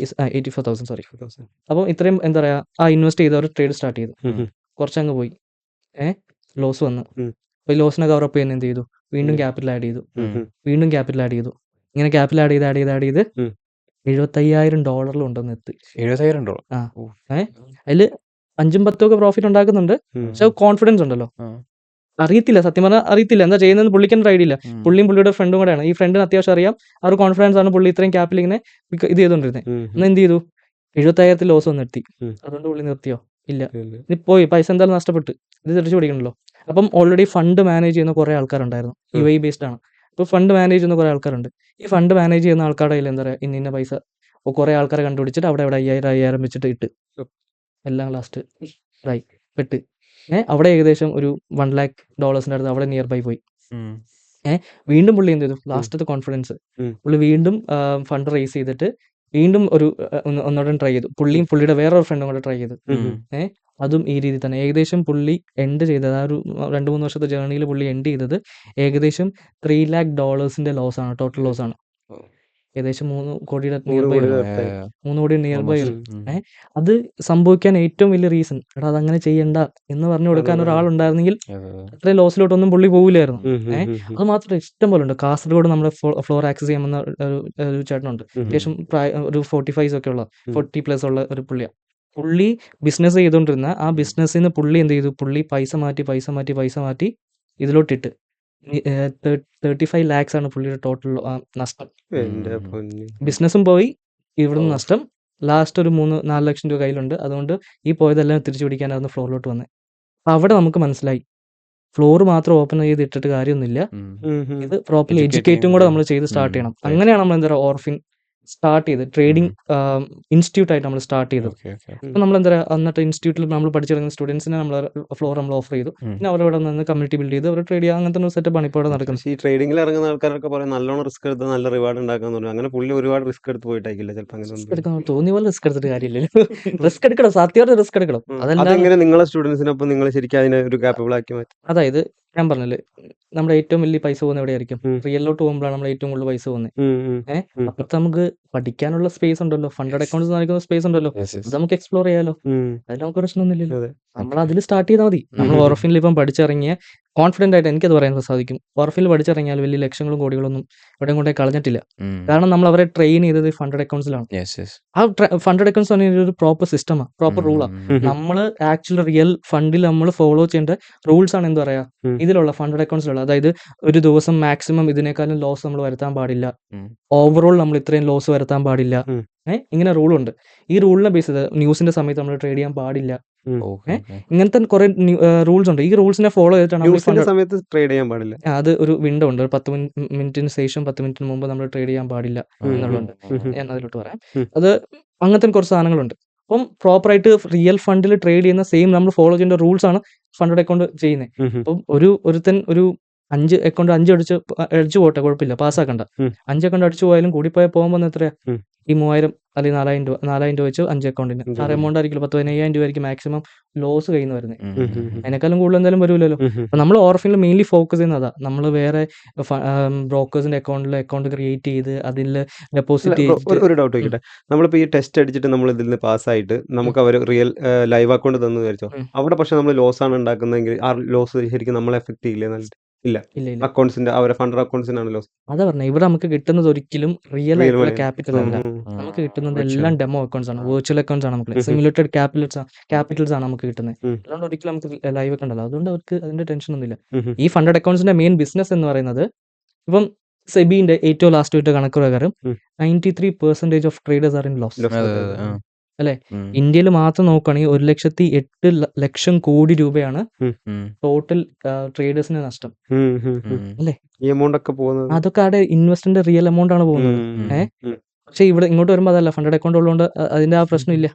84,000 സോറി. 84,000. അപ്പോൾ ഇത്രയും എന്താ പറയുക, ആ ഇൻവെസ്റ്റ് ചെയ്ത് അവർ ട്രേഡ് സ്റ്റാർട്ട് ചെയ്തു. ഉം, ഉം, കുറച്ചങ്ങ് പോയി, ലോസ് വന്നു. ഉം. അപ്പോൾ ഈ ലോസിനെ കവറപ്പ് ചെയ്യാൻ എന്ത് ചെയ്തു, വീണ്ടും ഉം. ക്യാപിറ്റൽ ആഡ് ചെയ്തു, ഉം, ഉം, വീണ്ടും ക്യാപിറ്റൽ ആഡ് ചെയ്തു. ഇങ്ങനെ ക്യാപിറ്റൽ ആഡ് ചെയ്ത് ഉം. $75,000 ഉണ്ടെന്ന് എത്തി. $75,000. ആ അതിൽ 5ഉം 10ഉം ഒക്കെ പ്രോഫിറ്റ് ഉണ്ടാക്കുന്നുണ്ട്. ഉം. പക്ഷെ കോൺഫിഡൻസ് ഉണ്ടല്ലോ, അറിയത്തില്ല, സത്യം പറഞ്ഞാൽ അറിയത്തില്ല എന്താ ചെയ്യുന്നത്, പുള്ളിക്ക് ഐഡിയ ഇല്ല. പുള്ളിയും പുള്ളിയുടെ ഫ്രണ്ടും കൂടെയാണ്. ഈ ഫ്രണ്ടിന് അത്യാവശ്യം അറിയാം, ആ ഒരു കോൺഫിഡൻസ് ആണ് പുള്ളി ഇത്രയും ക്യാപിറ്റൽ ഇങ്ങനെ ഇത് ചെയ്തുകൊണ്ടിരുന്നത്. ഉം, ഉം. എന്നാൽ എന്ത് ചെയ്തു, 75,000 ലോസ് വന്ന് എത്തി. ഉം. അതുകൊണ്ട് പുള്ളി നിർത്തിയോ? ഇല്ല, ഇല്ല. ഇത് പോയി, പൈസ എന്തായാലും നഷ്ടപ്പെട്ട്, ഇത് തിരിച്ചു പിടിക്കണല്ലോ. അപ്പം ഓൾറെഡി ഫണ്ട് മാനേജ് ചെയ്യുന്ന കുറേ ആൾക്കാരുണ്ടായിരുന്നു, UAE ബേസ്ഡ് ആണ്. ഇപ്പോൾ ഫണ്ട് മാനേജ് ചെയ്യുന്ന കുറേ ആൾക്കാരുണ്ട്. ഈ ഫണ്ട് മാനേജ് ചെയ്യുന്ന ആൾക്കാരുടെ കയ്യിൽ എന്താ പറയുക, ഇന്ന പൈസ കുറേ ആൾക്കാരെ കണ്ടുപിടിച്ചിട്ട് അവിടെ 5000 വെച്ചിട്ട് ഇട്ട് എല്ലാം ലാസ്റ്റ് ഇതായി പെട്ട്. അവിടെ ഏകദേശം ഒരു $1 lakh അടുത്ത് അവിടെ നിയർ ബൈ പോയി. വീണ്ടും പുള്ളി എന്ത് ചെയ്തു, ലാസ്റ്റത്തെ കോൺഫിഡൻസ് പുള്ളി വീണ്ടും ഫണ്ട് റേസ് ചെയ്തിട്ട് വീണ്ടും ഒരു ഒന്നോടെ ട്രൈ ചെയ്തു. പുള്ളിയും പുള്ളിയുടെ വേറൊരു ഫ്രണ്ടും കൂടെ ട്രൈ ചെയ്തു. അതും ഈ രീതി തന്നെ ഏകദേശം പുള്ളി എൻഡ് ചെയ്തത്, ആ ഒരു 2-3 വർഷത്തെ ജേർണിയിൽ പുള്ളി എൻഡ് ചെയ്തത് ഏകദേശം $3 lakh ലോസ് ആണ്, ടോട്ടൽ ലോസ് ആണ്. ഏകദേശം 3 കോടിയുടെ നിയർ ബൈ, 3 കോടി നിയർ ബൈ. അത് സംഭവിക്കാൻ ഏറ്റവും വലിയ റീസൺ, എടാ അതങ്ങനെ ചെയ്യണ്ട എന്ന് പറഞ്ഞു കൊടുക്കാൻ ഒരാളുണ്ടായിരുന്നെങ്കിൽ അത്രയും ലോസിലോട്ടൊന്നും പുള്ളി പോകില്ലായിരുന്നു. അത് മാത്രമല്ല ഇഷ്ടം പോലെ ഉണ്ട്. കാസർഗോഡ് നമ്മുടെ ഫ്ലോർ ആക്സസ് ചെയ്യാമെന്ന ഒരു ചേട്ടനുണ്ട്, അത്യാവശ്യം ഒരു 45 ഒക്കെ ഉള്ള 40+ ഉള്ള ഒരു പുള്ളിയാണ്. പുള്ളി ബിസിനസ് ചെയ്തുകൊണ്ടിരുന്ന ആ ബിസിനസ്സിൽ നിന്ന് പുള്ളി എന്ത് ചെയ്തു, പുള്ളി പൈസ മാറ്റി ഇതിലോട്ടിട്ട് 35 lakhs ആണ് പുള്ളിയുടെ ടോട്ടൽ നഷ്ടം. ബിസിനസ്സും പോയി, ഇവിടുന്ന് നഷ്ടം. ലാസ്റ്റ് ഒരു 3-4 ലക്ഷം രൂപ കയ്യിലുണ്ട്. അതുകൊണ്ട് ഈ പോയതെല്ലാം തിരിച്ചു പിടിക്കാനായിരുന്നു ഫ്ലോറിലോട്ട് വന്നത്. അപ്പം അവിടെ നമുക്ക് മനസ്സിലായി, ഫ്ലോർ മാത്രം ഓപ്പൺ ചെയ്ത് ഇട്ടിട്ട് കാര്യമൊന്നുമില്ല, ഇത് പ്രോപ്പർലി എഡ്യൂക്കേറ്റും കൂടെ നമ്മൾ ചെയ്ത് സ്റ്റാർട്ട് ചെയ്യണം. അങ്ങനെയാണ് നമ്മൾ എന്താ പറയുക ഓർഫിൻ സ്റ്റാർട്ട് ചെയ്ത് ട്രേഡിംഗ് ഇൻസ്റ്റിറ്റ്യൂട്ട് ആയിട്ട് നമ്മൾ സ്റ്റാർട്ട് ചെയ്തത്. അപ്പം നമ്മൾ എന്താ പറയുക, അന്നത്തെ ഇൻസ്റ്റിറ്റ്യൂട്ടിൽ നമ്മൾ പഠിച്ചിറങ്ങുന്ന സ്റ്റുഡൻസിനെ നമ്മൾ ഫ്ലോർ നമ്മൾ ഓഫർ ചെയ്തു. പിന്നെ അവരവിടെ നിന്ന് കമ്മ്യൂണിറ്റി ബിൽഡ് ചെയ്ത് അവർ ട്രേഡ് ചെയ്യുക, അങ്ങനത്തെ ഒരു സെറ്റപ്പാണ് ഇപ്പോൾ ഇവിടെ നടക്കുന്നത്. ഈ ട്രേഡിംഗിൽ ഇറങ്ങുന്ന ആൾക്കാരൊക്കെ പറയും നല്ലോണം റിസ്ക് എടുത്ത് നല്ല റിവാർഡ് ഉണ്ടാക്കാന്ന് പറഞ്ഞു. അങ്ങനെ പുള്ളി ഒരുപാട് റിസ്ക് എടുത്ത് പോയിട്ടായിരിക്കില്ല ചിലപ്പോൾ. റിസ്ക് എടുക്കാൻ തോന്നിയ പോലെ റിസ്ക് എടുത്തിട്ട് കാര്യമില്ലല്ലോ. റിസ്ക് എടുക്കണം, സത്യമായിട്ട് റിസ്ക് എടുക്കണം. അതെങ്ങനെ നിങ്ങളെ സ്റ്റുഡൻസിനൊപ്പം നിങ്ങൾ ശരിക്കും അതിനെ ഒരു കാപ്പബിൾ ആക്കി മാറ്റി? അതായത് ഞാൻ പറഞ്ഞല്ലേ, നമ്മുടെ ഏറ്റവും വലിയ പൈസ പോകുന്നത് എവിടെയായിരിക്കും, റിയലിലോട്ട് പോകുമ്പോഴാണ് നമ്മൾ ഏറ്റവും കൂടുതൽ പൈസ പോകുന്നത്. അപ്പുറത്ത് നമുക്ക് പഠിക്കാനുള്ള സ്പേസ് ഉണ്ടല്ലോ, ഫണ്ടഡ് അക്കൗണ്ട്സ് നൽകുന്ന സ്പേസ് ഉണ്ടല്ലോ, അത് നമുക്ക് എക്സ്പ്ലോർ ചെയ്യാലോ, അതിൽ നമുക്ക് പ്രശ്നമൊന്നുമില്ലല്ലോ. നമ്മൾ അതിൽ സ്റ്റാർട്ട് ചെയ്താൽ മതി. നമ്മൾ ഓർഫിനിൽ ഇപ്പം പഠിച്ചിറങ്ങിയ കോൺഫിഡന്റ് ആയിട്ട് എനിക്കത് പറയാൻ സാധിക്കും, ഓർഫിനിൽ പഠിച്ചിറങ്ങിയാൽ വലിയ ലക്ഷങ്ങളും കോടികളൊന്നും ഇവിടെ കൊണ്ടേ കളഞ്ഞിട്ടില്ല. കാരണം നമ്മൾ അവരെ ട്രെയിൻ ചെയ്തത് ഫണ്ടഡ് അക്കൗണ്ട്സിലാണ്. ആ ഫണ്ടഡ് അക്കൗണ്ട്സ് പറഞ്ഞാൽ ഒരു പ്രോപ്പർ സിസ്റ്റമാണ്, പ്രോപ്പർ റൂളാണ്. നമ്മൾ ആക്ച്വലി റിയൽ ഫണ്ടിൽ നമ്മൾ ഫോളോ ചെയ്യേണ്ട റൂൾസ് ആണ് എന്താ പറയാ ഇതിലുള്ള ഫണ്ടഡ് അക്കൗണ്ട്സിലുള്ള. അതായത് ഒരു ദിവസം മാക്സിമം ഇതിനേക്കാളും ലോസ് നമ്മൾ വരുത്താൻ പാടില്ല, ഓവറോൾ നമ്മൾ ഇത്രയും ലോസ് വരുത്താൻ പാടില്ല. ഇങ്ങനെ റൂളുണ്ട്. ഈ റൂളിനെ ബേസ് ചെയ്ത് ന്യൂസിന്റെ സമയത്ത് നമ്മൾ ട്രേഡ് ചെയ്യാൻ പാടില്ല. ഇങ്ങനത്തെ കുറെ റൂൾസ് ഉണ്ട്. ഈ റൂൾസിനെ ഫോളോ ചെയ്തിട്ടാണ് സമയത്ത് ട്രേഡ് ചെയ്യാൻ പാടില്ല. അത് ഒരു വിൻഡോ ഉണ്ട്, 10 മിനിറ്റിന് ശേഷം 10 മിനിറ്റിന് മുമ്പ് നമ്മൾ ട്രേഡ് ചെയ്യാൻ പാടില്ല എന്നുള്ളത്. ഞാൻ അതിലോട്ട് പറയാം. അത് അങ്ങനത്തെ കുറച്ച് സാധനങ്ങളുണ്ട്. അപ്പം പ്രോപ്പറായിട്ട് റിയൽ ഫണ്ടിൽ ട്രേഡ് ചെയ്യുന്ന സെയിം നമ്മൾ ഫോളോ ചെയ്യേണ്ട റൂൾസ് ആണ് ഫണ്ടഡ് അക്കൗണ്ട് ചെയ്യുന്നത്. അപ്പം ഒരുത്തൻ ഒരു 5 അക്കൗണ്ട് 5 അടിച്ചു പോട്ടെ, കുഴപ്പമില്ല, പാസ്സാക്കണ്ട. 5 അക്കൗണ്ട് അടിച്ചു പോയാലും കൂടിപ്പോയാൽ പോകുമ്പോൾ എത്രയാ, ഈ 3000 അല്ലെങ്കിൽ 4000 രൂപ വെച്ച് 5 അക്കൗണ്ടിന് ആ എമൗണ്ട് ആയിരിക്കും 10-15,000 രൂപ ആയിരിക്കും മാക്സിമം ലോസ് കഴിയുന്ന വരുന്നത്. അതിനേക്കാളും കൂടുതൽ എന്തായാലും വരുമല്ലോ. അപ്പൊ നമ്മൾ ഓർഫിനിൽ മെയിൻലി ഫോക്കസ് ചെയ്യുന്നതാ. നമ്മൾ വേറെ ബ്രോക്കേഴ്സിന്റെ അക്കൗണ്ട് ക്രിയേറ്റ് ചെയ്ത് അതിൽ ഡെപ്പോസിറ്റ് ചെയ്ത്. ഒരു ഡൗട്ട് ചോദിക്കട്ടെ, നമ്മളിപ്പോ ഈ ടെസ്റ്റ് അടിച്ചിട്ട് നമ്മൾ ഇതിൽ നിന്ന് പാസ്സായിട്ട് നമുക്ക് അവർ റിയൽ ലൈവ് അക്കൗണ്ട് തന്നു വിചാരിച്ചോ, അവിടെ പക്ഷെ നമ്മൾ ലോസ് ആണ് ഉണ്ടാക്കുന്നതെങ്കിൽ ആ ലോസ് ശരിക്കും നമ്മളെ എഫക്ട് ചെയ്യില്ലേ? ഇല്ല, അക്കൗണ്ട്സിന്റെ അവരെ ഫണ്ടഡ് അക്കൗണ്ട്സിനാണ് ലോസ്. അതാ പറഞ്ഞ, ഇവിടെ നമുക്ക് കിട്ടുന്നത് ഒരിക്കലും റിയൽ ആയിട്ടുള്ള ക്യാപിറ്റൽ അല്ല. നമുക്ക് കിട്ടുന്നത് എല്ലാം ഡെമോ അക്കൗണ്ട്സ് ആണ്, വെർച്വൽ അക്കൗണ്ട്സ് ആണ്, നമുക്ക് സിമുലേറ്റഡ് ക്യാപിറ്റൽസ് ആണ് നമുക്ക് കിട്ടുന്നത്. അതുകൊണ്ട് ഒരിക്കലും നമുക്ക് ലൈവ് ഒക്കെ ഉണ്ടല്ലോ, അതുകൊണ്ട് അവർക്ക് അതിന്റെ ടെൻഷൻ ഒന്നുമില്ല. ഈ ഫണ്ടഡ് അക്കൗണ്ട്സിന്റെ മെയിൻ ബിസിനസ് എന്ന് പറയുന്നത്, ഇപ്പം സെബിന്റെ ഏറ്റവും ലാസ്റ്റ് ആയിട്ട് കണക്ക് പ്രകാരം 93% of traders are in loss അല്ലെ. ഇന്ത്യയിൽ മാത്രം നോക്കുകയാണെങ്കിൽ 108,00,000 കോടി രൂപയാണ് ടോട്ടൽ ട്രേഡേഴ്സിന് നഷ്ടം അല്ലെ. ഈ എമൗണ്ട് ഒക്കെ പോകുന്നത് അതൊക്കെ അവിടെ ഇൻവെസ്റ്ററിന്റെ റിയൽ എമൗണ്ട് ആണ് പോകുന്നത്. പക്ഷേ ഇവിടെ ഇങ്ങോട്ട് വരുമ്പോൾ അതല്ല, ഫണ്ടഡ് അക്കൗണ്ട് ഉള്ളതുകൊണ്ട് അതിന്റെ ആ പ്രശ്നമില്ല.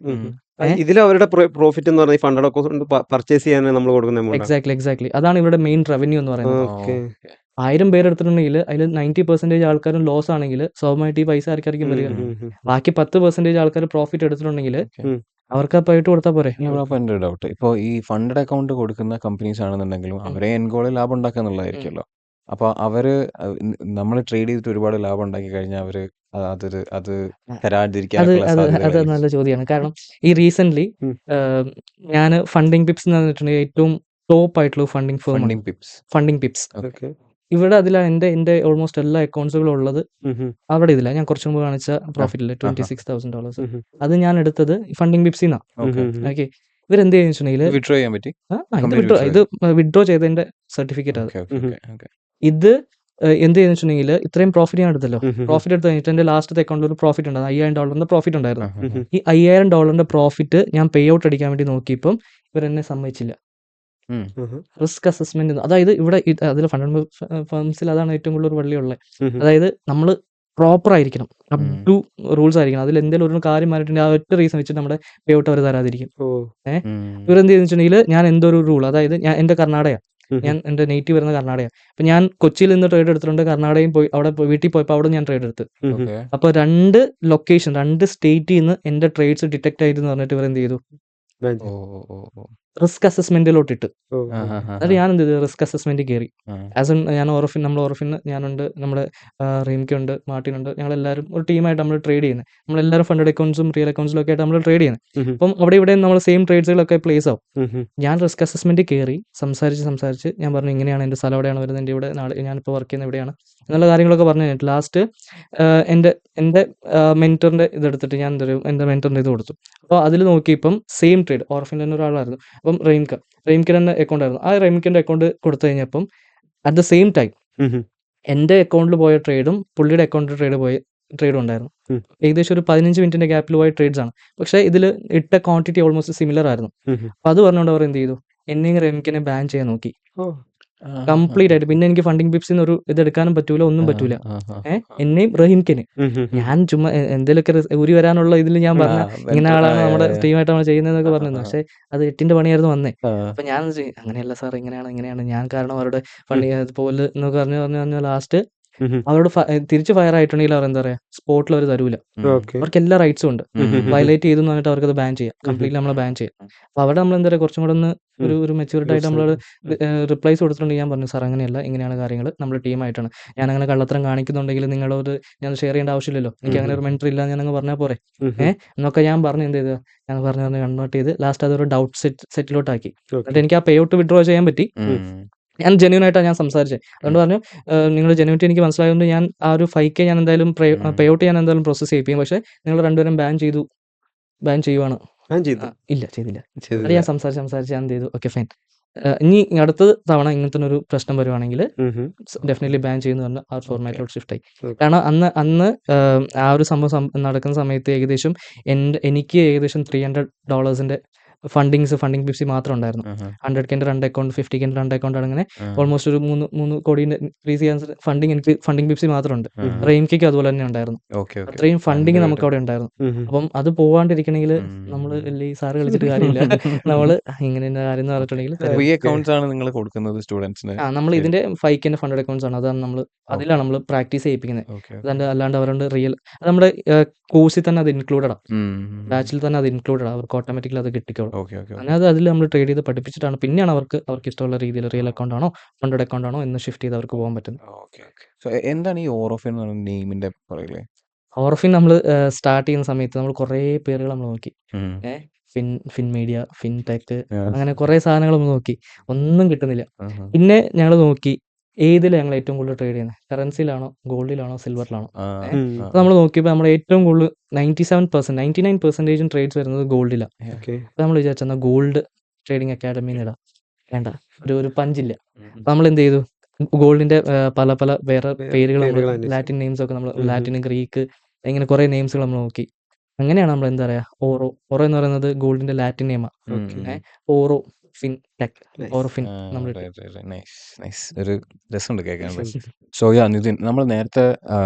ഇതിൽ അവരുടെ പ്രോഫിറ്റ് എന്ന് പറഞ്ഞാൽ ഫണ്ടഡ് അക്കൗണ്ട് പർച്ചേസ് ചെയ്യാൻ നമ്മൾ കൊടുക്കുന്ന എമൗണ്ട്. എക്സാക്ട്ലി അതാണ് ഇവിടെ മെയിൻ റവന്യൂ എന്ന് പറയുന്നത്. ഓക്കെ 1000 പേര് എടുത്തിട്ടുണ്ടെങ്കിൽ അതിൽ 90% ആൾക്കാരും ലോസ് ആണെങ്കിൽ സ്വാഭാവികമായിട്ട് ഈ പൈസ ആർക്കായിരിക്കും വരിക? ബാക്കി 10% ആൾക്കാർ പ്രോഫിറ്റ് എടുത്തിട്ടുണ്ടെങ്കിൽ അവർക്ക് ആ പോയിട്ട് കൊടുത്താൽ പോരെ? അപ്പോൾ എൻ്റെ ഒരു ഡൗട്ട്, ഇപ്പോൾ ഈ ഫണ്ടഡ് അക്കൗണ്ട് കൊടുക്കുന്ന കമ്പനീസ് ആണെന്നുണ്ടെങ്കിലും അവരെ എൻ ഗോളിൽ ലാഭം ഉണ്ടാക്കുക എന്നുള്ളതായിരിക്കുമല്ലോ. അപ്പോൾ നമ്മൾ ട്രേഡ് ചെയ്തിട്ട് ഒരുപാട് ലാഭം ഉണ്ടാക്കി കഴിഞ്ഞാൽ അത് തരാതിരിക്കാനുള്ള അത് സാധ്യതകളായിരിക്കും. നല്ല ചോദ്യമാണ്. കാരണം ഈ റീസെന്റ് ഞാൻ ഫണ്ടിങ് പിപ്സ് എന്ന് പറഞ്ഞിട്ടുണ്ടെങ്കിൽ ഏറ്റവും ടോപ്പ് ആയിട്ടുള്ള ഫണ്ടിങ് ഫേം ആണ് funding pips. Funding pips. Okay ഇവിടെ അതിലാണ് എൻ്റെ ഓൾമോസ്റ്റ് എല്ലാ അക്കൗണ്ട്സുകളും ഉള്ളത്. അവിടെ ഇതില്ല. ഞാൻ കുറച്ചു മുമ്പ് കാണിച്ച പ്രോഫിറ്റില്ല $26,000 അത് ഞാൻ എടുത്തത് ഫണ്ടിങ് പിപ്സിൽ നിന്നാണ്. ഓക്കെ, ഓക്കെ, ഇവരെന്ത് ചെയ്യുന്നുണ്ടെങ്കിൽ വിഡ്രോ ചെയ്യാൻ പറ്റി. ഇത് വിഡ്രോ ചെയ്തതിന്റെ സർട്ടിഫിക്കറ്റ് അത്. Okay okay okay. ഇത് എന്ത് ചെയ്യുന്ന വെച്ചിട്ടുണ്ടെങ്കിൽ ഇത്രയും പ്രോഫിറ്റ് ഞാൻ എടുത്തല്ലോ. പ്രോഫിറ്റ് എടുത്ത് കഴിഞ്ഞിട്ട് എൻ്റെ ലാസ്റ്റത്തെ അക്കൗണ്ടിൽ ഒരു പ്രോഫിറ്റ് ഉണ്ടായിരുന്നു, $5,000 പ്രോഫിറ്റ് ഉണ്ടായിരുന്നു. ഈ $5,000 പ്രോഫിറ്റ് ഞാൻ പേ ഔട്ട് അടിക്കാൻ വേണ്ടി നോക്കിയപ്പം ഇവരെന്നെ സമ്മതിച്ചില്ല. റിസ്ക് അസസ്മെന്റ്, അതായത് ഇവിടെ അതിൽ ഫണ്ട് ഫേംസിൽ അതാണ് ഏറ്റവും കൂടുതൽ ഒരു വള്ളിയുള്ളത്. അതായത് നമ്മൾ പ്രോപ്പർ ആയിരിക്കണം, അപ് ടു റൂൾസ് ആയിരിക്കണം. അതിൽ എന്തെങ്കിലും ഒരു കാര്യം മാറിയിട്ടുണ്ടെങ്കിൽ ആ ഒറ്റ റീസൺ വെച്ചിട്ട് നമ്മുടെ പേ ഔട്ട് അവർ തരാതിരിക്കും. ഇവരെന്ത് ചെയ്യുന്നുവെച്ചിട്ടുണ്ടെങ്കിൽ ഞാൻ എന്തോ ഒരു റൂൾ, അതായത് ഞാൻ എൻ്റെ കർണാടക, ഞാൻ എൻ്റെ നേറ്റീവ് വരുന്ന കർണാടക. അപ്പൊ ഞാൻ കൊച്ചിയിൽ നിന്ന് ട്രേഡ് എടുത്തിട്ടുണ്ട്, കർണാടകയും പോയി അവിടെ വീട്ടിൽ പോയപ്പോൾ അവിടെ ഞാൻ ട്രേഡ് എടുത്ത്. അപ്പൊ 2 ലൊക്കേഷൻ 2 സ്റ്റേറ്റിൽ നിന്ന് എൻ്റെ ട്രേഡ്സ് ഡിറ്റക്ട് ആയിരുന്നു പറഞ്ഞിട്ട് ഇവർ എന്ത് ചെയ്തു, റിസ്ക് അസസ്മെന്റിലോട്ട് ഇട്ട്. എന്നിട്ട് ഞാൻ എന്ത് ചെയ്തു, റിസ്ക് അസസ്മെന്റ് കയറി. ഞാൻ നമ്മൾ ഓറഫിന് ഞാനുണ്ട്, നമ്മുടെ റീംക്കുണ്ട്, മാർട്ടിനുണ്ട്, ഞങ്ങളെല്ലാവരും ഒരു ടീമായിട്ട് നമ്മൾ ട്രേഡ് ചെയ്യുന്നത്. നമ്മളെല്ലാവരും ഫണ്ടഡ് അക്കൗണ്ട്സും റിയൽ അക്കൗണ്ട്സിലും ഒക്കെ ആയിട്ട് നമ്മൾ ട്രേഡ് ചെയ്യുന്നത്. അപ്പം അവിടെ ഇവിടെ നമ്മൾ സെയിം ട്രേഡ്സുകളൊക്കെ പ്ലേസ് ആവും. ഞാൻ റിസ്ക് അസസ്മെന്റ് കയറി സംസാരിച്ച് ഞാൻ പറഞ്ഞു ഇങ്ങനെയാണ് എൻ്റെ സ്ഥലം എവിടെയാണ് വരുന്നത്, എൻ്റെ ഇവിടെ നാളെ ഞാനിപ്പോൾ വർക്ക് ചെയ്യുന്നത് എവിടെയാണ് എന്നുള്ള കാര്യങ്ങളൊക്കെ പറഞ്ഞു കഴിഞ്ഞിട്ട് ലാസ്റ്റ് എൻ്റെ മെന്ററിന്റെ ഇതെടുത്തിട്ട് ഞാൻ എൻ്റെ മെന്ററിന്റെ ഇത് കൊടുത്തു. അപ്പോൾ അതിൽ നോക്കിയപ്പം സെയിം ട്രേഡ് ഓർഫിൻ്റെ തന്നെ ഒരാളായിരുന്നു. അപ്പം റെയിംക്കിൻ്റെ അക്കൗണ്ട് ആയിരുന്നു. ആ റെയിംക്കിൻ്റെ അക്കൗണ്ട് കൊടുത്തു കഴിഞ്ഞപ്പം അറ്റ് ദ സെയിം ടൈം എൻ്റെ അക്കൗണ്ടിൽ പോയ ട്രേഡും പുള്ളിയുടെ അക്കൗണ്ടിൽ ട്രേഡും ഉണ്ടായിരുന്നു. ഏകദേശം ഒരു 15 മിനിറ്റിന്റെ ഗ്യാപ്പിൽ പോയ ട്രേഡ്സ് ആണ്. പക്ഷേ ഇതിൽ ഇട്ട ക്വാണ്ടിറ്റി ഓൾമോസ്റ്റ് സിമിലർ ആയിരുന്നു. അപ്പൊ അത് പറഞ്ഞുകൊണ്ട് അവർ എന്ത് ചെയ്തു, എന്നെയും റെയിംക്കിനെ ബാൻ ചെയ്യാൻ നോക്കി കംപ്ലീറ്റ് ആയിട്ട്. പിന്നെ എനിക്ക് ഫണ്ടിങ് പിപ്സിൽ നിന്ന് ഒരു ഇത് എടുക്കാനും പറ്റൂല, ഒന്നും പറ്റൂല. എന്നെയും റഹീംക്കിനെ ഞാൻ ചുമ്മാ എന്തെങ്കിലുമൊക്കെ ഊരി വരാനുള്ള ഇതിൽ ഞാൻ പറഞ്ഞ ഇങ്ങനെ ആളാണ് നമ്മുടെ ടീമായിട്ട് നമ്മൾ ചെയ്യുന്നതെന്നൊക്കെ പറഞ്ഞിരുന്നു. പക്ഷെ അത് 8ന്റെ പണിയായിരുന്നു വന്നേ. അപ്പൊ ഞാൻ അങ്ങനെയല്ല സാർ, ഇങ്ങനെയാണ് ഞാൻ കാരണം അവരുടെ ഫണ്ടി പോലെ എന്നൊക്കെ പറഞ്ഞു ലാസ്റ്റ് അവരോട് തിരിച്ച് ഫയർ ആയിട്ടുണ്ടെങ്കിൽ അവർ എന്താ പറയാ, സ്പോട്ടിൽ അവർ തരൂല. അവർക്ക് എല്ലാ റൈറ്റ്സും ഉണ്ട്. വയലേറ്റ് ചെയ്തു പറഞ്ഞിട്ട് അവർക്ക് അത് ബാൻ ചെയ്യാം, കംപ്ലീറ്റ്ലി നമ്മളെ ബാൻ ചെയ്യാം. അപ്പൊ അവിടെ നമ്മൾ എന്താ പറയുക, കുറച്ചും കൂടെ ഒന്ന് ഒരു മെച്യൂരിറ്റി ആയിട്ട് നമ്മൾ റിപ്ലൈസ് കൊടുത്തിട്ടുണ്ടെങ്കിൽ ഞാൻ പറഞ്ഞു സാർ അങ്ങനെയല്ല, ഇങ്ങനെയാണ് കാര്യങ്ങൾ, നമ്മൾ ടീമായിട്ടാണ്. ഞാൻ അങ്ങനെ കള്ളത്തരം കാണിക്കുന്നുണ്ടെങ്കിൽ നിങ്ങളോട് ഞാൻ ഷെയർ ചെയ്യേണ്ട ആവശ്യമില്ലല്ലോ, എനിക്ക് അങ്ങനെ ഒരു മെന്റർ ഇല്ല, ഞാൻ അങ്ങ് പറഞ്ഞാൽ പോരെ എന്നൊക്കെ ഞാൻ പറഞ്ഞു. എന്ത് ചെയ്ത് ഞാൻ പറഞ്ഞു കൺവേർട്ട് ചെയ്ത് ലാസ്റ്റ് അതൊരു ഡൗട്ട് സെറ്റിലോട്ടാക്കി. എന്നിട്ട് എനിക്ക് ആ പേ ഔട്ട് വിഡ്രോ ചെയ്യാൻ പറ്റി. ഞാൻ ജെന്യൂൻ ആയിട്ടാണ് ഞാൻ സംസാരിച്ചത്. അതുകൊണ്ട് പറഞ്ഞു നിങ്ങൾ ജെന്യൂനിറ്റി എനിക്ക് മനസ്സിലായതുകൊണ്ട് ഞാൻ ആ ഒരു 5K ഞാൻ എന്തായാലും പേ ഔട്ട് ഞാൻ എന്തായാലും പ്രോസസ് ചെയ്യിപ്പിക്കും. പക്ഷേ നിങ്ങൾ രണ്ടുപേരും ബാൻ ചെയ്യുവാണ്. ഇല്ല ചെയ്തില്ല. അത് ഞാൻ സംസാരിച്ച് ഞാൻ എന്ത് ചെയ്തു, ഓക്കെ ഫൈൻ, ഇനി അടുത്ത തവണ ഇങ്ങനത്തെ ഒരു പ്രശ്നം വരുവാണെങ്കിൽ ഡെഫിനറ്റ്ലി ബാൻ ചെയ്യുന്ന പറഞ്ഞാൽ ആ ഫോർമാറ്റിലോട്ട് ഷിഫ്റ്റ് ആയി. കാരണം അന്ന് ആ ഒരു സംഭവം നടക്കുന്ന സമയത്ത് ഏകദേശം എനിക്ക് ഏകദേശം $300 ഫണ്ടിങ് പിപ്സി മാത്രം ഉണ്ടായിരുന്നു. 100Kന്റെ 2 അക്കൗണ്ട്, 50Kന്റെ 2 അക്കൗണ്ട്, അങ്ങനെ ഓൾമോസ്റ്റ് ഒരു 3 കോടി ഇൻക്രീസ് ചെയ്യാൻ ഫണ്ടിങ് പിപ്സി മാത്രമുണ്ട്. റെയിംക്കിക്ക് അതുപോലെ തന്നെ ഉണ്ടായിരുന്നു. അത്രയും ഫണ്ടിങ് നമുക്ക് അവിടെ ഉണ്ടായിരുന്നു. അപ്പം അത് പോവാണ്ടിരിക്കണമെങ്കിൽ നമ്മൾ ഈ സാറ് കളിച്ചിട്ട് കാര്യമില്ല. നമ്മള് ഇങ്ങനെ കാര്യം എന്ന് പറഞ്ഞിട്ടുണ്ടെങ്കിൽ നമ്മൾ ഇതിന്റെ 5Kന്റെ ഫണ്ടഡ് അക്കൗണ്ട്സ് ആണ്, അതിലാണ് നമ്മൾ പ്രാക്ടീസ് ചെയ്യിപ്പിക്കുന്നത്. അല്ലാണ്ട് അവരുടെ റിയൽ നമ്മുടെ കോഴ്സിൽ തന്നെ അത് ഇൻക്ലൂഡഡ് ആണ്, ബാച്ചിൽ തന്നെ അത് ഇൻക്ലൂഡഡ് ആണ്. അവർക്ക് ഓട്ടോമാറ്റിക്കലി അത് കിട്ടിക്കോളും. അങ്ങനെ അതിൽ നമ്മൾ ട്രേഡ് ചെയ്ത് പഠിപ്പിച്ചിട്ടാണ് പിന്നെയാണ് അവർക്ക് ഇഷ്ടമുള്ള രീതിയിൽ റിയൽ അക്കൗണ്ട് ആണോ ഫണ്ടഡ് അക്കൗണ്ട് ആണോ എന്ന് ഷിഫ്റ്റ് ചെയ്ത് അവർക്ക് പോകാൻ പറ്റുന്നത്. എന്താണ് ഈ ഓറോഫിൻ നെയിമിന്റെ പറയില്ലേ? ഓറോഫിൻ നമ്മൾ സ്റ്റാർട്ട് ചെയ്യുന്ന സമയത്ത് നമ്മൾ കുറേ പേരുകൾ നമ്മൾ നോക്കി. ഫിൻമീഡിയ, ഫിൻടെക്, അങ്ങനെ കുറേ സാധനങ്ങൾ നമ്മൾ നോക്കി, ഒന്നും കിട്ടുന്നില്ല. പിന്നെ ഞങ്ങൾ നോക്കി ഏതിലാണ് ഞങ്ങൾ ഏറ്റവും കൂടുതൽ ട്രേഡ് ചെയ്യുന്നത്, കറൻസിയിലാണോ, ഗോൾഡിലാണോ, സിൽവറിലാണോ. നമ്മൾ നോക്കിയപ്പോൾ നമ്മൾ ഏറ്റവും കൂടുതൽ 99% ട്രേഡ്സ് വരുന്നത് ഗോൾഡിലാണ്. അപ്പൊ നമ്മൾ വിചാരിച്ചെന്നാൽ ഗോൾഡ് ട്രേഡിംഗ് അക്കാഡമിന്ന് ഇടാം. വേണ്ട, ഒരു പഞ്ചില്ല. അപ്പൊ നമ്മൾ എന്ത് ചെയ്തു, ഗോൾഡിന്റെ പല വേറെ പേരുകൾ, ലാറ്റിൻ നെയിംസ് ഒക്കെ നമ്മൾ ലാറ്റിൻ, ഗ്രീക്ക്, ഇങ്ങനെ കുറെ നെയിംസുകൾ നമ്മൾ നോക്കി. അങ്ങനെയാണ് നമ്മൾ എന്താ പറയാ, ഓറോ എന്ന് പറയുന്നത് ഗോൾഡിന്റെ ലാറ്റിൻ നെയിമാണ്. Auro fintech nice. Aurofin നമ്മൾ നൈസ് നൈസ്. ഒരു രസമുണ്ട് കേൾക്കാൻ. സോ നിതിൻ, നമ്മൾ നേരത്തെ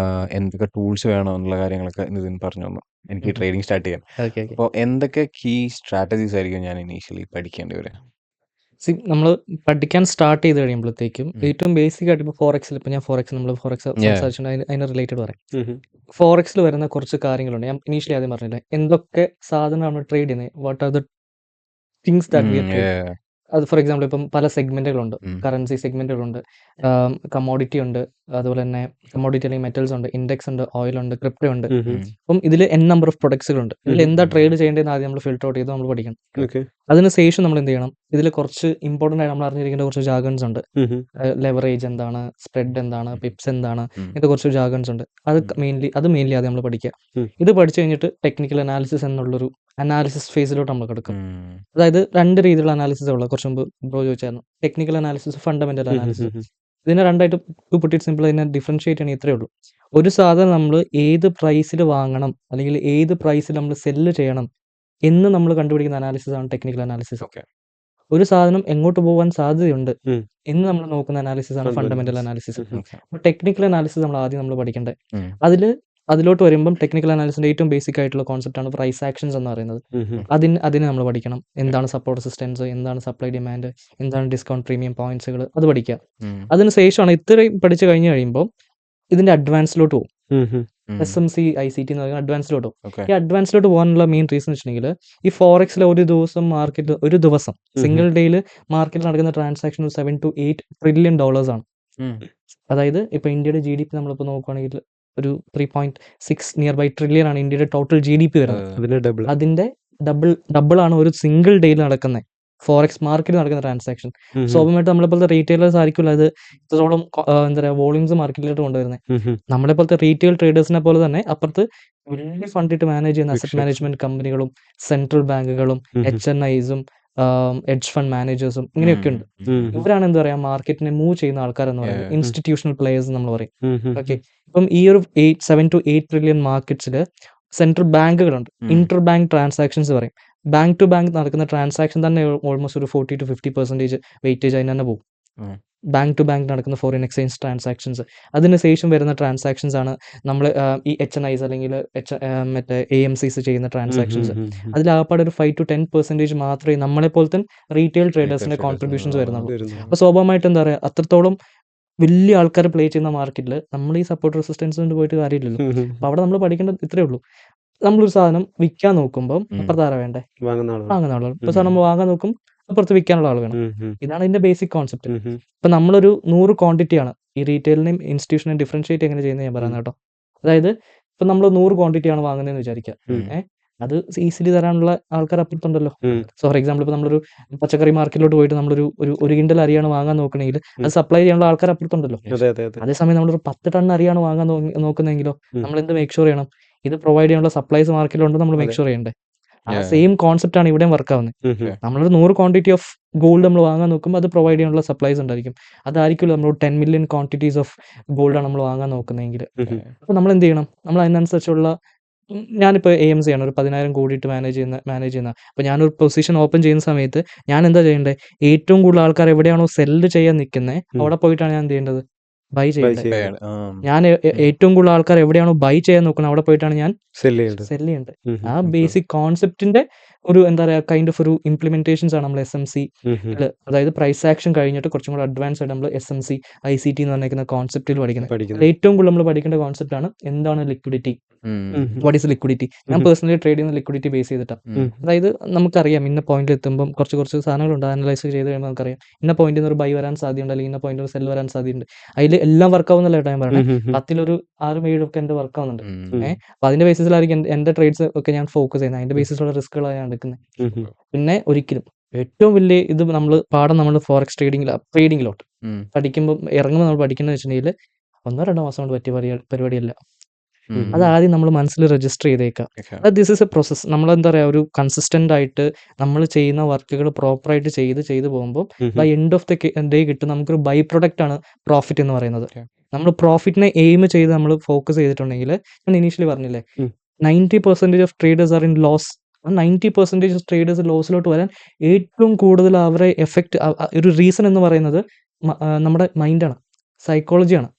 എന്തൊക്കെ ടൂൾസ് വേണം എന്നുള്ള കാര്യങ്ങളൊക്കെ നിതിൻ പറഞ്ഞു തന്നു എനിക്ക് ട്രേഡിംഗ് സ്റ്റാർട്ട് ചെയ്യാൻ. ഓക്കെ ഓക്കെ അപ്പോൾ എന്തൊക്കെ കീ സ്ട്രാറ്റജീസ് ആയിരിക്കും ഞാൻ ഇനീഷ്യലി പഠിക്കേണ്ടി വരിക? നമ്മൾ പഠിക്കാൻ സ്റ്റാർട്ട് ചെയ്ത് കഴിയുമ്പോഴത്തേക്കും ഏറ്റവും ബേസിക് ആയിട്ട് ഇപ്പോൾ ഫോറക്സിൽ ഇപ്പോൾ ഞാൻ നമ്മൾ ഫോറക്സ് സംസാരിച്ചിട്ടുണ്ട്, അതിന് റിലേറ്റഡ് പറയാം. ഫോറക്സിൽ വരുന്ന കുറച്ച് കാര്യങ്ങളുണ്ട്. ഞാൻ ഇനീഷ്യലി ആദ്യം പറഞ്ഞില്ലേ എന്തൊക്കെ സാധനമാണ് ട്രേഡ് ചെയ്യുന്നത്, what are the things that we are trade. അത് ഫോർ എക്സാമ്പിൾ ഇപ്പം പല സെഗ്മെന്റുകളുണ്ട്, കറൻസി സെഗ്മെന്റുകളുണ്ട്, കമോഡിറ്റി ഉണ്ട്, അതുപോലെ തന്നെ കമോഡിറ്റി അല്ലെങ്കിൽ മെറ്റൽസ് ഉണ്ട്, ഇൻഡെക്സ് ഉണ്ട്, ഓയിൽ ഉണ്ട്, ക്രിപ്റ്റോ ഉണ്ട്. അപ്പം ഇതിൽ നമ്പർ ഓഫ് പ്രൊഡക്ട്സുകളുണ്ട്. ഇതിൽ എന്താ ട്രേഡ് ചെയ്യേണ്ടതെന്ന് ആദ്യം നമ്മൾ ഫിൽട്ടർ ഔട്ട് ചെയ്ത് നമ്മൾ പഠിക്കണം. അതിനുശേഷം നമ്മൾ എന്ത് ചെയ്യണം, ഇതിൽ കുറച്ച് ഇമ്പോർട്ടൻ്റ് ആയി നമ്മൾ അറിഞ്ഞിരിക്കേണ്ട കുറച്ച് ജാഗൺസ് ഉണ്ട്. ലെവറേജ് എന്താണ്, സ്പ്രെഡ് എന്താണ്, പിപ്സ് എന്താണ്, ഇങ്ങനത്തെ കുറച്ച് ജാഗൺസ് ഉണ്ട്. അത് മെയിൻലി ആദ്യം നമ്മൾ പഠിക്കുക. ഇത് പഠിച്ചു കഴിഞ്ഞിട്ട് ടെക്നിക്കൽ അനാലിസിസ് എന്നുള്ളൊരു അനാലിസിസ് ഫേസിലോട്ട് നമ്മൾ കിടക്കും. അതായത് 2 രീതിയിലുള്ള അനാലിസിസ് ഉള്ളത്. കുറച്ച് മുമ്പ് ബ്രോ ചോദിച്ചായിരുന്നു, ടെക്നിക്കൽ അനാലിസിസ്, ഫണ്ടമെന്റൽ അനാലിസിസ്. ഇതിനെ രണ്ടായിട്ട് ടു പുട്ട് ഇറ്റ് സിമ്പിൾ ഇതിനെ ഡിഫറൻഷിയേറ്റ് ചെയ്യണേ ഇത്രയേ ഉള്ളൂ. ഒരു സാധനം നമ്മൾ ഏത് പ്രൈസിൽ വാങ്ങണം അല്ലെങ്കിൽ ഏത് പ്രൈസിൽ നമ്മൾ സെല്ല് ചെയ്യണം എന്ന് നമ്മൾ കണ്ടുപിടിക്കുന്ന അനാലിസിസ് ആണ് ടെക്നിക്കൽ അനാലിസിസ്. ഒരു സാധനം എങ്ങോട്ട് പോകാൻ സാധ്യതയുണ്ട് എന്ന് നമ്മൾ നോക്കുന്ന അനാലിസിസ് ആണ് ഫണ്ടമെന്റൽ അനാലിസിസ്. അപ്പോൾ ടെക്നിക്കൽ അനാലിസിസ് നമ്മൾ ആദ്യം പഠിക്കേണ്ടത്. അതിലോട്ട് വരുമ്പം ടെക്നിക്കൽ അനാലിസിന്റെ ഏറ്റവും ബേസിക് ആയിട്ടുള്ള കോൺസെപ്റ്റ് ആണ് പ്രൈസ് ആക്ഷൻസ് എന്ന് പറയുന്നത്. അതിന് നമ്മൾ പഠിക്കണം. എന്താണ് സപ്പോർട്ട് റെസിസ്റ്റൻസ്, എന്താണ് സപ്ലൈ ഡിമാൻഡ്, എന്താണ് ഡിസ്കൗണ്ട് പ്രീമിയം പോയിന്റ്സുകൾ, അത് പഠിക്കുക. അതിനുശേഷമാണ് ഇത്രയും പഠിച്ചു കഴിഞ്ഞ് കഴിയുമ്പോൾ ഇതിന്റെ അഡ്വാൻസിലോട്ട് പോകും. SMC ICT എന്ന് പറയുന്ന അഡ്വാൻസിലോട്ട് പോകും. ഈ അഡ്വാൻസിലോട്ട് പോകാനുള്ള മെയിൻ റീസൺ വെച്ചിട്ടുണ്ടെങ്കിൽ ഈ ഫോറക്സിലെ ഒരു ദിവസം സിംഗിൾ ഡേയിൽ മാർക്കറ്റിൽ നടക്കുന്ന ട്രാൻസാക്ഷൻ 7 to 8 ട്രില്യൺ ഡോളേഴ്സ് ആണ്. അതായത് ഇപ്പൊ ഇന്ത്യയുടെ GDP നമ്മളിപ്പോൾ നോക്കുകയാണെങ്കിൽ ഒരു 3.6 നിയർ ബൈ ട്രില്യൺ ആണ് ഇന്ത്യയുടെ ടോട്ടൽ GDP വരുന്നത്. അതിന്റെ ഡബിൾ ആണ് ഒരു സിംഗിൾ ഡേയിൽ നടക്കുന്ന ഫോറക്സ് മാർക്കറ്റിൽ നടക്കുന്ന ട്രാൻസാക്ഷൻ. സ്വാഭാവികമായിട്ട് നമ്മളെപ്പോലത്തെ റീറ്റെയിലേഴ്സ് ആയിരിക്കില്ല അത് ഇത്രത്തോളം എന്താ പറയുക വോളിയൂംസ് മാർക്കറ്റിലോട്ട് കൊണ്ടുവരുന്നത്. നമ്മളെപ്പോലത്തെ റീറ്റെയിൽ ട്രേഡേഴ്സിനെ പോലെ തന്നെ അപ്പുറത്ത് വലിയ ഫണ്ടിട്ട് മാനേജ് ചെയ്യുന്ന അസറ്റ് മാനേജ്മെന്റ് കമ്പനികളും സെൻട്രൽ ബാങ്കുകളും HNIs ഹെഡ്ജ് ഫണ്ട് മാനേജേഴ്സും ഇങ്ങനെയൊക്കെ ഉണ്ട്. ഇവരാണ് എന്താ പറയാ മാർക്കറ്റിനെ മൂവ് ചെയ്യുന്ന ആൾക്കാരെന്ന് പറയുന്നത്, ഇൻസ്റ്റിറ്റ്യൂഷണൽ പ്ലേയേഴ്സ് നമ്മൾ പറയും. ഓക്കെ, ഇപ്പം ഈ ഒരു 7 to 8 ട്രില്യൺ മാർക്കറ്റ്സിൽ സെൻട്രൽ ബാങ്കുകളുണ്ട്, ഇന്റർ ബാങ്ക് ട്രാൻസാക്ഷൻസ് പറയും. ബാങ്ക് ടു ബാങ്ക് നടക്കുന്ന ട്രാൻസാക്ഷൻ തന്നെ ഓൾമോസ്റ്റ് ഒരു 40 to 50% വെയിറ്റേജ് അതിന് തന്നെ പോകും. ബാങ്ക് ടു ബാങ്ക് നടക്കുന്ന ഫോറിൻ എക്സ്ചേഞ്ച് ട്രാൻസാക്ഷൻസ്, അതിനുശേഷം വരുന്ന ട്രാൻസാക്ഷൻസ് ആണ് നമ്മൾ ഈ HNIs അല്ലെങ്കിൽ മറ്റേ AMCs ചെയ്യുന്ന ട്രാൻസാക്ഷൻസ്. അതിലാകപ്പാടെ ഒരു 5 to 10% മാത്രമേ നമ്മളെ പോലത്തെ റീറ്റെയിൽ ട്രേഡേഴ്സിന്റെ കോൺട്രിബ്യൂഷൻസ് വരുന്നുള്ളൂ. അപ്പോൾ സ്വാഭാവികമായിട്ട് എന്താ പറയുക, അത്രത്തോളം വലിയ ആൾക്കാർ പ്ലേ ചെയ്യുന്ന മാർക്കറ്റിൽ നമ്മൾ ഈ സപ്പോർട്ട് റെസിസ്റ്റൻസ് കൊണ്ട് പോയിട്ട് കാര്യമില്ലല്ലോ. അപ്പോൾ അവിടെ നമ്മൾ പഠിക്കേണ്ടത് ഇത്രയേ ഉള്ളൂ. നമ്മളൊരു സാധനം വിൽക്കാൻ നോക്കുമ്പോൾ അപ്പുറത്ത് ആരാ വേണ്ടേ, വാങ്ങുന്ന ആളുകൾ. ഇപ്പോൾ സാധനം നമ്മൾ വാങ്ങാൻ നോക്കും അപ്പുറത്ത് വിൽക്കാനുള്ള ആൾ വേണം. ഇതാണ് ഇതിന്റെ ബേസിക് കോൺസെപ്റ്റ്. ഇപ്പൊ നമ്മളൊരു 100 ക്വാണ്ടിറ്റിയാണ് ഈ റീറ്റെയിലിനെയും ഇൻസ്റ്റിറ്റ്യൂഷനെയും ഡിഫറൻഷിയേറ്റ് എങ്ങനെ ചെയ്യുന്നത് ഞാൻ പറയുന്നത് കേട്ടോ. അതായത് ഇപ്പൊ നമ്മൾ 100 ക്വാണ്ടിറ്റിയാണ് വാങ്ങുന്നതെന്ന് വിചാരിക്കാം. അത് ഈസിലി തരാനുള്ള ആൾക്കാർ അപ്പുറത്തുണ്ടല്ലോ. സോ ഫോർ എക്സാമ്പിൾ ഇപ്പൊ നമ്മളൊരു പച്ചക്കറി മാർക്കറ്റിലോട്ട് പോയിട്ട് നമ്മളൊരു 1 കിൻഡൽ അരിയാണ് വാങ്ങാൻ നോക്കണമെങ്കിൽ അത് സപ്ലൈ ചെയ്യാനുള്ള ആൾക്കാർ അപ്പുറത്തുണ്ടല്ലോ. അതേസമയം നമ്മളൊരു 10 ടൺ അരിയാണ് വാങ്ങാൻ നോക്കുന്നെങ്കിലോ നമ്മൾ എന്ത് മേക്ക് ഷുവർ ചെയ്യണം, ഇത് പ്രൊവൈഡ് ചെയ്യാനുള്ള സപ്ലൈസ് മാർക്കറ്റിലുണ്ട് നമ്മൾ മേക്ക് ഷുവർ ചെയ്യണ്ടേ. ആ സെയിം കോൺസെപ്റ്റ് ആണ് ഇവിടെയും വർക്ക് ആവുന്നത്. നമ്മളൊരു 100 ക്വാണ്ടിറ്റി ഓഫ് ഗോൾഡ് നമ്മൾ വാങ്ങാൻ നോക്കുമ്പോൾ അത് പ്രൊവൈഡ് ചെയ്യാനുള്ള സപ്ലൈസ് ഉണ്ടായിരിക്കും. അതായിരിക്കും നമ്മൾ 10 മില്യൺ ക്വാണ്ടിറ്റീസ് ഓഫ് ഗോൾഡാണ് നമ്മൾ വാങ്ങാൻ നോക്കുന്നതെങ്കിൽ. അപ്പോൾ നമ്മൾ എന്ത് ചെയ്യണം, നമ്മൾ അതിനനുസരിച്ചുള്ള ഞാനിപ്പോൾ AMC ആണ് ഒരു 10,000 കോടി ഇട്ട് മാനേജ് ചെയ്യുന്ന. അപ്പോൾ ഞാനൊരു പൊസിഷൻ ഓപ്പൺ ചെയ്യുന്ന സമയത്ത് ഞാൻ എന്താ ചെയ്യേണ്ടത്, ഏറ്റവും കൂടുതൽ ആൾക്കാർ എവിടെയാണോ സെല്ല് ചെയ്യാൻ നിൽക്കുന്നത് അവിടെ പോയിട്ടാണ് ഞാൻ എന്ത് ചെയ്യേണ്ടത്, ബൈ ചെയ്യേണ്ടത്. ഞാൻ ഏറ്റവും കൂടുതൽ ആൾക്കാർ എവിടെയാണോ ബൈ ചെയ്യാൻ നോക്കുന്നത് അവിടെ പോയിട്ടാണ് ഞാൻ സെല്ല് ചെയ്യേണ്ടത്. ആ ബേസിക് കോൺസെപ്റ്റിന്റെ ഒരു എന്താ പറയുക കൈൻഡ് ഓഫ് ഒരു ഇംപ്ലിമെന്റേഷൻസ് ആണ് നമ്മൾ SMC, അതായത് പ്രൈസ് ആക്ഷൻ കഴിഞ്ഞിട്ട് കുറച്ചും കൂടെ അഡ്വാൻസ് ആയിട്ട് നമ്മൾ SMC ICT എന്ന് പറഞ്ഞിരിക്കുന്ന കോൺസെപ്റ്റിൽ പഠിക്കുന്നത്. ഏറ്റവും കൂടുതൽ നമ്മൾ പഠിക്കേണ്ട കോൺസെപ്റ്റ് ആണ് എന്താണ് ലിക്വിഡിറ്റി, വാട്ട് ഈസ് ലിക്വിഡിറ്റി. ഞാൻ പേഴ്സണലി ട്രേഡ് ചെയ്യുന്ന ലിക്വിഡിറ്റി ബേസ് ചെയ്തിട്ടാണ്. അതായത് നമുക്കറിയാം ഇന്ന പോയിന്റിൽ എത്തുമ്പോൾ കുറച്ച് സാധനങ്ങളുണ്ട്, അനലൈസ് ചെയ്ത് കഴിയുമ്പോൾ നമുക്കറിയാം ഇന്ന പോയിന്റിൽ നിന്ന് ഒരു ബൈ വരാൻ സാധ്യതയുണ്ട് അല്ലെങ്കിൽ ഇന്ന പോയിന്റിൽ ഒരു സെൽ വരാൻ സാധ്യതയുണ്ട്. അതിൽ എല്ലാം വർക്ക് ആവുന്നല്ലോ ഞാൻ പറയുന്നത്. 10-ൽ ഒരു 6-7 ഒക്കെ എന്റെ വർക്ക് ആവുന്നുണ്ട്. അപ്പോൾ അതിന്റെ ബേസിസിലായിരിക്കും എന്റെ ട്രേഡ്സ് ഒക്കെ ഞാൻ ഫോക്കസ് ചെയ്യുന്നത്, അതിന്റെ ബേസിസിലുള്ള റിസ്കുകളാണ് ഞാൻ എടുക്കുന്നത്. പിന്നെ ഒരിക്കലും ഏറ്റവും വലിയ ഇത് നമ്മൾ ഫോറക്സ് ട്രേഡിങ്ങിലോട്ട് പഠിക്കുമ്പോൾ ഇറങ്ങുമ്പോൾ നമ്മൾ പഠിക്കുന്നത് വെച്ചിട്ടുണ്ടെങ്കിൽ 1-2 മാസം കൊണ്ട് പറ്റിയ പരിപാടിയല്ല. അത് ആദ്യം നമ്മൾ മനസ്സിൽ രജിസ്റ്റർ ചെയ്തേക്കാം. This is A process. നമ്മൾ എന്താ പറയുക, ഒരു കൺസിസ്റ്റന്റ് ആയിട്ട് നമ്മൾ ചെയ്യുന്ന വർക്കുകൾ പ്രോപ്പറായിട്ട് ചെയ്ത് പോകുമ്പോൾ by end of the day കിട്ടും നമുക്കൊരു ബൈ പ്രൊഡക്റ്റ് ആണ് പ്രോഫിറ്റ് എന്ന് പറയുന്നത്. നമ്മൾ പ്രോഫിറ്റിനെ എയിം ചെയ്ത് നമ്മൾ ഫോക്കസ് ചെയ്തിട്ടുണ്ടെങ്കിൽ, ഞാൻ ഇനീഷ്യലി പറഞ്ഞില്ലേ 90% of traders are in loss 90% traders ലോസിലോട്ട് വരാൻ ഏറ്റവും കൂടുതൽ അവരെ എഫക്റ്റ് ഒരു റീസൺ എന്ന് പറയുന്നത് നമ്മുടെ മൈൻഡാണ്, സൈക്കോളജിയാണ്.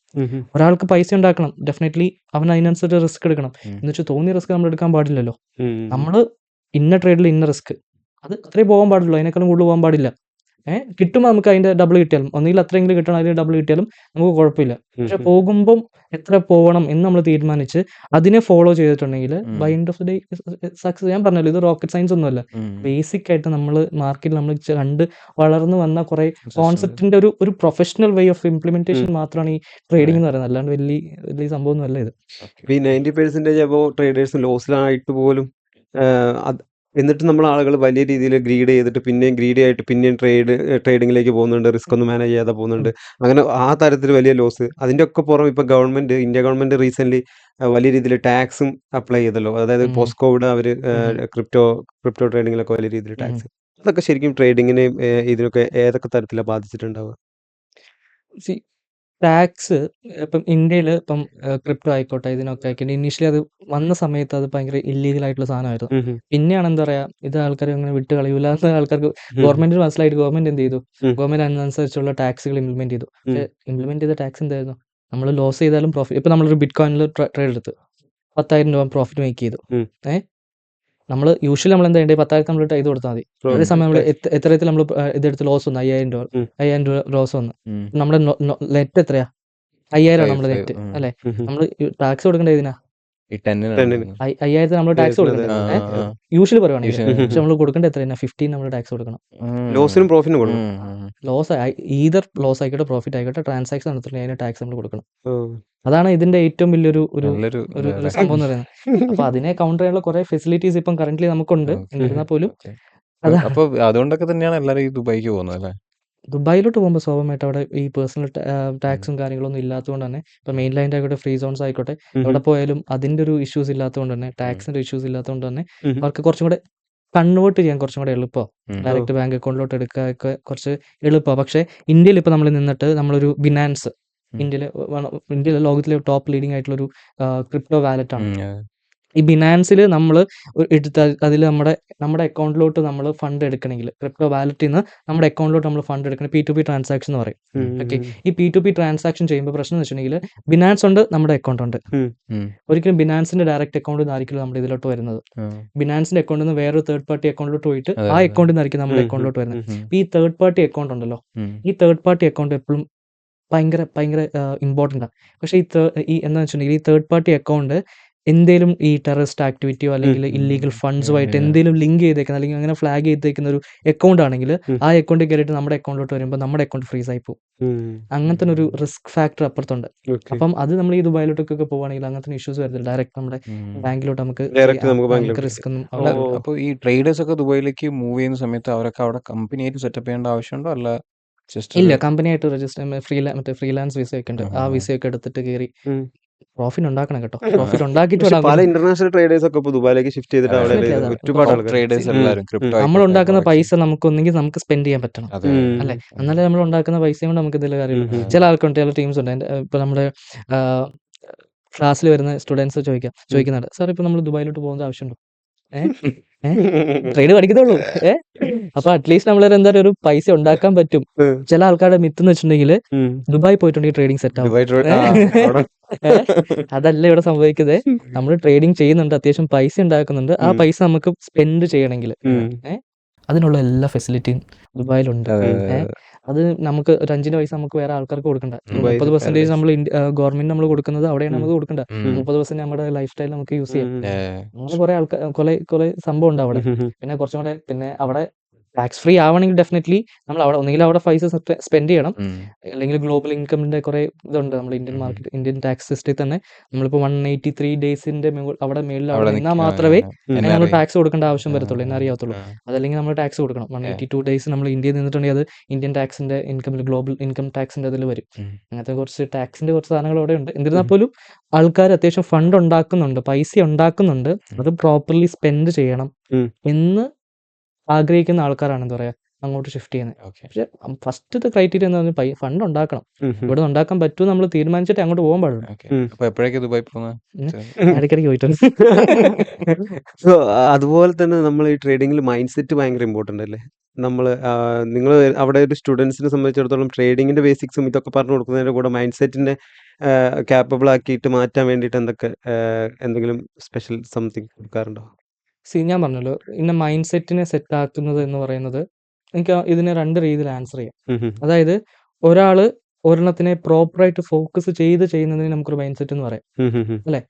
ഒരാൾക്ക് പൈസ ഉണ്ടാക്കണം, ഡെഫിനറ്റ്ലി അവൻ അതിനനുസരിച്ച് റിസ്ക് എടുക്കണം. എന്ന് വെച്ചാൽ തോന്നിയ റിസ്ക് നമ്മൾ എടുക്കാൻ പാടില്ലല്ലോ. നമ്മൾ ഇന്ന ട്രേഡിൽ ഇന്ന റിസ്ക്, അത് അത്രേ പോകാൻ പാടുള്ളൂ, അതിനേക്കാളും കൂടുതൽ പോകാൻ പാടില്ല. കിട്ടുമ്പോൾ നമുക്ക് അതിന്റെ ഡബിൾ കിട്ടിയാലും, ഒന്നുകിൽ അത്രയെങ്കിലും കിട്ടണം, അതിന് ഡബിൾ കിട്ടിയാലും നമുക്ക് കുഴപ്പമില്ല. പക്ഷെ പോകുമ്പം എത്ര പോകണം എന്ന് നമ്മൾ തീരുമാനിച്ച് അതിനെ ഫോളോ ചെയ്തിട്ടുണ്ടെങ്കിൽ by end of the day success. ഞാൻ പറഞ്ഞല്ലോ, ഇത് റോക്കറ്റ് സയൻസ് ഒന്നുമല്ല. ബേസിക് ആയിട്ട് നമ്മൾ മാർക്കറ്റിൽ നമ്മൾ കണ്ട് വളർന്നു വന്ന കുറെ കോൺസെപ്റ്റിന്റെ ഒരു പ്രൊഫഷണൽ വേ ഓഫ് ഇംപ്ലിമെന്റേഷൻ മാത്രമാണ് ഈ ട്രേഡിംഗ് എന്ന് പറയുന്നത്. അല്ലാണ്ട് വലിയ സംഭവം ഒന്നും അല്ല ഇത്. ഈ 90% അപ്പോൾ ട്രേഡേഴ്സ് ലോസിലായിട്ട് പോലും എന്നിട്ട് നമ്മൾ ആളുകൾ വലിയ രീതിയിൽ ഗ്രീഡ് ചെയ്തിട്ട് പിന്നെയും ഗ്രീഡി ആയിട്ട് പിന്നെയും ട്രേഡിങ്ങിലേക്ക് പോകുന്നുണ്ട്, റിസ്ക് ഒന്നും മാനേജ് ചെയ്യാതെ പോകുന്നുണ്ട്. അങ്ങനെ ആ തരത്തിൽ വലിയ ലോസ്. അതിൻ്റെ ഒക്കെ പുറം ഇപ്പം ഇന്ത്യ ഗവൺമെന്റ് റീസെന്റ് വലിയ രീതിയിൽ ടാക്സും അപ്ലൈ ചെയ്തല്ലോ. അതായത് പോസ്റ്റ് കോവിഡ് അവർ ക്രിപ്റ്റോ ട്രേഡിങ്ങിലൊക്കെ വലിയ രീതിയിൽ ടാക്സ്. അതൊക്കെ ശരിക്കും ട്രേഡിങ്ങിനെ ഇതിനൊക്കെ ഏതൊക്കെ തരത്തിലാണ് ബാധിച്ചിട്ടുണ്ടാവുക? ടാക്സ് ഇപ്പം ഇന്ത്യയിൽ ഇപ്പം ക്രിപ്റ്റോ ആയിക്കോട്ടെ, ഇതിനൊക്കെ ആയിക്കോട്ടെ, ഇനീഷ്യലി അത് വന്ന സമയത്ത് അത് ഭയങ്കര ഇല്ലീഗൽ ആയിട്ടുള്ള സാധനമായിരുന്നു. പിന്നെയാണ് എന്താ പറയാ, ഇത് ആൾക്കാർ അങ്ങനെ വിട്ട് കളയൂല എന്ന് ആൾക്കാർക്ക് ഗവൺമെന്റിന് മനസ്സിലായിട്ട് ഗവൺമെന്റ് എന്ത് ചെയ്തു, ഗവൺമെന്റ് അതിനനുസരിച്ചുള്ള ടാക്സുകൾ ഇംപ്ലിമെന്റ് ചെയ്തു. പക്ഷെ ഇംപ്ലിമെന്റ് ചെയ്ത ടാക്സ് എന്തായിരുന്നു, നമ്മൾ ലോസ് ചെയ്താലും പ്രോഫിറ്റ്. ഇപ്പൊ നമ്മളൊരു ബിറ്റ് കോയിനിൽ ട്രേഡ് എടുത്ത് 10,000 രൂപ പ്രോഫിറ്റ് മേക്ക് ചെയ്തു. നമ്മൾ യൂഷ്വലി നമ്മൾ എന്താ ചെയ്യേണ്ടത്, 10,000 നമ്മൾ ഇത് കൊടുത്താൽ മതി. അതേസമയം നമ്മൾ എത്രത്തിൽ നമ്മൾ ഇതെടുത്ത് ലോസ് വന്നു 5,000 രൂപ ലോസ് വന്നു. നമ്മുടെ നെറ്റ് എത്രയാ, 5,000 ആണ് നമ്മുടെ നെറ്റ് അല്ലെ. നമ്മൾ ടാക്സ് കൊടുക്കേണ്ടത് ഇതിനാ 5,000 നമ്മൾ ടാക്സ് കൊടുക്കേണ്ടത് യൂഷ്വലി പറയുവാണെങ്കിൽ. പക്ഷെ നമ്മൾ കൊടുക്കേണ്ടത് എത്ര, 15 നമ്മൾ ടാക്സ് കൊടുക്കണം. ലോസിനും പ്രോഫിറ്റിനും കൊടുക്കണം. ലോസ് ഈതർ ലോസ് ആയിക്കോട്ടെ പ്രോഫിറ്റ് ആയിക്കോട്ടെ, ട്രാൻസാക്ഷൻ നടത്തില്ലെങ്കിൽ അതിന് ടാക്സ് നമ്മൾ കൊടുക്കണം. അതാണ് ഇതിന്റെ ഏറ്റവും വലിയൊരു സംഭവം എന്ന് പറയുന്നത്. അപ്പൊ അതിനെ കൗണ്ടർ ചെയ്യാനുള്ള കുറെ ഫെസിലിറ്റീസ് ഇപ്പം കറന്റ്ലി നമുക്കുണ്ട്. എന്നിരുന്നാൽ പോലും അപ്പൊ അതുകൊണ്ടൊക്കെ തന്നെയാണ് എല്ലാവരും ഈ ദുബായിക്ക് പോകുന്നത് അല്ലേ. ദുബായിലോട്ട് പോകുമ്പോൾ സ്വാഭാവികമായിട്ട് അവിടെ ഈ പേഴ്സണൽ ടാക്സും കാര്യങ്ങളൊന്നും ഇല്ലാത്തതുകൊണ്ട് തന്നെ, ഇപ്പൊ മെയിൻ ലൈൻ ആയിക്കോട്ടെ, ഫ്രീ സോൺസ് ആയിക്കോട്ടെ, എവിടെ പോയാലും അതിന്റെ ഒരു ഇഷ്യൂസ് ഇല്ലാത്തതുകൊണ്ട് തന്നെ, ടാക്സിന്റെ ഇഷ്യൂസ് ഇല്ലാത്തതുകൊണ്ട് തന്നെ അവർക്ക് കുറച്ചും കൂടെ കൺവേർട്ട് ചെയ്യാൻ കുറച്ചും കൂടെ എളുപ്പമാണ്. ഡയറക്റ്റ് ബാങ്ക് അക്കൗണ്ടിലോട്ട് എടുക്കാനൊക്കെ കുറച്ച് എളുപ്പമാണ്. പക്ഷേ ഇന്ത്യയിൽ ഇപ്പൊ നമ്മൾ നിന്നിട്ട് നമ്മളൊരു ബിനാൻസ്, ഇന്ത്യയിലെ ലോകത്തിലെ ടോപ്പ് ലീഡിംഗ് ആയിട്ടുള്ള ഒരു ക്രിപ്റ്റോ വാലറ്റ് ആണ്. ഈ ബിനാൻസിൽ നമ്മൾ എടുത്ത അതിൽ നമ്മുടെ അക്കൗണ്ടിലോട്ട് നമ്മൾ ഫണ്ട് എടുക്കണമെങ്കിൽ, ക്രിപ്റ്റോ വാലറ്റിൽ നിന്ന് നമ്മുടെ അക്കൗണ്ടിലോട്ട് നമ്മൾ ഫണ്ട് എടുക്കണം, P2P ട്രാൻസാക്ഷൻ എന്ന് പറയും. ഓക്കെ, ഈ P2P ട്രാൻസാക്ഷൻ ചെയ്യുമ്പോൾ പ്രശ്നം എന്ന് വെച്ചിട്ടുണ്ടെങ്കിൽ, ബിനാൻസ് ഉണ്ട്, നമ്മുടെ അക്കൗണ്ട് ഉണ്ട്. ഒരിക്കലും ബിനാൻസിന്റെ ഡയറക്റ്റ് അക്കൗണ്ടിൽ നിന്ന് ആയിരിക്കും നമ്മുടെ ഇതിലോട്ട് വരുന്നത്. ബിനാൻസിന്റെ അക്കൗണ്ടിൽ നിന്ന് വേറൊരു തേർഡ് പാർട്ടി അക്കൗണ്ടിലോട്ട് പോയിട്ട് ആ അക്കൗണ്ടിൽ നിന്നായിരിക്കും നമ്മുടെ അക്കൗണ്ടിലോട്ട് വരുന്നത്. ഈ തേർഡ് പാർട്ടി അക്കൗണ്ട് ഉണ്ടല്ലോ, ഈ തേർഡ് പാർട്ടി അക്കൗണ്ട് എപ്പോഴും ഭയങ്കര ഇമ്പോർട്ടൻ്റ് ആണ്. പക്ഷേ ഈ എന്താ വെച്ചിട്ടുണ്ടെങ്കിൽ, ഈ തേർഡ് പാർട്ടി അക്കൗണ്ട് എന്തെങ്കിലും ഈ ടെററിസ്റ്റ് ആക്ടിവിറ്റിയോ അല്ലെങ്കിൽ ഇല്ലീഗൽ ഫണ്ട്സുമായിട്ട് എന്തെങ്കിലും ലിങ്ക് ചെയ്തേക്കുന്ന അല്ലെങ്കിൽ അങ്ങനെ ഫ്ലാഗ് ചെയ്തേക്കുന്ന ഒരു അക്കൗണ്ട് ആണെങ്കിൽ, ആ അക്കൗണ്ടിൽ കയറിയിട്ട് നമ്മുടെ അക്കൗണ്ടിലോട്ട് വരുമ്പോൾ നമ്മുടെ അക്കൗണ്ട് ഫ്രീസ് ആയി പോകും. അങ്ങനത്തെ ഒരു റിസ്ക് ഫാക്ടർ അപ്പുറത്തുണ്ട്. അപ്പം അത് നമ്മൾ ഈ ദുബായിലോട്ടൊക്കെ പോവുകയാണെങ്കിൽ അങ്ങനത്തെ ഇഷ്യൂസ് വരുന്നില്ല. ഡയറക്റ്റ് നമ്മുടെ ബാങ്കിലോട്ട് നമുക്ക് റിസ്ക് ഒന്നും. അപ്പോൾ ഈ ട്രേഡേഴ്സ് ഒക്കെ ദുബായിലേക്ക് മൂവ് ചെയ്യുന്ന സമയത്ത് അവരൊക്കെ അവിടെ കമ്പനിയായിട്ട് സെറ്റപ്പ് ചെയ്യേണ്ട ആവശ്യമുണ്ടോ, അല്ല ഇല്ല, കമ്പനിയായിട്ട് രജിസ്റ്റർ ഫ്രീലാൻസ് വിസ ഒക്കെ ഉണ്ട്. ആ വിസയൊക്കെ എടുത്തിട്ട് കയറി പ്രോഫിറ്റ് ഉണ്ടാക്കണം കേട്ടോ. പ്രോഫിറ്റ് ഉണ്ടാക്കിയിട്ട് പല ഇന്റർനാഷണൽ ട്രേഡേഴ്സ് ഒക്കെ ദുബായിലേക്ക് ഷിഫ്റ്റ് ചെയ്തിട്ട് നമ്മൾ ഉണ്ടാക്കുന്ന പൈസ നമുക്കൊന്നെങ്കിൽ നമുക്ക് സ്പെൻഡ് ചെയ്യാൻ പറ്റണം അല്ലെ. എന്നാലേ നമ്മൾ ഉണ്ടാക്കുന്ന പൈസ കൊണ്ട് നമുക്ക് എന്തെങ്കിലും കാര്യമുള്ളൂ. ചില ആൾക്കുണ്ട്, ചില ടീംസ് ഉണ്ട്. ഇപ്പൊ നമ്മുടെ ക്ലാസ്സിൽ വരുന്ന സ്റ്റുഡൻസ് ചോദിക്കുന്നുണ്ട്, സാർ ഇപ്പൊ നമ്മൾ ദുബായിലോട്ട് പോകുന്ന ആവശ്യമുണ്ടോ, ട്രേഡ് പഠിക്കത്തുള്ളൂ. അപ്പൊ അറ്റ്ലീസ്റ്റ് നമ്മൾ എന്താ ഒരു പൈസ ഉണ്ടാക്കാൻ പറ്റും. ചില ആൾക്കാരുടെ മിത്ത് എന്ന് വെച്ചിട്ടുണ്ടെങ്കിൽ, ദുബായ് പോയിട്ടുണ്ടെങ്കിൽ ട്രേഡിംഗ് സെറ്റ് ആവും. അതല്ല ഇവിടെ സംഭവിക്കുന്നത്. നമ്മൾ ട്രേഡിംഗ് ചെയ്യുന്നുണ്ട്, അത്യാവശ്യം പൈസ ഉണ്ടാക്കുന്നുണ്ട്. ആ പൈസ നമുക്ക് സ്പെൻഡ് ചെയ്യണമെങ്കിൽ അതിനുള്ള എല്ലാ ഫെസിലിറ്റിയും ദുബായിലുണ്ട്. അത് നമുക്ക് ഒരു 5 പൈസ നമുക്ക് വേറെ ആൾക്കാർക്ക് കൊടുക്കണ്ട. 30% നമ്മൾ ഗവൺമെന്റ് നമ്മൾ കൊടുക്കുന്നത് അവിടെയാണ് നമുക്ക് കൊടുക്കണ്ട. 30% നമ്മുടെ ലൈഫ് സ്റ്റൈൽ നമുക്ക് യൂസ് ചെയ്യാം. അങ്ങനെ കുറെ ആൾക്കാർ കുറെ സംഭവം ഉണ്ട് അവിടെ. പിന്നെ കുറച്ചും കൂടെ പിന്നെ അവിടെ ടാക്സ് ഫ്രീ ആവണമെങ്കിൽ ഡെഫിനറ്റ്ലി നമ്മൾ അവിടെ ഒന്നുകിൽ അവിടെ പൈസ സ്പെൻഡ് ചെയ്യണം, അല്ലെങ്കിൽ ഗ്ലോബൽ ഇൻകമിന്റെ കുറെ ഇതുണ്ട്. നമ്മൾ ഇന്ത്യൻ ടാക്സ് സിസ്റ്റത്തിൽ തന്നെ നമ്മളിപ്പോൾ 183 ഡേയ്സിന്റെ അവിടെ മേളിൽ അവിടെ നിന്നാൽ മാത്രമേ നമ്മൾ ടാക്സ് കൊടുക്കേണ്ട ആവശ്യം വരത്തുള്ളൂ, എന്നറിയാത്തുള്ളൂ. അതല്ലെങ്കിൽ നമ്മൾ ടാക്സ് കൊടുക്കണം. 182 ഡേയ്സ് നമ്മൾ ഇന്ത്യയിൽ നിന്നിട്ടുണ്ടെങ്കിൽ അത് ഇന്ത്യൻ ടാക്സിന്റെ ഇൻകമിൽ ഗ്ലോബൽ ഇൻകം ടാക്സിന്റെ അതിൽ വരും. അങ്ങനത്തെ കുറച്ച് ടാക്സിന്റെ കുറച്ച് സാധനങ്ങൾ അവിടെ ഉണ്ട്. എന്നിരുന്നാൽ പോലും ആൾക്കാർ അത്യാവശ്യം ഫണ്ട് ഉണ്ടാക്കുന്നുണ്ട്, പൈസ ഉണ്ടാക്കുന്നുണ്ട്. അത് പ്രോപ്പർലി സ്പെൻഡ് ചെയ്യണം എന്ന് ആഗ്രഹിക്കുന്ന ആൾക്കാരാണ് എന്താ പറയാ അങ്ങോട്ട് ഷിഫ്റ്റ് ചെയ്യുന്നത്. ഓക്കെ. പക്ഷെ ഫസ്റ്റത്തെ ക്രൈറ്റീരിയ എന്ന് പറഞ്ഞാൽ ഫണ്ട് ഉണ്ടാക്കണം. ഇവിടെ ഉണ്ടാക്കാൻ പറ്റുമോ നമ്മൾ തീരുമാനിച്ചിട്ട് അങ്ങോട്ട് പോകാൻ പാടുള്ളൂ. ഓക്കെ. അപ്പൊ എപ്പോഴേക്ക് ദുബായ് പോകുന്നത്? ഞാൻ ഇടയ്ക്കിടയ്ക്ക് പോയിട്ടുണ്ട്. സോ അതുപോലെ തന്നെ നമ്മൾ ഈ ട്രേഡിങ്ങിൽ മൈൻഡ് സെറ്റ് ഭയങ്കര ഇമ്പോർട്ടൻ്റ് അല്ലേ? നമ്മൾ നിങ്ങൾ അവിടെ ഒരു സ്റ്റുഡൻസിനെ സംബന്ധിച്ചിടത്തോളം ട്രേഡിങ്ങിന്റെ ബേസിക്സും ഇതൊക്കെ പറഞ്ഞു കൊടുക്കുന്നതിന്റെ കൂടെ മൈൻഡ് സെറ്റിനെ ക്യാപ്പബിൾ ആക്കിയിട്ട് മാറ്റാൻ വേണ്ടിയിട്ട് എന്തെങ്കിലും സ്പെഷ്യൽ സംതിങ് കൊടുക്കാറുണ്ടോ? ഞാൻ പറഞ്ഞല്ലോ, ഇന്ന മൈൻഡ് സെറ്റിനെ സെറ്റ് ആക്കുന്നത് എന്ന് പറയുന്നത് എനിക്ക് ഇതിനെ 2 രീതിയിൽ ആൻസർ ചെയ്യാം. അതായത് ഒരാള് ഒരെണ്ണത്തിനെ പ്രോപ്പറായിട്ട് ഫോക്കസ് ചെയ്ത് ചെയ്യുന്നതിന് നമുക്കൊരു മൈൻഡ് സെറ്റ് എന്ന് പറയാം. അല്ലേ?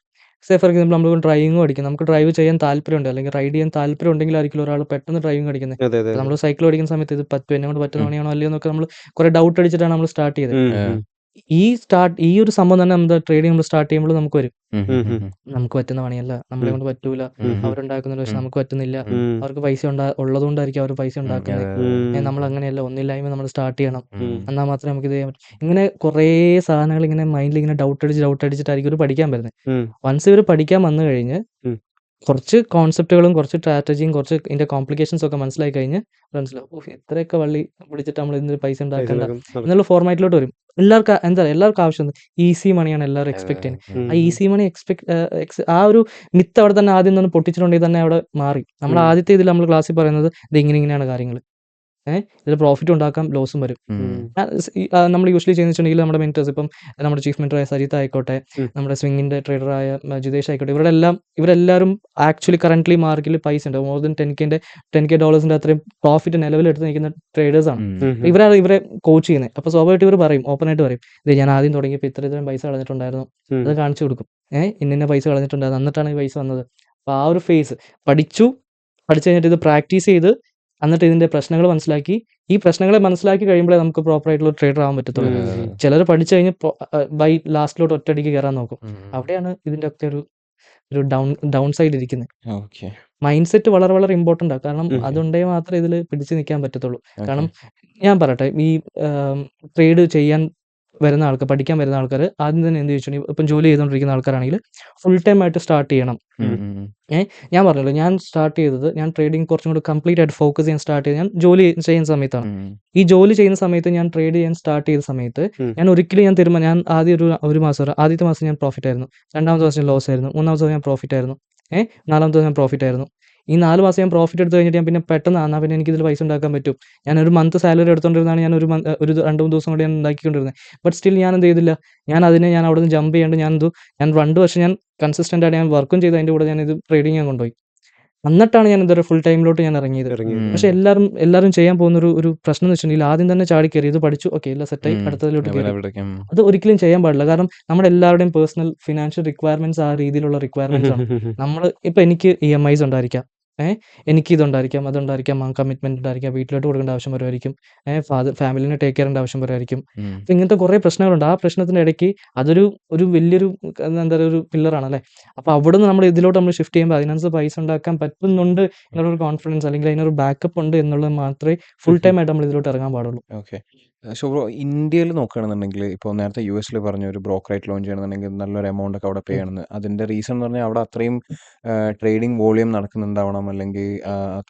ഫോർ എക്സാമ്പിൾ നമ്മൾ ഡ്രൈവിംഗ് പഠിക്കും. നമുക്ക് ഡ്രൈവ് ചെയ്യാൻ താല്പര്യമുണ്ട്, അല്ലെങ്കിൽ റൈഡ് ചെയ്യാൻ താല്പര്യം ഉണ്ടെങ്കിലായിരിക്കും ഒരാൾ പെട്ടെന്ന് ഡ്രൈവിംഗ് പഠിക്കുന്നത്. അതെ അതെ നമ്മൾ സൈക്കിൾ ഓടിക്കുന്ന സമയത്ത് ഇത് പറ്റും, എന്നെ കൊണ്ട് പറ്റുന്ന പണിയാണോ അല്ലയോ എന്നൊക്കെ നമ്മൾ കുറെ ഡൗട്ട് അടിച്ചിട്ടാണ് നമ്മൾ സ്റ്റാർട്ട് ചെയ്തത്. ഈ ഒരു സംഭവം തന്നെ നമ്മുടെ ട്രേഡിംഗ് നമ്മൾ സ്റ്റാർട്ട് ചെയ്യുമ്പോൾ നമുക്ക് വരും, നമുക്ക് പറ്റുന്ന പണിയല്ല, നമ്മളെ കൊണ്ട് പറ്റൂല, അവരുണ്ടാക്കുന്നുണ്ട് പക്ഷെ നമുക്ക് പറ്റുന്നില്ല, അവർക്ക് പൈസ ഉള്ളതുകൊണ്ടായിരിക്കും അവർ പൈസ ഉണ്ടാക്കുന്നത്, നമ്മൾ അങ്ങനെയല്ല, ഒന്നില്ലായ്മ നമ്മൾ സ്റ്റാർട്ട് ചെയ്യണം, എന്നാൽ മാത്രമേ നമുക്ക് ഇത് ചെയ്യാൻ പറ്റും. ഇങ്ങനെ കുറേ സാധനങ്ങൾ ഇങ്ങനെ മൈൻഡിൽ ഇങ്ങനെ ഡൗട്ട് അടിച്ചിട്ടായിരിക്കും ഇവർ പഠിക്കാൻ വരുന്നത്. വൺസ് ഇവർ പഠിക്കാൻ വന്നു കഴിഞ്ഞ് കുറച്ച് കോൺസെപ്റ്റുകളും കുറച്ച് സ്ട്രാറ്റജിയും കുറച്ച് ഇതിന്റെ കോംപ്ലിക്കേഷൻസ് ഒക്കെ മനസ്സിലാക്കി കഴിഞ്ഞ് മനസ്സിലാവും, ഇത്രയൊക്കെ വള്ളി പിടിച്ചിട്ട് നമ്മൾ ഇതിന് പൈസ ഉണ്ടാക്കണ്ട എന്നുള്ള ഫോർമാറ്റിലോട്ട് വരും. എല്ലാവർക്കും ആവശ്യം ഈസി മണിയാണ് എല്ലാവരും എക്സ്പെക്ട് ചെയ്യുന്നത്. ആ ഈസി മണി ആ ഒരു മിത്ത് അവിടെ തന്നെ ആദ്യം തന്നെ പൊട്ടിച്ചിട്ടുണ്ടെങ്കിൽ തന്നെ അവിടെ മാറി. നമ്മൾ ആദ്യത്തെ ഇതിൽ നമ്മൾ ക്ലാസ്സിൽ പറയുന്നത് ഇത് ഇങ്ങനെയാണ് കാര്യങ്ങൾ. ഇതിൽ പ്രോഫിറ്റ് ഉണ്ടാക്കാം, ലോസും വരും. നമ്മൾ യൂഷ്വലി ചെയ്യുന്നുണ്ടെങ്കിൽ നമ്മുടെ മെന്റേഴ്സ്, ഇപ്പം നമ്മുടെ ചീഫ് മെന്ററായ സജിത്ത് ആയിക്കോട്ടെ, നമ്മുടെ സ്വിങ്ങിന്റെ ട്രേഡറായ ജിതേഷ് ആയിക്കോട്ടെ, ഇവരെല്ലാവരും ആക്ച്വലി കറന്റ്ലി മാർക്കറ്റിൽ പൈസ ഉണ്ട്, മോർ ദൻ $10K അത്രയും പ്രോഫിറ്റ് നിലവിലെടുത്ത് നിൽക്കുന്ന ട്രേഡേഴ്സ് ആണ്. ഇവരാണ് ഇവരെ കോച്ച് ചെയ്യുന്നത്. അപ്പോൾ സ്വാഭാവികമായിട്ട് ഇവർ പറയും, ഓപ്പൺ ആയിട്ട് പറയും, ഇത് ഞാൻ ആദ്യം തുടങ്ങിയപ്പോൾ ഇത്രയും പൈസ കളഞ്ഞിട്ടുണ്ടായിരുന്നു, അത് കാണിച്ചു കൊടുക്കും. ഇന്ന പൈസ കളഞ്ഞിട്ടുണ്ടായിരുന്നു, എന്നിട്ടാണ് ഈ പൈസ വന്നത്. അപ്പോൾ ആ ഒരു ഫേസ് പഠിച്ചു കഴിഞ്ഞിട്ട് ഇത് പ്രാക്ടീസ് ചെയ്ത് എന്നിട്ട് ഇതിന്റെ പ്രശ്നങ്ങൾ മനസ്സിലാക്കി, ഈ പ്രശ്നങ്ങളെ മനസ്സിലാക്കി കഴിയുമ്പോഴേ നമുക്ക് പ്രോപ്പർ ആയിട്ടുള്ള ട്രേഡർ ആവാൻ പറ്റത്തുള്ളൂ. ചിലർ പഠിച്ചു കഴിഞ്ഞ് ബൈ ലാസ്റ്റിലോട്ട് ഒറ്റയടിക്ക് കയറാൻ നോക്കും. അവിടെയാണ് ഇതിന്റെ ഒക്കെ ഒരു ഡൗൺ സൈഡ് ഇരിക്കുന്നത്. മൈൻഡ് സെറ്റ് വളരെ വളരെ ഇമ്പോർട്ടൻ്റ് ആണ്. കാരണം അതുണ്ടെങ്കിൽ മാത്രമേ ഇതിൽ പിടിച്ചു നിൽക്കാൻ പറ്റത്തുള്ളൂ. കാരണം ഞാൻ പറയട്ടെ, ഈ ട്രേഡ് ചെയ്യാൻ പഠിക്കാൻ വരുന്ന ആൾക്കാർ ആദ്യം തന്നെ എന്ത് ചോദിച്ചിട്ടുണ്ടെങ്കിൽ, ഇപ്പം ജോലി ചെയ്തുകൊണ്ടിരിക്കുന്ന ആൾക്കാരാണെങ്കിൽ ഫുൾ ടൈം ആയിട്ട് സ്റ്റാർട്ട് ചെയ്യണം. ഞാൻ പറഞ്ഞല്ലോ, ഞാൻ സ്റ്റാർട്ട് ചെയ്തത്, ഞാൻ ട്രേഡിംഗ് കുറച്ചും കൂടി കംപ്ലീറ്റ് ആയിട്ട് ഫോക്കസ് ചെയ്യാൻ സ്റ്റാർട്ട് ചെയ്തത് ഞാൻ ജോലി ചെയ്യുന്ന സമയത്താണ്. ഈ ജോലി ചെയ്യുന്ന സമയത്ത് ഞാൻ ട്രേഡ് ചെയ്യാൻ സ്റ്റാർട്ട് ചെയ്ത സമയത്ത് ഞാൻ ഒരിക്കലും ഞാൻ ആദ്യത്തെ മാസം ഞാൻ പ്രോഫിറ്റ് ആയിരുന്നു, രണ്ടാമത്തെ മാസം ഞാൻ ലോസ് ആയിരുന്നു, മൂന്നാമത്തെ മാസം ഞാൻ പ്രോഫിറ്റ് ആയിരുന്നു, നാലാമത്തെ ഞാൻ പ്രോഫിറ്റ് ആയിരുന്നു. ഈ 4 മാസം ഞാൻ പ്രോഫിറ്റ് എടുത്ത് കഴിഞ്ഞിട്ട് ഞാൻ പിന്നെ പെട്ടെന്ന് എന്നാൽ പിന്നെ എനിക്കിതിൽ പൈസ ഉണ്ടാക്കാൻ പറ്റും, ഞാനൊരു മന്ത് സാലറി എടുത്തുകൊണ്ടിരുന്നതാണ്, ഞാൻ ഒരു 2-3 ദിവസം കൊണ്ട് ഞാൻ ഉണ്ടാക്കിക്കൊണ്ടിരുന്നത്. ബട്ട് സ്റ്റിൽ ഞാൻ എന്ത് ചെയ്തില്ല, ഞാൻ അവിടെ നിന്ന് ജമ്പ് ചെയ്യാണ്ട് ഞാൻ 2 വർഷം ഞാൻ കൺസിസ്റ്റൻ്റ് ആയിട്ട് ഞാൻ വർക്കും ചെയ്ത് അതിൻ്റെ കൂടെ ഞാൻ ഇത് ട്രേഡിങ് ഞാൻ കൊണ്ടുപോയി. എന്നിട്ടാണ് ഞാൻ എന്താ ഫുൾ ടൈമിലോട്ട് ഞാൻ ഇറങ്ങിയത്. പക്ഷെ എല്ലാവരും ചെയ്യാൻ പോകുന്ന ഒരു പ്രശ്നം എന്ന് വെച്ചിട്ടുണ്ടെങ്കിൽ ആദ്യം തന്നെ ചാടി കയറി ഇത് പഠിച്ചു, ഓക്കെ എല്ലാം സെറ്റായി, അടുത്തതിലോട്ട് കയറി. അത് ഒരിക്കലും ചെയ്യാൻ പാടില്ല. കാരണം നമ്മുടെ എല്ലാവരുടെയും പേഴ്സണൽ ഫിനാൻഷ്യൽ റിക്വയർമെന്റ്സ് ആ രീതിയിലുള്ള റിക്വയർമെന്റ്സ് ആണ്. ഇപ്പം എനിക്ക് EMIs ഉണ്ടായിരിക്കാം, എനിക്ക് ഇതുണ്ടായിരിക്കാം, അതുണ്ടായിരിക്കാം, കമ്മിറ്റ്മെന്റ് ഉണ്ടായിരിക്കാം, വീട്ടിലോട്ട് കൊടുക്കേണ്ട ആവശ്യം വരുമായിരിക്കും, ഫാമിലിനെ ടേക്ക് കെയർ ചെയ്യേണ്ട ആവശ്യം വരുമായിരിക്കും. അപ്പം ഇങ്ങനത്തെ കുറേ പ്രശ്നങ്ങളുണ്ട്. ആ പ്രശ്നത്തിന്റെ ഇടയ്ക്ക് അതൊരു വലിയൊരു ഒരു പില്ലറാണ് അല്ലേ. അപ്പോൾ അവിടെ നിന്ന് നമ്മൾ ഇതിലോട്ട് നമ്മൾ ഷിഫ്റ്റ് ചെയ്യുമ്പോൾ അതിനനുസരിച്ച് പൈസ ഉണ്ടാക്കാൻ പറ്റുന്നുണ്ട് എന്നുള്ളൊരു കോൺഫിഡൻസ്, അല്ലെങ്കിൽ അതിനൊരു ബാക്കപ്പ് ഉണ്ട് എന്നുള്ളത് മാത്രമേ ഫുൾ ടൈം ആയിട്ട് നമ്മൾ ഇതിലോട്ട് ഇറങ്ങാൻ പാടുള്ളൂ. ഓക്കെ. സോ ബ്രോ, ഇന്ത്യയിൽ നോക്കുകയാണെന്നുണ്ടെങ്കിൽ ഇപ്പോൾ നേരത്തെ US പറഞ്ഞ ഒരു ബ്രോക്കറായിട്ട് ലോഞ്ച് ചെയ്യണമെന്നുണ്ടെങ്കിൽ നല്ലൊരു എമൗണ്ട് ഒക്കെ അവിടെ പേ ചെയ്യണമെന്ന്. അതിൻ്റെ റീസൺ എന്ന് പറഞ്ഞാൽ അവിടെ അത്രയും ട്രേഡിംഗ് വോളിയം നടക്കുന്നുണ്ടാവണം, അല്ലെങ്കിൽ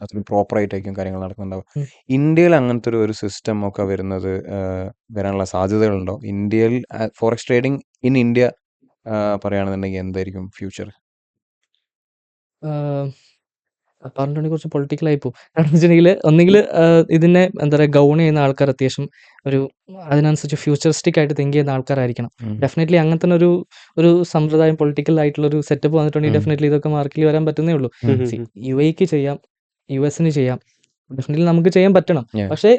അത്രയും പ്രോപ്പറായിട്ടായിരിക്കും കാര്യങ്ങൾ നടക്കുന്നുണ്ടാവും. ഇന്ത്യയിൽ അങ്ങനത്തെ ഒരു സിസ്റ്റം ഒക്കെ വരാനുള്ള സാധ്യതകളുണ്ടോ? ഇന്ത്യയിൽ ഫോറക്സ് ട്രേഡിംഗ് ഇൻ ഇന്ത്യ പറയുകയാണെന്നുണ്ടെങ്കിൽ എന്തായിരിക്കും ഫ്യൂച്ചർ? പറഞ്ഞിട്ടുണ്ടെങ്കിൽ കുറച്ച് പൊളിറ്റിക്കലായി പോകും. കാരണം വെച്ചിട്ടുണ്ടെങ്കിൽ ഒന്നെങ്കിൽ ഇതിനെ ഗൗൺ ചെയ്യുന്ന ആൾക്കാർ അത്യാവശ്യം അതിനനുസരിച്ച് ഫ്യൂച്ചറിസ്റ്റിക് ആയിട്ട് തിങ്ക് ചെയ്യുന്ന ആൾക്കാരായിരിക്കണം. ഡെഫിനറ്റ്ലി അങ്ങനെ തന്നെ ഒരു സമ്പ്രദായം, പൊളിറ്റിക്കൽ ആയിട്ടുള്ള ഒരു സെറ്റപ്പ് വന്നിട്ടുണ്ടെങ്കിൽ ഡെഫിനറ്റ്ലി ഇതൊക്കെ മാർക്കറ്റിൽ വരാൻ പറ്റുന്നേ ഉള്ളൂ. UAE ചെയ്യാം, US ചെയ്യാം, ഡെഫിനറ്റ്ലി നമുക്ക് ചെയ്യാൻ പറ്റണം. പക്ഷേ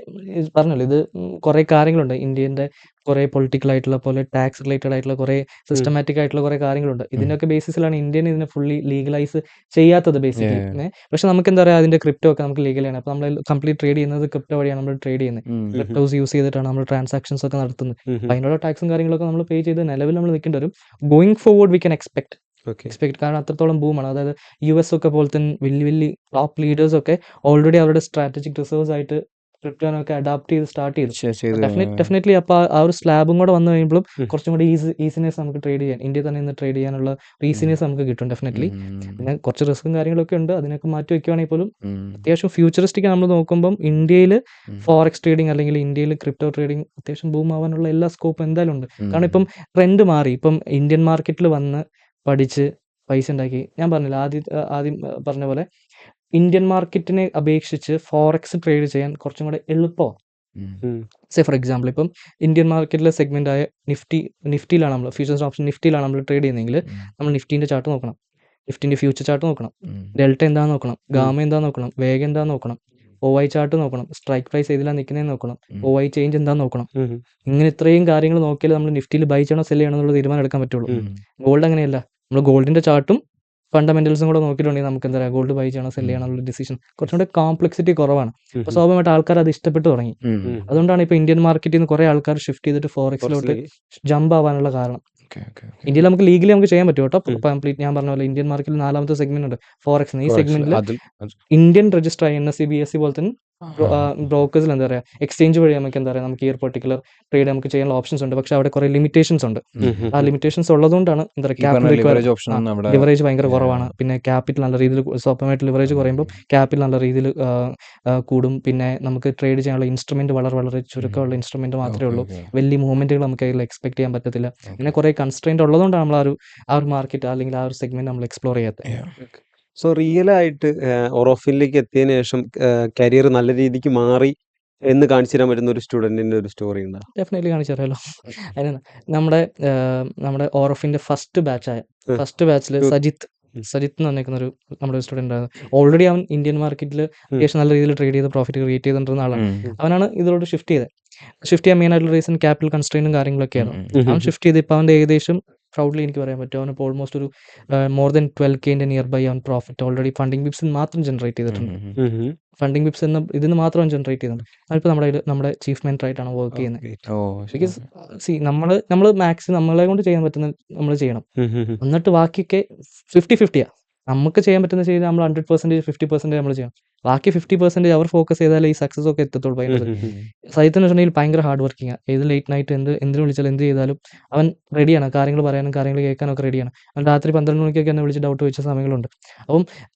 പറഞ്ഞല്ലോ, ഇത് കുറേ കാര്യങ്ങളുണ്ട്. ഇന്ത്യൻ്റെ കുറേ പൊളിറ്റിക്കൽ ആയിട്ടുള്ള പോലെ ടാക്സ് റിലേറ്റഡ് ആയിട്ടുള്ള കുറേ സിസ്റ്റമാറ്റിക് ആയിട്ടുള്ള കുറേ കാര്യങ്ങളുണ്ട്. ഇതിൻ്റെയൊക്കെ ബേസിസിലാണ് ഇന്ത്യൻ ഇതിനെ ഫുള്ളി ലീഗലൈസ് ചെയ്യാത്തത് ബേസിക്കലി. പക്ഷെ നമുക്ക് എന്താ പറയുക, അതിന്റെ ക്രിപ്റ്റോ ഒക്കെ നമുക്ക് ലീഗലാണ്. അപ്പോൾ നമ്മൾ കംപ്ലീറ്റ് ട്രേഡ് ചെയ്യുന്നത് ക്രിപ്റ്റോ വഴിയാണ് നമ്മൾ ട്രേഡ് ചെയ്യുന്നത്. ക്രിപ്റ്റോസ് യൂസ് ചെയ്തിട്ടാണ് നമ്മൾ ട്രാൻസാക്ഷൻസ് ഒക്കെ നടത്തുന്നത്. അപ്പോൾ അതിനുള്ള ടാക്സും കാര്യങ്ങളൊക്കെ നമ്മൾ പേ ചെയ്ത് നിലവിൽ നമ്മൾ നിൽക്കേണ്ടി വരും. Going forward we can expect, കാരണം അത്രത്തോളം ബൂമാണ്. അതായത് US ഒക്കെ പോലെ തന്നെ വലിയ ടോപ്പ് ലീഡേഴ്സ് ഒക്കെ ഓൾറെഡി അവരുടെ സ്ട്രാറ്റജിക് റിസർവ്സ് ആയിട്ട് ക്രിപ്റ്റോനൊക്കെ അഡാപ്റ്റ് ചെയ്ത് സ്റ്റാർട്ട് ചെയ്തു. ചെയ്ത് ഡെഫിനറ്റ്ലി അപ്പോൾ ആ ഒരു സ്ലാബും കൂടെ വന്നു കഴിയുമ്പോഴും ഉം. കുറച്ചും കൂടി ഈസിനെസ് നമുക്ക് ട്രേഡ് ചെയ്യാൻ, ഇന്ത്യയിൽ തന്നെ നിന്ന് ട്രേഡ് ചെയ്യാനുള്ള ഈസിനെസ് നമുക്ക് കിട്ടും ഡെഫിനറ്റ്ലി. പിന്നെ കുറച്ച് റിസ്ക്കും കാര്യങ്ങളൊക്കെ ഉണ്ട്, അതിനൊക്കെ മാറ്റി വെക്കുകയാണെങ്കിൽ പോലും അത്യാവശ്യം ഫ്യൂച്ചറിസ്റ്റിക് നമ്മൾ നോക്കുമ്പം ഇന്ത്യയിൽ ഫോറക്സ് ട്രേഡിംഗ് അല്ലെങ്കിൽ ഇന്ത്യയിൽ ക്രിപ്റ്റോ ട്രേഡിംഗ് അത്യാവശ്യം ബൂം ആവാനുള്ള എല്ലാ സ്കോപ്പും എന്തായാലും ഉണ്ട്. കാരണം ഇപ്പം ട്രെൻഡ് മാറി. ഇപ്പം ഇന്ത്യൻ മാർക്കറ്റിൽ വന്ന് പഠിച്ച് പൈസ ഉണ്ടാക്കി, ഞാൻ പറഞ്ഞില്ല ആദ്യം പറഞ്ഞ പോലെ ഇന്ത്യൻ മാർക്കറ്റിനെ അപേക്ഷിച്ച് ഫോറക്സ് ട്രേഡ് ചെയ്യാൻ കുറച്ചും കൂടെ എളുപ്പമാണ്. സേ ഫോർ എക്സാമ്പിൾ ഇപ്പം ഇന്ത്യൻ മാർക്കറ്റിലെ സെഗ്മെന്റ് ആയ നിഫ്റ്റിയിലാണ് നമ്മൾ ഫ്യൂച്ചേഴ്സ് ഓപ്ഷൻ നിഫ്റ്റിയിലാണ് നമ്മൾ ട്രേഡ് ചെയ്യുന്നതെങ്കിൽ നമ്മൾ നിഫ്റ്റിന്റെ ചാർട്ട് നോക്കണം, നിഫ്റ്റിന്റെ ഫ്യൂച്ചർ ചാർട്ട് നോക്കണം, ഡെൽറ്റ എന്താന്ന് നോക്കണം, ഗാമ എന്താന്ന് നോക്കണം, വേഗം എന്താന്ന് നോക്കണം, OI ചാർട്ട് നോക്കണം, സ്ട്രൈക്ക് പ്രൈസ് ഏതിലാണ് നിൽക്കുന്നതെന്ന് നോക്കണം, OI ചേഞ്ച് എന്താന്ന് നോക്കണം. ഇങ്ങനെ ഇത്രയും കാര്യങ്ങൾ നോക്കിയാൽ നമ്മൾ നിഫ്റ്റിയിൽ ബൈ ചെയ്യണോ സെല് ചെയ്യണോ എന്നുള്ള തീരുമാനം എടുക്കാൻ പറ്റുള്ളൂ. ഗോൾഡ് അങ്ങനെയല്ല, നമ്മൾ ഗോൾഡിന്റെ ചാർട്ടും ഫണ്ടമെന്റൽസും കൂടെ നോക്കിയിട്ടുണ്ടെങ്കിൽ നമുക്ക് എന്താ പറയുക, ഗോൾഡ് ബൈ ചെയ്യണോ സെല് ചെയ്യണോ എന്നുള്ള ഡിസിഷൻ കുറച്ചും കൂടെ കോംപ്ലക്സിറ്റി കുറവാണ്. അപ്പോൾ സ്വാഭാവികമായിട്ട് ആൾക്കാർ അത് ഇഷ്ടപ്പെട്ട് തുടങ്ങി. അതുകൊണ്ടാണ് ഇപ്പോൾ ഇന്ത്യൻ മാർക്കറ്റിൽ നിന്ന് കുറേ ആൾക്കാർ ഷിഫ്റ്റ് ചെയ്തിട്ട് ഫോറക്സിലോട്ട് ജമ്പ് ആവാനുള്ള കാരണം. ഇന്ത്യയിൽ നമുക്ക് ലീഗലി നമുക്ക് ചെയ്യാൻ പറ്റും കേട്ടോ. കംപ്ലീറ്റ് ഞാൻ പറഞ്ഞ പോലെ ഇന്ത്യൻ മാർക്കറ്റിൽ 4ാമത്തെ സെഗ്മെന്റ് ഉണ്ട് ഫോറക്സ്. ഈ സെഗ്മെന്റിൽ ഇന്ത്യൻ രജിസ്റ്റർ ആയ NSE BSE പോലെ തന്നെ ബ്രോക്കേഴ്സിൽ എന്താ പറയുക, എക്സ്ചേഞ്ച് വഴി നമുക്ക് എന്താ പറയുക, നമുക്ക് ഈ ഒരു പെർട്ടിക്കുലർ ട്രേഡ് നമുക്ക് ചെയ്യാനുള്ള ഓപ്ഷൻസ് ഉണ്ട്. പക്ഷെ അവിടെ കുറെ ലിമിറ്റേഷൻസ് ഉണ്ട്. ആ ലിമിറ്റേഷൻസ് ഉള്ളതുകൊണ്ടാണ് എന്താ പറയുക, ക്യാപിറ്റൽ ലിവറേജ് ഭയങ്കര കുറവാണ്. പിന്നെ ക്യാപിറ്റൽ നല്ല രീതിയിൽ സ്വാഭാവികമായിട്ട് ലിവറേജ് കുറയുമ്പോൾ ക്യാപിറ്റൽ നല്ല രീതിയിൽ കൂടും. പിന്നെ നമുക്ക് ട്രേഡ് ചെയ്യാനുള്ള ഇൻസ്ട്രുമെന്റ് വളരെ ചുരുക്കമുള്ള ഇൻസ്ട്രുമെന്റ് മാത്രമേ ഉള്ളൂ. വലിയ മൂവ്മെന്റുകൾ നമുക്ക് അതിൽ എക്സ്പെക്ട് ചെയ്യാൻ പറ്റത്തില്ല. പിന്നെ കുറെ കൺസ്ട്രെയിന്റ് ഉള്ളതുകൊണ്ടാണ് നമ്മൾ ആ ഒരു മാർക്കറ്റ് അല്ലെങ്കിൽ ആ ഒരു സെഗ്മെന്റ് നമ്മൾ എക്സ്പ്ലോർ ചെയ്യാത്തത്. സോ റിയലായിട്ട് ഓറോഫിലേക്ക് എത്തിയതിനു ശേഷം കരിയർ നല്ല രീതിക്ക് മാറി എന്ന് കാണിച്ചു തരാൻ പറ്റുന്ന ഒരു സ്റ്റുഡന്റിന്റെ ഒരു സ്റ്റോറി ഉണ്ടോ? ഡെഫിനറ്റ്ലി കാണിച്ചു തരാമല്ലോ. അതിന് നമ്മുടെ ഓറോഫിന്റെ ഫസ്റ്റ് ബാച്ചിൽ സജിത്ത് എന്ന് പറഞ്ഞിരിക്കുന്ന ഒരു നമ്മുടെ സ്റ്റുഡന്റ് ആയിരുന്നു. ഓൾറെഡി അവൻ ഇന്ത്യൻ മാർക്കറ്റിൽ അത്യാവശ്യം നല്ല രീതിയിൽ ട്രേഡ് ചെയ്ത് പ്രോഫിറ്റ് ക്രിയേറ്റ് ചെയ്തിട്ടുള്ള ആളാണ്. അവനാണ് ഇതിലോട്ട് ഷിഫ്റ്റ് ചെയ്യാൻ മെയിൻ ആയിട്ടുള്ള റീസൺ ക്യാപിറ്റൽ കൺസ്ട്രെയിനും കാര്യങ്ങളൊക്കെയാണ്. അവൻ ഷിഫ്റ്റ് ചെയ്ത് ഇപ്പോൾ അവൻ്റെ ഏകദേശം പ്രൗഡ്ലി എനിക്ക് പറയാൻ പറ്റും, അവനിപ്പോൾ ഓൾമോസ്റ്റ് ഒരു more than 12K nearby അവൻ പ്രോഫിറ്റ് ഓൾറെഡി ഫണ്ടിങ് ബിപ്സിൽ മാത്രം ജനറേറ്റ് ചെയ്തിട്ടുണ്ട്. ഫണ്ടിങ് ബിപ്സ് എന്ന ഇതിന് മാത്രം ജനറേറ്റ് ചെയ്യുന്നുണ്ട്. അതിപ്പോൾ നമ്മുടെ ചീഫ് മെന്റർ ആയിട്ടാണ് വർക്ക് ചെയ്യുന്നത്. ബിക്കോസ് നമ്മൾ മാക്സിമം നമ്മളെ കൊണ്ട് ചെയ്യാൻ പറ്റുന്ന നമ്മൾ ചെയ്യണം. എന്നിട്ട് ബാക്കിയൊക്കെ 50-50 നമുക്ക് ചെയ്യാൻ പറ്റുന്ന ചെയ്ത് നമ്മൾ 100% 50% നമ്മൾ ചെയ്യണം. ബാക്കി 50% അവർ ഫോക്കസ് ചെയ്താലേ ഈ സക്സസ് ഒക്കെ എത്തത്തുള്ളൂ. സജിത്ത് വെച്ചിട്ടുണ്ടെങ്കിൽ ഭയങ്കര ഹാർഡ് വർക്കിംഗ്. ഏത് ലേറ്റ് നൈറ്റ് എന്തിനു വിളിച്ചാലും എന്ത് ചെയ്താലും അവൻ റെഡിയാണ്. കാര്യങ്ങൾ പറയാനും കാര്യങ്ങൾ കേൾക്കാനൊക്കെ റെഡിയാണ്. അവൻ രാത്രി 12 മണിക്കൊക്കെ എന്നെ വിളിച്ച് ഡൗട്ട് വെച്ച സമയങ്ങളുണ്ട്.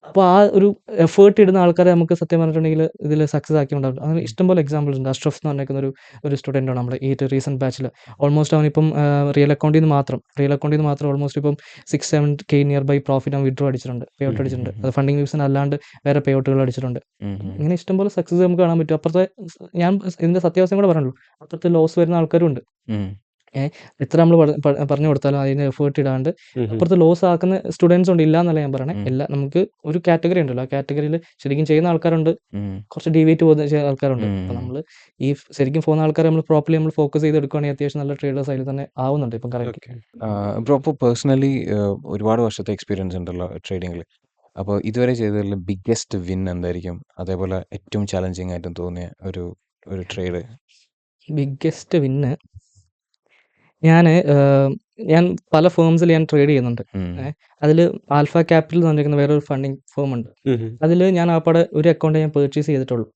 അപ്പോൾ ആ ഒരു എഫേർട്ട് ഇടുന്ന ആൾക്കാരെ നമുക്ക് സത്യം പറഞ്ഞിട്ടുണ്ടെങ്കിൽ ഇതിൽ സക്സസ് ആക്കി ഉണ്ടാവും. അങ്ങനെ ഇഷ്ടംപോലെ എക്സാമ്പിൾസ് ഉണ്ട്. അഷ്റഫ് എന്ന് പറഞ്ഞിരിക്കുന്ന ഒരു സ്റ്റുഡൻ്റാണ് നമ്മുടെ ഈ റീസെൻറ്റ് ബാച്ചിൽ. ഓൾമോസ്റ്റ് അവനിപ്പം റിയൽ അക്കൗണ്ടിൽ നിന്ന് മാത്രം ഓൾമോസ്റ്റ് ഇപ്പം 6-7K നിയർ ബൈ പ്രോഫിറ്റ് അവൻ വിഡ്രോ അടിച്ചിട്ടുണ്ട്, പേ ഔട്ട് അടിച്ചിട്ടുണ്ട്. അത് ഫണ്ടിങ് യൂസിന് അല്ലാണ്ട് വേറെ പേ ഔട്ടുകൾ അടിച്ചിട്ടുണ്ട്. ഇങ്ങനെ ഇഷ്ടംപോലെ സക്സസ് നമുക്ക് കാണാൻ പറ്റും. അപ്പുറത്തെ ഞാൻ ഇതിന്റെ സത്യാവസ്ഥയും കൂടെ പറഞ്ഞുള്ളൂ, അപ്പുറത്ത് ലോസ് വരുന്ന ആൾക്കാരും ഉണ്ട്. എത്ര നമ്മൾ പറഞ്ഞു കൊടുത്താലും അതിന് എഫേർട്ട് ഇടാണ്ട് അപ്പുറത്ത് ലോസ് ആക്കുന്ന സ്റ്റുഡൻസ് ഉണ്ട്. ഇല്ല എന്നല്ല ഞാൻ പറയണേ, എല്ലാം നമുക്ക് ഒരു കാറ്റഗറി ഉണ്ടല്ലോ, ആ കാറ്റഗറിയിൽ ശരിക്കും ചെയ്യുന്ന ആൾക്കാരുണ്ട്, കുറച്ച് ഡീവിയേറ്റ് പോകുന്ന ആൾക്കാരുണ്ട്. അപ്പോൾ നമ്മൾ ഈ ശരിക്കും പോകുന്ന ആൾക്കാരെ നമ്മൾ പ്രോപ്പർലി നമ്മൾ ഫോക്കസ് ചെയ്ത് എടുക്കുകയാണെങ്കിൽ അത്യാവശ്യം നല്ല ട്രേഡേഴ്സ് അതിൽ തന്നെ ആവുന്നുണ്ട് ഇപ്പം കറക്റ്റ്. ബ്രോ ഇപ്പോൾ പേഴ്സണലി ഒരുപാട് വർഷത്തെ എക്സ്പീരിയൻസ് ഉണ്ടല്ലോ ട്രേഡിങ്ങിൽ. അപ്പോൾ ഇതുവരെ ചെയ്തതിൽ ബിഗ്ഗസ്റ്റ് വിൻ എന്തായിരിക്കും? അതേപോലെ ഏറ്റവും ചാലഞ്ചിങ് ആയിട്ടും തോന്നിയ ഒരു ട്രേഡ്? ബിഗ്ഗസ്റ്റ് വിന്ന് ഞാൻ പല ഫേംസിൽ ഞാൻ ട്രേഡ് ചെയ്യുന്നുണ്ട്. അതിൽ ആൽഫ ക്യാപിറ്റൽ എന്ന് പറഞ്ഞിരിക്കുന്ന വേറൊരു ഫണ്ടിങ് ഫേം ഉണ്ട്. അതിൽ ഞാൻ ആപ്പാടെ ഒരു അക്കൗണ്ട് ഞാൻ പർച്ചേസ് ചെയ്തിട്ടുള്ളൂ.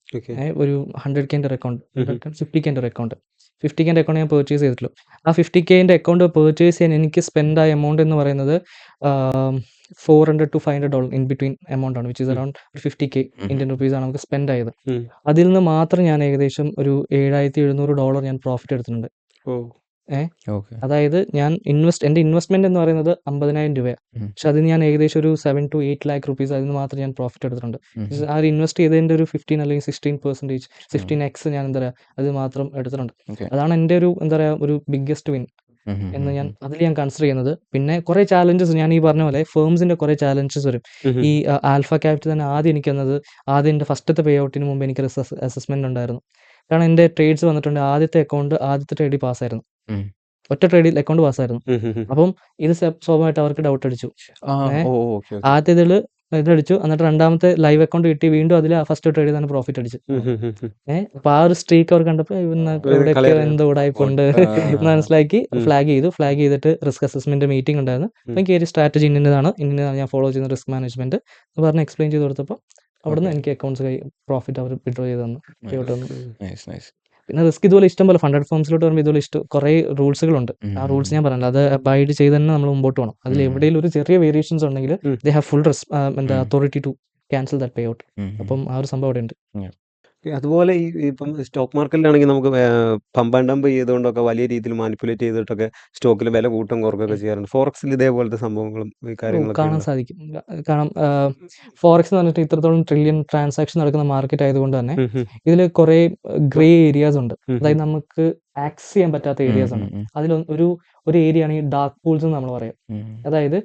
ഒരു 100K account, 50K account, 50K account ഞാൻ പർച്ചേസ് ചെയ്തിട്ടുള്ളൂ. ആ 50K അക്കൗണ്ട് പർച്ചേസ് ചെയ്യാൻ എനിക്ക് സ്പെൻഡ് ആയ എമൗണ്ട് എന്ന് പറയുന്നത് $400 to $500 ഇൻ ബിറ്റ്വീൻ എമൗണ്ട് ആണ്, which is around 50K Indian rupees ആണ് നമുക്ക് സ്പെൻഡ് ആയത്. അതിൽ നിന്ന് മാത്രം ഞാൻ ഏകദേശം ഒരു $7,700 ഞാൻ പ്രോഫിറ്റ് എടുത്തിട്ടുണ്ട്. അതായത് എൻ്റെ ഇൻവെസ്റ്റ്മെന്റ് എന്ന് പറയുന്നത് 50,000 രൂപയാണ്. പക്ഷെ അതിന് ഞാൻ ഏകദേശം ഒരു 7 to 8 lakh rupees അതിന് മാത്രം ഞാൻ പ്രോഫിറ്റ് എടുത്തിട്ടുണ്ട്. ആ ഒരു ഇൻവെസ്റ്റ് ചെയ്തതിന്റെ ഒരു 15 അല്ലെങ്കിൽ 16%, 16x ഞാൻ എന്താ പറയുക അത് മാത്രം എടുത്തിട്ടുണ്ട്. അതാണ് എൻ്റെ ഒരു എന്താ പറയുക ഒരു ബിഗ്ഗസ്റ്റ് വിൻ എന്ന് അതിൽ ഞാൻ കൺസിഡർ ചെയ്യുന്നത്. പിന്നെ കുറെ ചാലഞ്ചസ് ഞാൻ ഈ പറഞ്ഞ പോലെ ഫേംസിന്റെ കുറെ ചാലഞ്ചസ് വരും. ഈ ആൽഫ ക്യാപിറ്റൽ തന്നെ ആദ്യം എൻ്റെ ഫസ്റ്റത്തെ പേ ഔട്ടിന് മുമ്പ് എനിക്കൊരു അസസ്മെന്റ് ഉണ്ടായിരുന്നു. കാരണം എൻ്റെ ട്രേഡ്സ് വന്നിട്ടുണ്ട്. ആദ്യത്തെ ട്രേഡിൽ പാസ്സായിരുന്നു, ഒറ്റ ട്രേഡിൽ അക്കൗണ്ട് പാസ്സായിരുന്നു. അപ്പം ഇത് സ്വാഭാവികമായിട്ട് അവർക്ക് ഡൗട്ട് അടിച്ചു. ആദ്യത്തിൽ ഇതടിച്ചു, എന്നിട്ട് രണ്ടാമത്തെ ലൈവ് അക്കൗണ്ട് കിട്ടി, വീണ്ടും അതിൽ ഫസ്റ്റ് ട്രേഡിൽ തന്നെ പ്രോഫിറ്റ് അടിച്ചു. അപ്പൊ ആ ഒരു സ്ട്രീക്ക് അവർ കണ്ടപ്പോൾ ഇവിടെയൊക്കെ എന്തോ ഉടായിപ്പുണ്ട് മനസ്സിലാക്കി ഫ്ലാഗ് ചെയ്തിട്ട് റിസ്ക് അസസ്മെന്റ് മീറ്റിംഗ് ഉണ്ടായിരുന്നു. അപ്പം എനിക്ക് ഒരു സ്ട്രാറ്റജി ഇന്നതാണ് ഞാൻ ഫോളോ ചെയ്യുന്ന റിസ്ക് മാനേജ്മെന്റ് എന്ന് പറഞ്ഞ് എക്സ്പ്ലെയിൻ ചെയ്ത് കൊടുത്തപ്പോൾ അവിടുന്ന് ഓക്കെ. എനിക്ക് അക്കൗണ്ട്സ് പ്രോഫിറ്റ് അവർ വിഡ്രോ ചെയ്ത് തന്നു, പേ ഔട്ട് തന്നു. Nice nice. പിന്നെ റിസ്ക് ഇതുപോലെ ഇഷ്ടം പോലെ ഫണ്ടഡ് ഫോംസിലോട്ട് വരുമ്പോൾ ഇതുപോലെ കുറേ റൂൾസുകളുണ്ട്. ആ റൂൾസ് ഞാൻ പറഞ്ഞല്ലോ, അത് അബൈഡ് ചെയ്ത് തന്നെ നമ്മൾ മുമ്പോട്ട് പോകണം. അതിൽ എവിടെയെങ്കിലും ഒരു ചെറിയ വേരിയേഷൻസ് ഉണ്ടെങ്കിൽ they have full authority to cancel that payout. അപ്പം ആ ഒരു സംഭവം അവിടെ ഉണ്ട്. അതുപോലെ ഇപ്പം സ്റ്റോക്ക് മാർക്കറ്റിലാണെങ്കിൽ നമുക്ക് പമ്പ് ആൻഡ് ഡംപ് ചെയ്തുകൊണ്ടൊക്കെ വലിയ രീതിയിൽ മാനിപ്പുലേറ്റ് ചെയ്തിട്ടൊക്കെ സ്റ്റോക്കിൽ വില കൂട്ടും കുറക്കൊക്കെ ചെയ്യാറുണ്ട്. ഫോറക്സിൽ ഇതേപോലത്തെ സംഭവങ്ങളും ഈ കാര്യങ്ങളൊക്കെ കാണാൻ ഉണ്ടോ? സാധിക്കും. കാരണം ഫോറക്സ് എന്ന് പറഞ്ഞിട്ട് ഇത്രത്തോളം ട്രില്യൺ ട്രാൻസാക്ഷൻ നടക്കുന്ന മാർക്കറ്റ് ആയതുകൊണ്ട് തന്നെ ഇതിൽ കുറേ ഗ്രേ ഏരിയാസ് ഉണ്ട്. അതായത് നമുക്ക് ആക്സസ് ചെയ്യാൻ പറ്റാത്ത ഏരിയാസ് ഉണ്ട്. അതിൽ ഒരു ഏരിയ ആണ് ഈ ഡാർക്ക് പൂൾസ് എന്ന് നമ്മൾ പറയും. അതായത്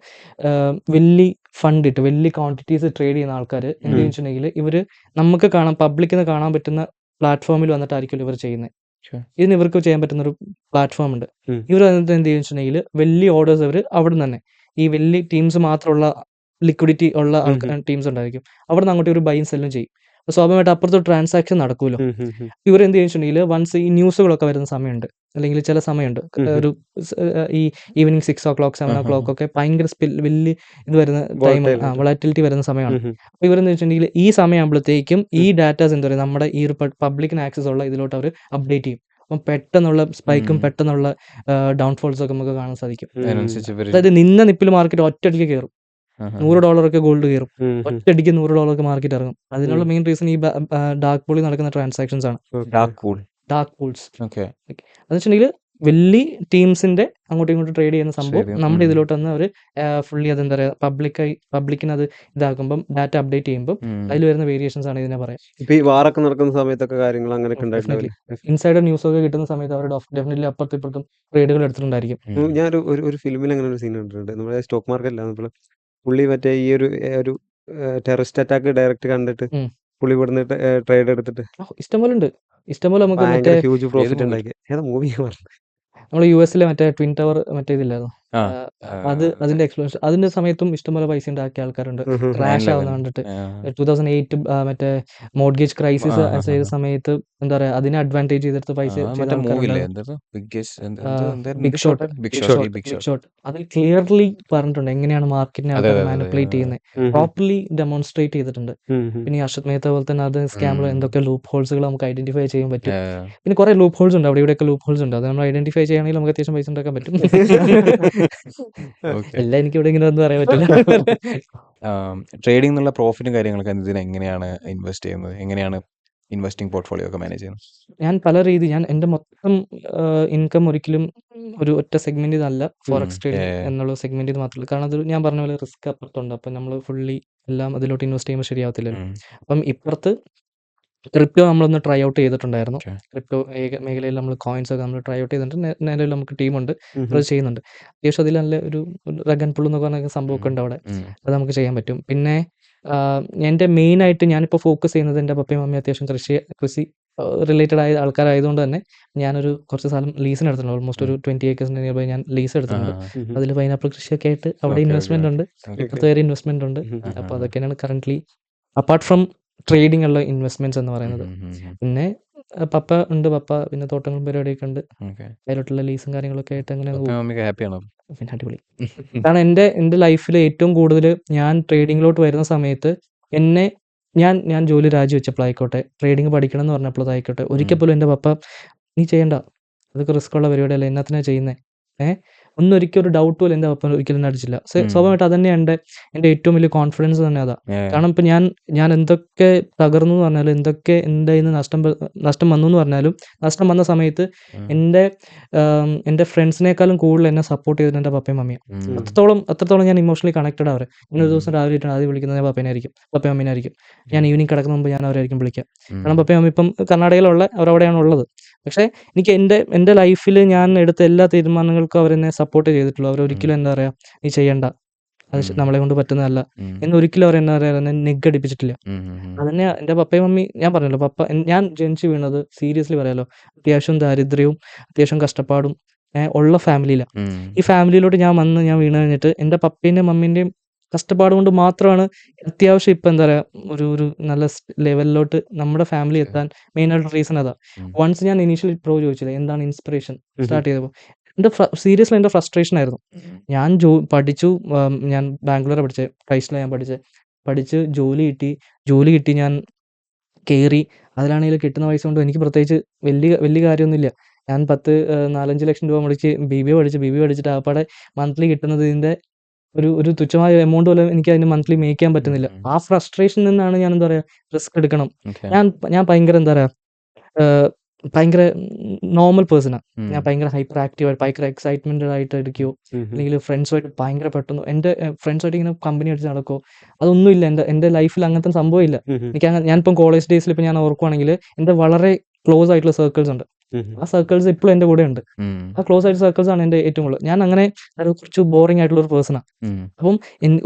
വലിയ ഫണ്ട് ഇട്ട് വലിയ ക്വാണ്ടിറ്റീസ് ട്രേഡ് ചെയ്യുന്ന ആൾക്കാർ എന്ത് വെച്ചിട്ടുണ്ടെങ്കിൽ ഇവർ നമുക്ക് പബ്ലിക്കിൽ നിന്ന് കാണാൻ പറ്റുന്ന പ്ലാറ്റ്ഫോമിൽ വന്നിട്ടായിരിക്കും ഇവർ ചെയ്യുന്നത്. ഇതിന് ഇവർക്ക് ചെയ്യാൻ പറ്റുന്ന ഒരു പ്ലാറ്റ്ഫോം ഉണ്ട്. ഇവർ വന്നിട്ട് എന്ത് വെച്ചിട്ടുണ്ടെങ്കിൽ വലിയ ഓർഡേഴ്സ് അവർ അവിടെ നിന്ന് തന്നെ ഈ വലിയ ടീംസ് മാത്രമുള്ള ലിക്വിഡിറ്റി ഉള്ള ടീംസ് ഉണ്ടായിരിക്കും. അവിടെ നിന്ന് അങ്ങോട്ട് ഒരു ബൈയും സെല്ലും ചെയ്യും. അപ്പോൾ സ്വാഭാവികമായിട്ട് അപ്പുറത്ത് ട്രാൻസാക്ഷൻ നടക്കുമല്ലോ. ഇവർ എന്ത് വെച്ചിട്ടുണ്ടെങ്കിൽ വൺസ് ഈ ന്യൂസുകളൊക്കെ വരുന്ന സമയമുണ്ട്, അല്ലെങ്കിൽ ചില സമയമുണ്ട്, ഒരു ഈ ഈവനിങ് 6 o'clock 7 o'clock ഒക്കെ ഭയങ്കര വലിയ ഇത് വരുന്ന ടൈം, വൊളാറ്റിലിറ്റി വരുന്ന സമയമാണ്. അപ്പോൾ ഇവരെന്ന് വെച്ചിട്ടുണ്ടെങ്കിൽ ഈ സമയമാകുമ്പോഴത്തേക്കും ഈ ഡാറ്റാസ് എന്താ പറയുക നമ്മുടെ ഈ ഒരു പബ്ലിക്കിന് ആക്സസ് ഉള്ള ഇതിലോട്ട് അവർ അപ്ഡേറ്റ് ചെയ്യും. അപ്പം പെട്ടെന്നുള്ള സ്പൈക്കും പെട്ടെന്നുള്ള ഡൗൺഫോൾസും ഒക്കെ നമുക്ക് കാണാൻ സാധിക്കും. അതായത് നിന്ന നിപ്പിൽ മാർക്കറ്റ് ഒറ്റയടിക്ക് കയറും. $100 ഒക്കെ ഗോൾഡ് കയറും, ഒറ്റയടിക്ക് $100 മാർക്കറ്റ് ഇറങ്ങും. അതിനുള്ള മെയിൻ റീസൺ ഈ ഡാർക്ക് പൂളിൽ നടക്കുന്ന ട്രാൻസാക്ഷൻസ് ആണ്. ഡാർക്ക് പൂൾസ് എന്ന് വെച്ചിട്ടുണ്ടെങ്കിൽ വലിയ ടീംസിന്റെ അങ്ങോട്ടും ഇങ്ങോട്ടും ട്രേഡ് ചെയ്യുന്ന സംഭവം നമ്മുടെ ഇതിലോട്ട് വന്ന് അവർ ഫുള്ളി അതെന്താ പറയുക പബ്ലിക്കിന് അത് ഇതാക്കുമ്പം ഡാറ്റ അപ്ഡേറ്റ് ചെയ്യുമ്പോൾ അതിൽ വരുന്ന വേരിയേഷൻസ് ആണ് ഇതിനെ പറയാം. ഇപ്പൊ ഈ വാറൊക്കെ നടക്കുന്ന സമയത്തൊക്കെ കാര്യങ്ങൾ അങ്ങനെ ഇൻസൈഡർ ന്യൂസ് ഒക്കെ കിട്ടുന്ന സമയത്ത് അവർ ഡെഫിനറ്റ്ലി അപ്പുറത്തും ഇപ്പുറത്തും ട്രേഡുകൾ എടുത്തിട്ടുണ്ടായിരിക്കും. ഞാൻ ഒരു ഫിലിമിൽ അങ്ങനെ ഒരു സീൻ കണ്ടിട്ടുണ്ട്. നമ്മുടെ സ്റ്റോക്ക് മാർക്കറ്റിലാണ് പുള്ളി മറ്റേ ഈ ഒരു ടെററിസ്റ്റ് അറ്റാക്ക് ഡയറക്റ്റ് കണ്ടിട്ട് പുള്ളി ഇവിടുന്ന് ട്രേഡ് എടുത്തിട്ട് ഇഷ്ടംപോലെ ഉണ്ട്. ഇഷ്ടംപോലെ നമുക്ക് ഭയങ്കര ഹ്യൂജ് പ്രോഫിറ്റ് ഉണ്ടാക്കി. ഏതാ മൂവി പറഞ്ഞു? നമ്മൾ US മറ്റേ ട്വിൻ ടവർ മറ്റേ ഇതില്ലായിരുന്നു, അതിന്റെ എക്സ്പ്ലോഷൻ അതിന്റെ സമയത്തും ഇഷ്ടംപോലെ പൈസ ഉണ്ടാക്കിയ ആൾക്കാരുണ്ട്. ക്രാഷ് ആവുന്ന കണ്ടിട്ട് 2008 മറ്റേ മോർഗേജ് ക്രൈസിസ് ചെയ്ത സമയത്ത് എന്താ പറയാ അതിനെ അഡ്വാൻറ്റേജ് ചെയ്തെടുത്ത് പൈസ ബിഗ് ഷോട്ട്. അതിൽ ക്ലിയർലി പറഞ്ഞിട്ടുണ്ട് എങ്ങനെയാണ് മാർക്കറ്റിനെ മാനിപ്പുലേറ്റ് ചെയ്യുന്നത്, പ്രോപ്പർലി ഡെമോൺസ്ട്രേറ്റ് ചെയ്തിട്ടുണ്ട്. പിന്നെ ഈ അർഷദ് മേത്ത പോലെ തന്നെ അത് സ്കാമിൽ എന്തൊക്കെ ലൂപ്പ് ഹോൾസുകൾ നമുക്ക് ഐഡന്റിഫൈ ചെയ്യാൻ പറ്റും. പിന്നെ കുറെ ലൂപ്പ് ഹോൾസ് ഉണ്ട്, അവിടെ ഇവിടെയൊക്കെ ലൂപ്പ് ഹോൾസ് ഉണ്ട്. അത് നമ്മൾ ഐഡന്റിഫൈ ചെയ്യുകയാണെങ്കിൽ നമുക്ക് അത്യാവശ്യം പൈസ ഉണ്ടാക്കാൻ പറ്റും. എല്ലാം എനിക്ക് ഇവിടെ ഇങ്ങനെ ഒന്നും പറയാൻ പറ്റില്ല. ട്രേഡിംഗ് എന്നുള്ള പ്രോഫിറ്റും കാര്യങ്ങളൊക്കെ ഇതിന് എങ്ങനെയാണ് ഇൻവെസ്റ്റ് ചെയ്യുന്നത്, എങ്ങനെയാണ് ഇൻവെസ്റ്റിംഗ് പോർട്ട്ഫോളിയോ ഒക്കെ മാനേജ് ചെയ്യുന്നത്? ഞാൻ പല രീതി എൻ്റെ മൊത്തം ഇൻകം ഒരിക്കലും ഒരു ഒറ്റ സെഗ്മെന്റ് ഇതല്ല, ഫോറക്സ് ട്രേഡിംഗ് എന്നുള്ള സെഗ്മെന്റ് ഇത് മാത്രമല്ല. കാരണം അത് ഞാൻ പറഞ്ഞ പോലെ റിസ്ക് അപ്പുറത്തുണ്ട്. അപ്പം നമ്മൾ ഫുള്ളി എല്ലാം അതിലോട്ട് ഇൻവെസ്റ്റ് ചെയ്യുമ്പോൾ ശരിയാവത്തില്ലല്ലോ. അപ്പം ഇപ്പുറത്ത് ക്രിപ്റ്റോ നമ്മളൊന്ന് ട്രൈ ഔട്ട് ചെയ്തിട്ടുണ്ടായിരുന്നു. ക്രിപ്റ്റോ മേഖലയിൽ നമ്മൾ കോയിൻസ് ഒക്കെ നമ്മൾ ട്രൈ ഔട്ട് ചെയ്തിട്ടുണ്ട്. നിലവിൽ നമുക്ക് ടീമുണ്ട്, അത് ചെയ്യുന്നുണ്ട്. അത്യാവശ്യം അതിൽ നല്ല ഒരു റഗ് ആൻഡ് പുൾ എന്നൊക്കെ പറഞ്ഞ സംഭവമൊക്കെ ഉണ്ട് അവിടെ, അത് നമുക്ക് ചെയ്യാൻ പറ്റും. പിന്നെ എൻ്റെ മെയിനായിട്ട് ഞാനിപ്പോൾ ഫോക്കസ് ചെയ്യുന്നത് എൻ്റെ പപ്പയും മമ്മിയും അത്യാവശ്യം കൃഷി റിലേറ്റഡ് ആയ ആൾക്കാരായതുകൊണ്ട് തന്നെ ഞാനൊരു കുറച്ച് സ്ഥലം ലീസിന് എടുത്തിട്ടുണ്ട്. ഓൾമോസ്റ്റ് ഒരു 20 acres നിയർബൈ ഞാൻ ലീസ് എടുത്തിട്ടുണ്ട്. അതിൽ പൈനാപ്പിൾ കൃഷിയൊക്കെ ആയിട്ട് അവിടെ ഇൻവെസ്റ്റ്മെന്റ് ഉണ്ട്, ഇപ്പുറത്ത് വേറെ ഇൻവെസ്റ്റ്മെന്റ് ഉണ്ട്. അപ്പോൾ അതൊക്കെയാണ് കറന്റ്ലി അപ്പാർട്ട് ഫ്രം ട്രേഡിംഗ് ഉള്ള ഇൻവെസ്റ്റ്മെന്റ്സ് എന്ന് പറയുന്നത്. പിന്നെ പപ്പ ഉണ്ട്, പിന്നെ തോട്ടങ്ങളും പരിപാടിയൊക്കെ ഉണ്ട്. അതിലോട്ടുള്ള ലീസും കാര്യങ്ങളൊക്കെ ആയിട്ട് അങ്ങനെ പിന്നെ അടിപൊളി. കാരണം എൻ്റെ ലൈഫിൽ ഏറ്റവും കൂടുതൽ ഞാൻ ട്രേഡിങ്ങിലോട്ട് വരുന്ന സമയത്ത് ഞാൻ ജോലി രാജിവെച്ചപ്പോഴായിക്കോട്ടെ, ട്രേഡിങ് പഠിക്കണം എന്ന് പറഞ്ഞപ്പോഴായിക്കോട്ടെ, ഒരിക്കൽ പോലും എൻ്റെ പപ്പ നീ ചെയ്യണ്ട, അതൊക്കെ റിസ്ക് ഉള്ള പരിപാടിയല്ല, എന്നാത്തിനാ ചെയ്യുന്നത്, ഒരിക്കലും ഒരു ഡൗട്ട് പോലും എൻ്റെ പപ്പ ഒരിക്കലും അടിച്ചില്ല. സ്വാഭാവികമായിട്ട് അതന്നെ എൻ്റെ ഏറ്റവും വലിയ കോൺഫിഡൻസ് തന്നെ അതാ. കാരണം ഇപ്പം ഞാൻ എന്തൊക്കെ തകർന്നു എന്ന് പറഞ്ഞാലും, എന്തൊക്കെ എൻ്റെ കയ്യിൽ നിന്ന് നഷ്ടം വന്നു എന്ന് പറഞ്ഞാലും, നഷ്ടം വന്ന സമയത്ത് എൻ്റെ ഫ്രണ്ട്സിനേക്കാളും കൂടുതൽ എന്നെ സപ്പോർട്ട് ചെയ്തിട്ട് എൻ്റെ പപ്പയും മമ്മിയും. അത്രത്തോളം ഞാൻ ഇമോഷണലി കണക്റ്റഡ് അവരെ. ഇന്നൊരു ദിവസം രാവിലെ ആദ്യം വിളിക്കുന്നത് ഞാൻ പപ്പയും മമ്മീനായിരിക്കും. ഞാൻ ഈവനിങ് കിടക്കുന്ന മുമ്പ് ഞാൻ അവരായിരിക്കും വിളിക്കുക. കാരണം പപ്പയും മമ്മി ഇപ്പം കർണാടകയിലുള്ള അവരവിടെയാണ് ഉള്ളത്. പക്ഷേ എനിക്ക് എൻ്റെ ലൈഫിൽ ഞാൻ എടുത്ത എല്ലാ തീരുമാനങ്ങൾക്കും അവരെന്നെ സപ്പോർട്ട് ചെയ്തിട്ടുള്ളൂ. അവരൊരിക്കലും എന്താ പറയുക നീ ചെയ്യണ്ട, അത് നമ്മളെ കൊണ്ട് പറ്റുന്നതല്ല എന്നൊരിക്കലും അവർ എന്താ പറയുക എന്നെ നെഗ്ഗടിപ്പിച്ചിട്ടില്ല. അതന്നെ എൻ്റെ പപ്പയും മമ്മി. ഞാൻ പറഞ്ഞല്ലോ, ഞാൻ ജനിച്ചു വീണത് സീരിയസ്ലി പറയാലോ അത്യാവശ്യം ദാരിദ്ര്യവും അത്യാവശ്യം കഷ്ടപ്പാടും ഉള്ള ഫാമിലിയിലാണ്. ഈ ഫാമിലിയിലോട്ട് ഞാൻ വീണ് കഴിഞ്ഞിട്ട് എൻ്റെ പപ്പേൻ്റെയും മമ്മീൻ്റെയും കഷ്ടപ്പാട് കൊണ്ട് മാത്രമാണ് അത്യാവശ്യം ഇപ്പം എന്താ പറയുക ഒരു നല്ല ലെവലിലോട്ട് നമ്മുടെ ഫാമിലി എത്താൻ മെയിനായിട്ടുള്ള റീസൺ അതാ. വൺസ് ഞാൻ ഇനീഷ്യലി ചോദിച്ചില്ല എന്താണ് ഇൻസ്പിറേഷൻ സ്റ്റാർട്ട് ചെയ്തപ്പോൾ, സീരിയസ്ലി എൻ്റെ ഫ്രസ്ട്രേഷൻ ആയിരുന്നു. ഞാൻ പഠിച്ചു, ഞാൻ ബാംഗ്ലൂരാണ് പഠിച്ചത്, ക്രൈസ്റ്റിലാണ് ഞാൻ പഠിച്ചത്. പഠിച്ച് ജോലി കിട്ടി ഞാൻ കയറി. അതിലാണെങ്കിൽ കിട്ടുന്ന പൈസ കൊണ്ട് എനിക്ക് പ്രത്യേകിച്ച് വലിയ കാര്യമൊന്നുമില്ല. ഞാൻ 4-5 ലക്ഷം രൂപ മുടക്കി BBA പഠിച്ചിട്ട് ആകപ്പാടെ മന്ത്ലി കിട്ടുന്നത് ഇതിൻ്റെ ഒരു തുച്ഛമായ എമൗണ്ട് പോലും എനിക്ക് അതിന് മന്ത്ലി മേക്ക് ചെയ്യാൻ പറ്റുന്നില്ല. ആ ഫ്രസ്ട്രേഷനിൽ നിന്നാണ് ഞാൻ എന്താ പറയുക, റിസ്ക് എടുക്കണം. ഓക്കെ. ഞാൻ ഭയങ്കര എന്താ പറയുക, ഭയങ്കര നോർമൽ പേഴ്സണാണ്. ഞാൻ ഭയങ്കര ഹൈപ്പർ ആക്റ്റീവ്, ഭയങ്കര എക്സൈറ്റ്മെന്റഡ് ആയിട്ട് ഇരിക്കുമോ, അല്ലെങ്കിൽ ഫ്രണ്ട്സുമായിട്ട് ഭയങ്കര പെട്ടെന്ന് എൻ്റെ ഫ്രണ്ട്സുമായിട്ട് ഇങ്ങനെ കമ്പനി അടിച്ച് നടക്കുമോ, അതൊന്നുമില്ല. എൻ്റെ ലൈഫിൽ അങ്ങനത്തെ സംഭവം ഇല്ല. ഞാനിപ്പം കോളേജ് ഡേയ്സിൽ ഇപ്പം ഞാൻ ഓർക്കുവാണെങ്കിൽ എൻ്റെ വളരെ ക്ലോസ് ആയിട്ടുള്ള സർക്കിൾസ് ഉണ്ട്. ആ സർക്കിൾസ് ഇപ്പോഴും എൻ്റെ കൂടെ ഉണ്ട്. ആ ക്ലോസ് ആയിട്ട് സർക്കിൾസ് ആണ് എൻ്റെ ഏറ്റവും കൂടുതൽ. ഞാൻ അങ്ങനെ കുറച്ച് ബോറിംഗ് ആയിട്ടുള്ള ഒരു പേഴ്സണാണ്. അപ്പം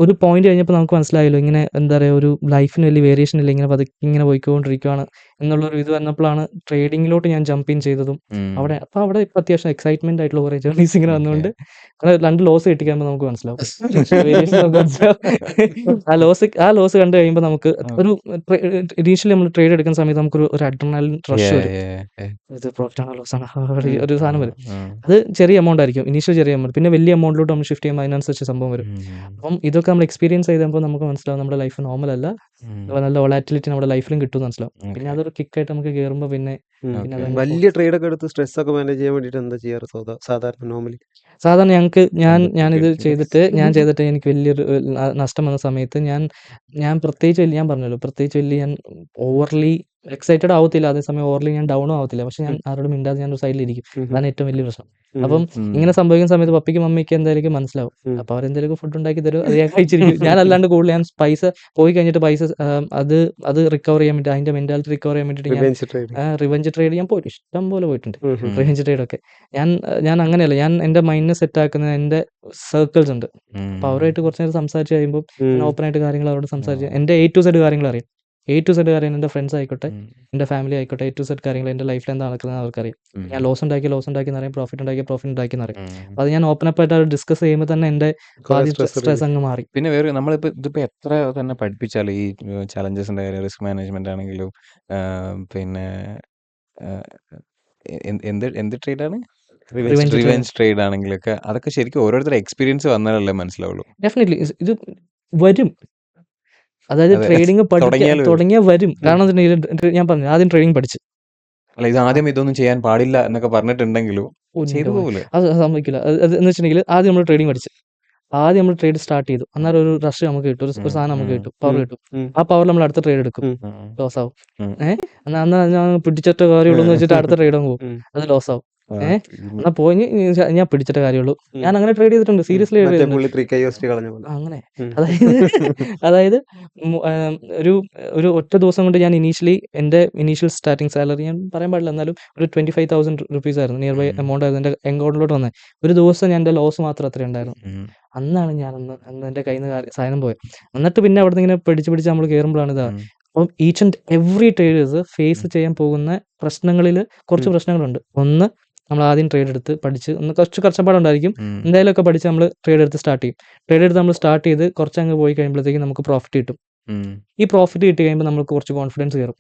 ഒരു പോയിന്റ് കഴിഞ്ഞപ്പോൾ നമുക്ക് മനസ്സിലായല്ലോ, ഇങ്ങനെ എന്താ പറയുക, ഒരു ലൈഫിന് വലിയ വേരിയേഷൻ ഇല്ല, ഇങ്ങനെ പതുക്കെ ഇങ്ങനെ പോയിക്കൊണ്ടിരിക്കുകയാണ് എന്നുള്ളൊരു ഇത് വന്നപ്പോഴാണ് ട്രേഡിങ്ങിലോട്ട് ഞാൻ ജമ്പ് ഇൻ ചെയ്തതും. അവിടെ ഇപ്പം അത്യാവശ്യം എക്സൈറ്റ്മെന്റ് ആയിട്ടുള്ള കുറേ ജേർണീസ് ഇങ്ങനെ വന്നുകൊണ്ട് 2 ലോസ് കിട്ടിക്കുമ്പോൾ നമുക്ക് മനസ്സിലാവും വേരിയേഷൻ നമുക്ക് മനസ്സിലാവും. ആ ലോസ് കണ്ടു കഴിയുമ്പോൾ നമുക്ക് ഒരു ഇനീഷ്യലി നമ്മൾ ട്രേഡ് എടുക്കുന്ന സമയത്ത് നമുക്കൊരു അഡ്രിനാലിൻ റഷ് വരും. ഇത് പ്രോഫിറ്റ് ആണോ ലോസ് ആണോ ഒരു സാധനം വരും. അത് ചെറിയ എമൗണ്ട് ആയിരിക്കും, ഇനീഷ്യൽ ചെറിയ എമൗണ്ട്. പിന്നെ വലിയ എമൗണ്ടിലോട്ട് നമ്മൾ ഷിഫ്റ്റ് ചെയ്യുമ്പോൾ അതിനനുസരിച്ച് സംഭവം വരും. അപ്പം ഇതൊക്കെ നമ്മൾ എക്സ്പീരിയൻസ് ചെയ്തപ്പോൾ നമുക്ക് മനസ്സിലാവും നമ്മുടെ ലൈഫ് നോർമൽ അല്ല, നല്ല വൊളാറ്റിലിറ്റി നമ്മുടെ ലൈഫിലും കിട്ടും മനസ്സിലാവും. പിന്നെ അതൊരു കിക്കായിട്ട് നമുക്ക് കയറുമ്പോൾ പിന്നെ വലിയ ട്രേഡ് ഒക്കെ എടുത്ത് സ്ട്രെസ് ഒക്കെ മാനേജ് ചെയ്യാൻ വേണ്ടിയിട്ട് എന്താ ചെയ്യാറ് സാധാരണ നോർമലി? സാധാരണ ഞാനിത് ചെയ്തിട്ട് എനിക്ക് വലിയൊരു നഷ്ടം വന്ന സമയത്ത് ഞാൻ പ്രത്യേകിച്ച് ഞാൻ പറഞ്ഞല്ലോ, ഞാൻ ഓവർലി എക്സൈറ്റഡ് ആവത്തില്ല, അതേസമയം ഓവർലി ഞാൻ ഡൗണും ആവത്തില്ല. പക്ഷെ ഞാൻ ആരോടും മിണ്ടാതെ ഞാൻ ഒരു സൈഡിലിരിക്കും. അതാണ് ഏറ്റവും വലിയ പ്രശ്നം. അപ്പം ഇങ്ങനെ സംഭവിക്കുന്ന സമയത്ത് പപ്പിക്കും മമ്മിക്കും എന്തായാലും മനസ്സിലാവും. അപ്പൊ അവരെന്തെങ്കിലും ഫുഡ് ഉണ്ടാക്കി തരും, അത് ഞാൻ കഴിച്ചിരിക്കും. ഞാൻ അല്ലാണ്ട് കൂടുതൽ ഞാൻ പൈസ പോയി കഴിഞ്ഞിട്ട് അത് റിക്കവർ ചെയ്യാൻ വേണ്ടി, അതിന്റെ മെന്റാലിറ്റി റിക്കവർ ചെയ്യാൻ വേണ്ടിയിട്ട് ഞാൻ റിവെഞ്ച് ട്രേഡ് ഞാൻ പോയിട്ട് ഇഷ്ടം പോലെ പോയിട്ടുണ്ട്. റിവെഞ്ച് ട്രേഡ് ഒക്കെ ഞാൻ അങ്ങനെയല്ല, ഞാൻ എന്റെ മൈൻഡിനെ സെറ്റ് ആക്കുന്ന എന്റെ സർക്കിൾസ് ഉണ്ട്. അപ്പൊ അവരുമായിട്ട് കുറച്ച് നേരം സംസാരിച്ച് കഴിയുമ്പോൾ ഓപ്പൺ ആയിട്ട് കാര്യങ്ങൾ അവരോട് സംസാരിച്ച് എന്റെ A to Z കാര്യങ്ങൾ അറിയാം. A to Z കാര്യം എൻ്റെ ഫ്രണ്ട്സ് ആയിക്കോട്ടെ, എൻ്റെ ഫാമിലി ആയിക്കോട്ടെ, A to Z കാര്യങ്ങൾ എൻ്റെ ലൈഫിൽ എന്താ നടക്കുന്നത് അവർക്കറിയാം. ഞാൻ ലോസ് ഉണ്ടാക്കി എന്നറിയാം, പ്രോഫിറ്റ് എന്നറിയാം. അത് ഞാൻ ഓപ്പൺ അപ്പ് ആയിട്ട് ഡിസ്കസ് ചെയ്യുമ്പോൾ തന്നെ എൻ്റെ സ്ട്രെസ് അങ്ങ് മാറി. പിന്നെ വേറെ ഇതിപ്പോ എത്ര തന്നെ പഠിപ്പിച്ചാൽ ഈ ചലഞ്ചസിന്റെ കാര്യം, റിസ്ക് മാനേജ്മെന്റ് ആണെങ്കിലും പിന്നെ എന്ത് ട്രേഡാണ്, റിവെഞ്ച് ട്രേഡ് ആണെങ്കിലൊക്കെ അതൊക്കെ ശരിക്കും ഓരോരുത്തരുടെ എക്സ്പീരിയൻസ് വന്നാലല്ലേ മനസ്സിലാവുള്ളൂ. ഡെഫിനറ്റ്ലി ഇത് വരും. അതായത് ട്രേഡിങ് തുടങ്ങിയാൽ വരും. കാരണം ഞാൻ പറഞ്ഞു ആദ്യം ട്രേഡിങ് പഠിച്ചു. അല്ല, ഇത് ആദ്യം ഇതൊന്നും ചെയ്യാൻ പാടില്ല എന്നൊക്കെ പറഞ്ഞിട്ടുണ്ടെങ്കിലും ചെയ്തു പോകില്ല, അത് സംഭവിക്കില്ല. എന്ന് വെച്ചിട്ടുണ്ടെങ്കിൽ ആദ്യം നമ്മൾ ട്രേഡിങ് പഠിച്ചു, ആദ്യം നമ്മൾ ട്രേഡ് സ്റ്റാർട്ട് ചെയ്തു. അന്നേരം ഒരു റഷ് നമുക്ക് കിട്ടും, ഒരു സാധനം നമുക്ക് കിട്ടും, പവർ കിട്ടും. ആ പവർ നമ്മൾ അടുത്ത ട്രേഡ് എടുക്കും, ലോസ് ആവും. എന്നാൽ പിടിച്ചിട്ട കാര്യമുള്ളൂ എന്ന് വെച്ചിട്ട് അടുത്ത ട്രേഡ് അങ്ങ് പോകും, അത് ലോസ് ആവും. എന്നാ പോയി ഞാൻ പിടിച്ചിട്ട കാര്യമുള്ളൂ. ഞാൻ അങ്ങനെ ട്രേഡ് ചെയ്തിട്ടുണ്ട്, സീരിയസ്ലി അങ്ങനെ. അതായത് ഒരു ഒറ്റ ദിവസം കൊണ്ട് ഞാൻ എന്റെ ഇനീഷ്യൽ സ്റ്റാർട്ടിങ് സാലറി ഞാൻ പറയാൻ പാടില്ല, എന്നാലും ഒരു 25,000 rupees ആയിരുന്നു, നിയർ ബൈ എമൗണ്ട് ആയിരുന്നു എന്റെ അക്കൗണ്ടിലോട്ട് വന്നത്. ഒരു ദിവസം ഞാൻ എന്റെ ലോസ് മാത്രം അത്ര ഉണ്ടായിരുന്നു. അന്നാണ് അന്ന് എന്റെ കയ്യിൽ നിന്ന് സാധനം പോയത്. എന്നിട്ട് പിന്നെ അവിടെ നിന്ന് ഇങ്ങനെ പിടിച്ച് നമ്മൾ കയറുമ്പോഴാണ് ഇതാ. അപ്പം each and every traders face ചെയ്യാൻ പോകുന്ന പ്രശ്നങ്ങളിൽ കുറച്ച് പ്രശ്നങ്ങളുണ്ട്. ഒന്ന്, നമ്മൾ ആദ്യം ട്രേഡ് എടുത്ത് പഠിച്ച് കുറച്ച് കഷ്ടപ്പാടുണ്ടായിരിക്കും, എന്തായാലും ഒക്കെ പഠിച്ച് നമ്മൾ ട്രേഡ് എടുത്ത് സ്റ്റാർട്ട് ചെയ്യും. ട്രേഡ് എടുത്ത് നമ്മൾ സ്റ്റാർട്ട് ചെയ്ത് കുറച്ചങ്ങ് പോയി കഴിയുമ്പോഴത്തേക്കും നമുക്ക് പ്രോഫിറ്റ് കിട്ടും. ഈ പ്രോഫിറ്റ് കിട്ടി കഴിയുമ്പോൾ നമുക്ക് കുറച്ച് കോൺഫിഡൻസ് കയറും.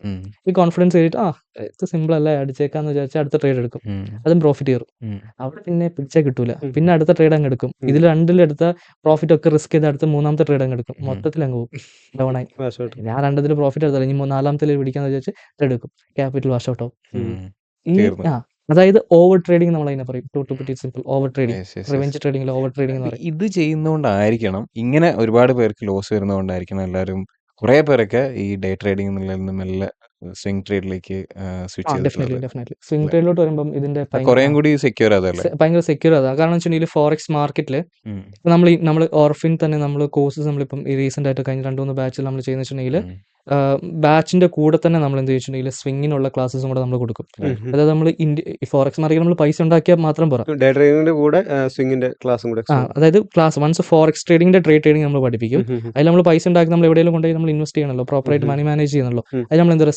ഈ കോൺഫിഡൻസ് കയറിയിട്ട് ഇത് സിമ്പിൾ അല്ലേ, അടിച്ചേക്കാന്ന് വിചാരിച്ചാൽ അടുത്ത ട്രേഡ് എടുക്കും, അതും പ്രോഫിറ്റ് കയറും. അവിടെ പിന്നെ പിടിച്ചാൽ കിട്ടൂല, പിന്നെ അടുത്ത ട്രേഡ് അങ്ങ് എടുക്കും. ഇതിൽ രണ്ടിലെടുത്ത പ്രോഫിറ്റ് ഒക്കെ റിസ്ക് ചെയ്ത് അടുത്ത മൂന്നാമത്തെ ട്രേഡ് അങ്ങ് എടുക്കും, മൊത്തത്തിൽ അങ്ങ് പോകും ഡൗണായി. ഞാൻ രണ്ടതിൽ പ്രോഫിറ്റ് എടുത്താലും ഇനി നാലാമത്തിൽ പിടിക്കാന്ന് വിചാരിച്ച് എടുക്കും, ക്യാപിറ്റൽ വാഷ് ഔട്ട് ആവും. അതായത് ഓവർ ട്രേഡിംഗ് നമ്മൾ അതിനെ പറയും. To put it simple, over trading. Revenge ട്രേഡിംഗിൽ ഓവർ ട്രേഡിംഗ് എന്ന് പറയും. ഇത് ചെയ്യുന്നതുകൊണ്ടായിരിക്കണം ഇങ്ങനെ ഒരുപാട് പേർക്ക് ലോസ് വരുന്നതുകൊണ്ടായിരിക്കണം എല്ലാവരും, കുറെ പേരൊക്കെ ഈ ഡേ ട്രേഡിംഗ് എന്നുള്ളതിൽ നിന്ന് മെല്ലെ സ്വിംഗ് ട്രേഡിലേക്ക് സ്വിച്ച് ചെയ്തിട്ടുള്ളത്. ഡെഫിനറ്റ്ലി സ്വിംഗ് ട്രേഡിലോട്ട് വരുമ്പോൾ ഇതിന്റെ കുറേയും കൂടി സെക്യൂർ അതല്ലേ, ഭയങ്കര സെക്യൂർ അതാണ്. കാരണം വെച്ചിട്ടുണ്ടെങ്കിൽ ഫോറക്സ് മാർക്കറ്റിൽ നമ്മൾ ഓർഫിൻ തന്നെ നമ്മൾ കോഴ്സസ് നമ്മളിപ്പം റീസെന്റ് ആയിട്ട് കഴിഞ്ഞ 2-3 ബാച്ചിൽ നമ്മൾ ചെയ്യുന്ന വെച്ചിട്ടുണ്ടെങ്കിൽ ബാച്ചിന്റെ കൂടെ തന്നെ നമ്മൾ എന്ത് വെച്ചിട്ടുണ്ടെങ്കിൽ സ്വിങ്ങിനുള്ള ക്ലാസ്സും കൂടെ നമ്മൾ കൊടുക്കും. അതായത് നമ്മൾ ഫോറക്സ് മാർക്കറ്റ് നമ്മൾ പൈസ ഉണ്ടാക്കിയാൽ മാത്രം പോരാ, അതായത് ക്ലാസ് വൺസ് ഫോറക്സ് ട്രേഡിംഗിന്റെ ട്രേഡിംഗ് നമ്മൾ പഠിപ്പിക്കും. അതിൽ നമ്മൾ പൈസ ഉണ്ടാക്കി നമ്മൾ എവിടെയെങ്കിലും കൊണ്ടുപോയി നമ്മൾ ഇൻവെസ്റ്റ് ചെയ്യണമല്ലോ, പ്രോപ്പറായിട്ട് മണി മാനേജ് ചെയ്യണമല്ലോ. അത് നമ്മൾ എന്താ പറയുക,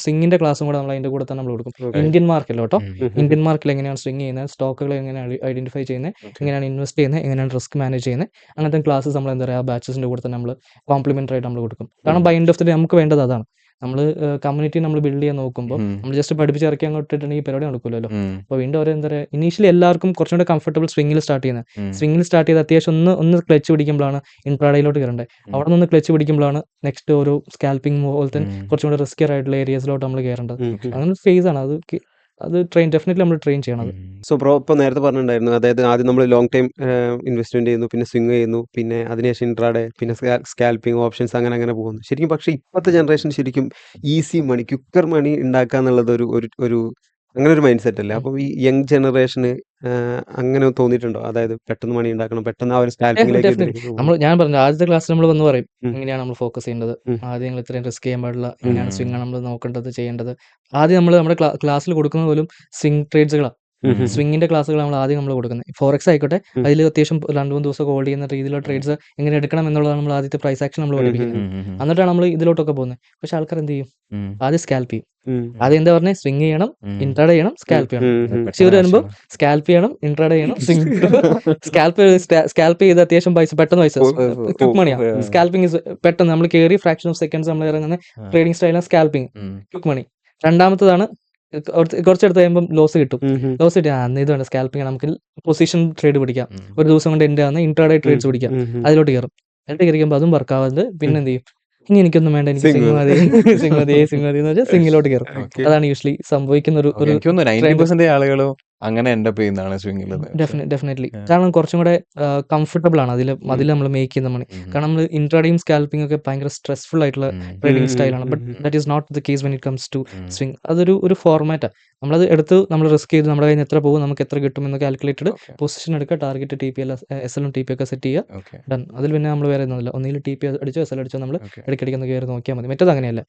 സ്വിങ്ങിന്റെ ക്ലാസ്സും കൂടെ നമ്മൾ അതിന്റെ കൂടെ തന്നെ നമ്മൾ കൊടുക്കും. ഇന്ത്യൻ മാർക്കറ്റിൽ കേട്ടോ, ഇന്ത്യൻ മാർക്കറ്റിൽ എങ്ങനെയാണ് സ്വിങ് ചെയ്യുന്നത്, സ്റ്റോക്കുകൾ എങ്ങനെയാണ് ഐഡന്റിഫൈ ചെയ്യുന്നത്, എങ്ങനെയാണ് ഇൻവെസ്റ്റ് ചെയ്യുന്നത്, എങ്ങനെയാണ് റിസ്ക് മാനേജ് ചെയ്യുന്നത്, അങ്ങനത്തെ ക്ലാസ്സസ് നമ്മൾ എന്താ പറയുക ബാച്ചസിന്റെ കൂടെ തന്നെ നമ്മൾ കോംപ്ലിമെന്ററി ആയിട്ട് നമ്മൾ കൊടുക്കും. കാരണം by end of the day നമുക്ക് വേണ്ടത് അതാണ്. നമ്മൾ കമ്മ്യൂണിറ്റി നമ്മൾ ബിൽഡ് ചെയ്യാൻ നോക്കുമ്പോൾ നമ്മൾ ജസ്റ്റ് പഠിപ്പിച്ച് ഇറക്കി അങ്ങോട്ട് ഇട്ടിട്ടുണ്ടെങ്കിൽ ഈ പരിപാടി നടക്കില്ലല്ലോ. അപ്പോൾ വീണ്ടും ഓരോ എന്താ പറയുക, ഇനീഷ്യലി എല്ലാവർക്കും കുറച്ചും കൂടെ കംഫർട്ടബിൾ സ്വിങ്ങിൽ സ്റ്റാർട്ട് ചെയ്യുന്നത്. സ്വിങ്ങിൽ സ്റ്റാർട്ട് ചെയ്ത് അത്യാവശ്യം ഒന്ന് ക്ലച്ച് പിടിക്കുമ്പോഴാണ് ഇൻട്രാഡേയിലോട്ട് കയറേണ്ടത്. അവിടെ നിന്ന് ക്ലച്ച് പിടിക്കുമ്പോഴാണ് നെക്സ്റ്റ് ഒരു സ്കാൽപ്പിംഗ് പോലത്തെ കുറച്ചും കൂടെ റിസ്കിയർ ആയിട്ടുള്ള ഏരിയസിലോട്ട് നമ്മൾ കയറേണ്ടത്. അങ്ങനെ ഫേസ് ആണ് അത് ഡെഫിനറ്റ്ലി നമ്മൾ ട്രെയിൻ ചെയ്യണം. സോ ബ്രോ ഇപ്പോൾ നേരത്തെ പറഞ്ഞിട്ടുണ്ടായിരുന്നു, അതായത് ആദ്യം നമ്മൾ ലോങ് ടൈം ഇൻവെസ്റ്റ്മെന്റ് ചെയ്യുന്നു, പിന്നെ സ്വിങ് ചെയ്യുന്നു, പിന്നെ അതിനുശേഷം ഇൻട്രാഡേ, പിന്നെ സ്കാൽപ്പിംഗ് ഓപ്ഷൻസ് അങ്ങനെ പോകുന്നു ശരിക്കും. പക്ഷേ ഇപ്പോഴത്തെ ജനറേഷൻ ശരിക്കും ഈസി മണി, ക്വിക്കർ മണി ഉണ്ടാക്കുക എന്നുള്ളത് ഒരു അങ്ങനെ ഒരു മൈൻഡ് സെറ്റ് അല്ലേ. അപ്പോൾ ഈ യങ് ജനറേഷന് അങ്ങനെ തോന്നിയിട്ടുണ്ടോ? അതായത് പെട്ടെന്ന് മണി ഉണ്ടാക്കണം, പെട്ടെന്ന് ആ ഒരു സ്കാൽപ്പിംഗിലേക്ക് ഞാൻ പറഞ്ഞു ആദ്യത്തെ ക്ലാസ്സിൽ നമ്മൾ വന്ന് പറയും ഇങ്ങനെയാണ് നമ്മൾ ഫോക്കസ് ചെയ്യേണ്ടത്, ആദ്യം നിങ്ങൾ ഇത്രയും റിസ്ക് ചെയ്യാൻ പാടില്ല, ഇങ്ങനെയാണ് സ്വിംഗ് നമ്മൾ നോക്കേണ്ടത്, ചെയ്യേണ്ടത്. ആദ്യം നമ്മൾ നമ്മുടെ ക്ലാസ്സിൽ കൊടുക്കുന്നത് പോലും സ്വിംഗ് ട്രേഡ്സുകളാണ്. സ്വിങ്ങിന്റെ ക്ലാസ്സുകൾ നമ്മൾ ആദ്യം കൊടുക്കുന്നത്. ഫോറക്സ് ആയിക്കോട്ടെ, അതിൽ അത്യാവശ്യം 2-3 ദിവസം ഹോൾഡ് ചെയ്യുന്ന രീതിയിലുള്ള ട്രേഡ്സ് എങ്ങനെ എടുക്കണം എന്നുള്ളതാണ് നമ്മൾ ആദ്യത്തെ പ്രൈസ് ആക്ഷൻ നമ്മൾ പഠിപ്പിക്കുന്നത്. എന്നിട്ടാണ് നമ്മൾ ഇതിലോട്ടൊക്കെ പോകുന്നത്. പക്ഷെ ആൾക്കാർ എന്ത് ചെയ്യും, ആദ്യം സ്കാൽപ്പ് ചെയ്യും. ആദ്യം എന്താ പറഞ്ഞത്, സ്വിങ് ചെയ്യണം, ഇൻട്രാഡേ ചെയ്യണം, സ്കാൽപ്പ് ചെയ്യണം. പക്ഷെ ഇവർ വരുമ്പോൾ സ്കാൽപ്പ് ചെയ്യണം, ഇൻട്രാഡേ ചെയ്യണം, സ്കാൽപ്പ് ചെയ്ത് അത്യാവശ്യം പെട്ടെന്ന് ക്വിക്ക് മണിയാണ്. സ്കാൽപ്പിംഗ് പെട്ടെന്ന് നമ്മൾ കയറി ഫ്രാക്ഷൻ ഓഫ് സെക്കൻഡ്സ് നമ്മൾ ഇറങ്ങുന്ന ട്രേഡിംഗ് സ്റ്റൈലാണ് സ്കാൽപ്പിംഗ്, ക്വിക്ക് മണി. രണ്ടാമത്തതാണ് കുറച്ചെടുത്ത് കഴിയുമ്പോൾ ലോസ് കിട്ടും. ലോസ് കിട്ടി ഇതാണ് സ്കാൽപ്പിംഗ്. നമുക്ക് പൊസിഷൻ ട്രേഡ് പിടിക്കാം, ഒരു ദിവസം കൊണ്ട് എൻ്റെ ആണ് ഇൻട്രാഡേ ട്രേഡ്സ് പിടിക്കാം, അതിലോട്ട് കയറും. എന്നിട്ട് കയറിക്കുമ്പോൾ അതും വർക്കാവാതെ പിന്നെ എന്ത് ചെയ്യും, ഇനി എനിക്കൊന്നും വേണ്ട, എനിക്ക് സിംഗ് മതി എന്ന് വെച്ചാൽ സിംഗിലോട്ട് കയറും. അതാണ് യൂഷ്വലി സംഭവിക്കുന്ന ഒരു 90% ആളുകളും അങ്ങനെ എൻഡ് അപ്പ് ചെയ്യുന്നതാണ് സ്വിംഗിൽ. ഡെഫിനറ്റ്ലി. കാരണം കുറച്ചും കൂടെ കംഫർട്ടബിൾ ആണ് അതിൽ നമ്മൾ മേക്ക് ചെയ്യുന്ന മണി. കാരണം നമ്മൾ ഇൻട്രാഡേയും സ്കാൽപ്പിംഗ് ഒക്കെ ഭയങ്കര സ്ട്രെസ്ഫുൾ ആയിട്ടുള്ള ട്രേഡിംഗ് സ്റ്റൈലാണ്. But that is not the case when it comes to swing. അതൊരു ഫോർമാറ്റാണ്. നമ്മളത് എടുത്ത് നമ്മൾ റിസ്ക് ചെയ്ത് നമ്മുടെ കയ്യിൽ നിന്ന് എത്ര പോകും, നമുക്ക് എത്ര കിട്ടും എന്ന് കാൽക്കുലേറ്റഡ് പൊസിഷൻ എടുക്കുക, ടാർഗറ്റ് TP SL TP ഒക്കെ സെറ്റ് ചെയ്യുക, ഡൺ. അതിൽ പിന്നെ നമ്മൾ വേറെ ഒന്നുമില്ല, ഒന്നിൽ TP അടിച്ചോ SL അടിച്ചോ നമ്മൾ ഇടയ്ക്കിടയ്ക്ക് കയറി നോക്കിയാൽ മതി. മറ്റേത് അങ്ങനെയല്ല,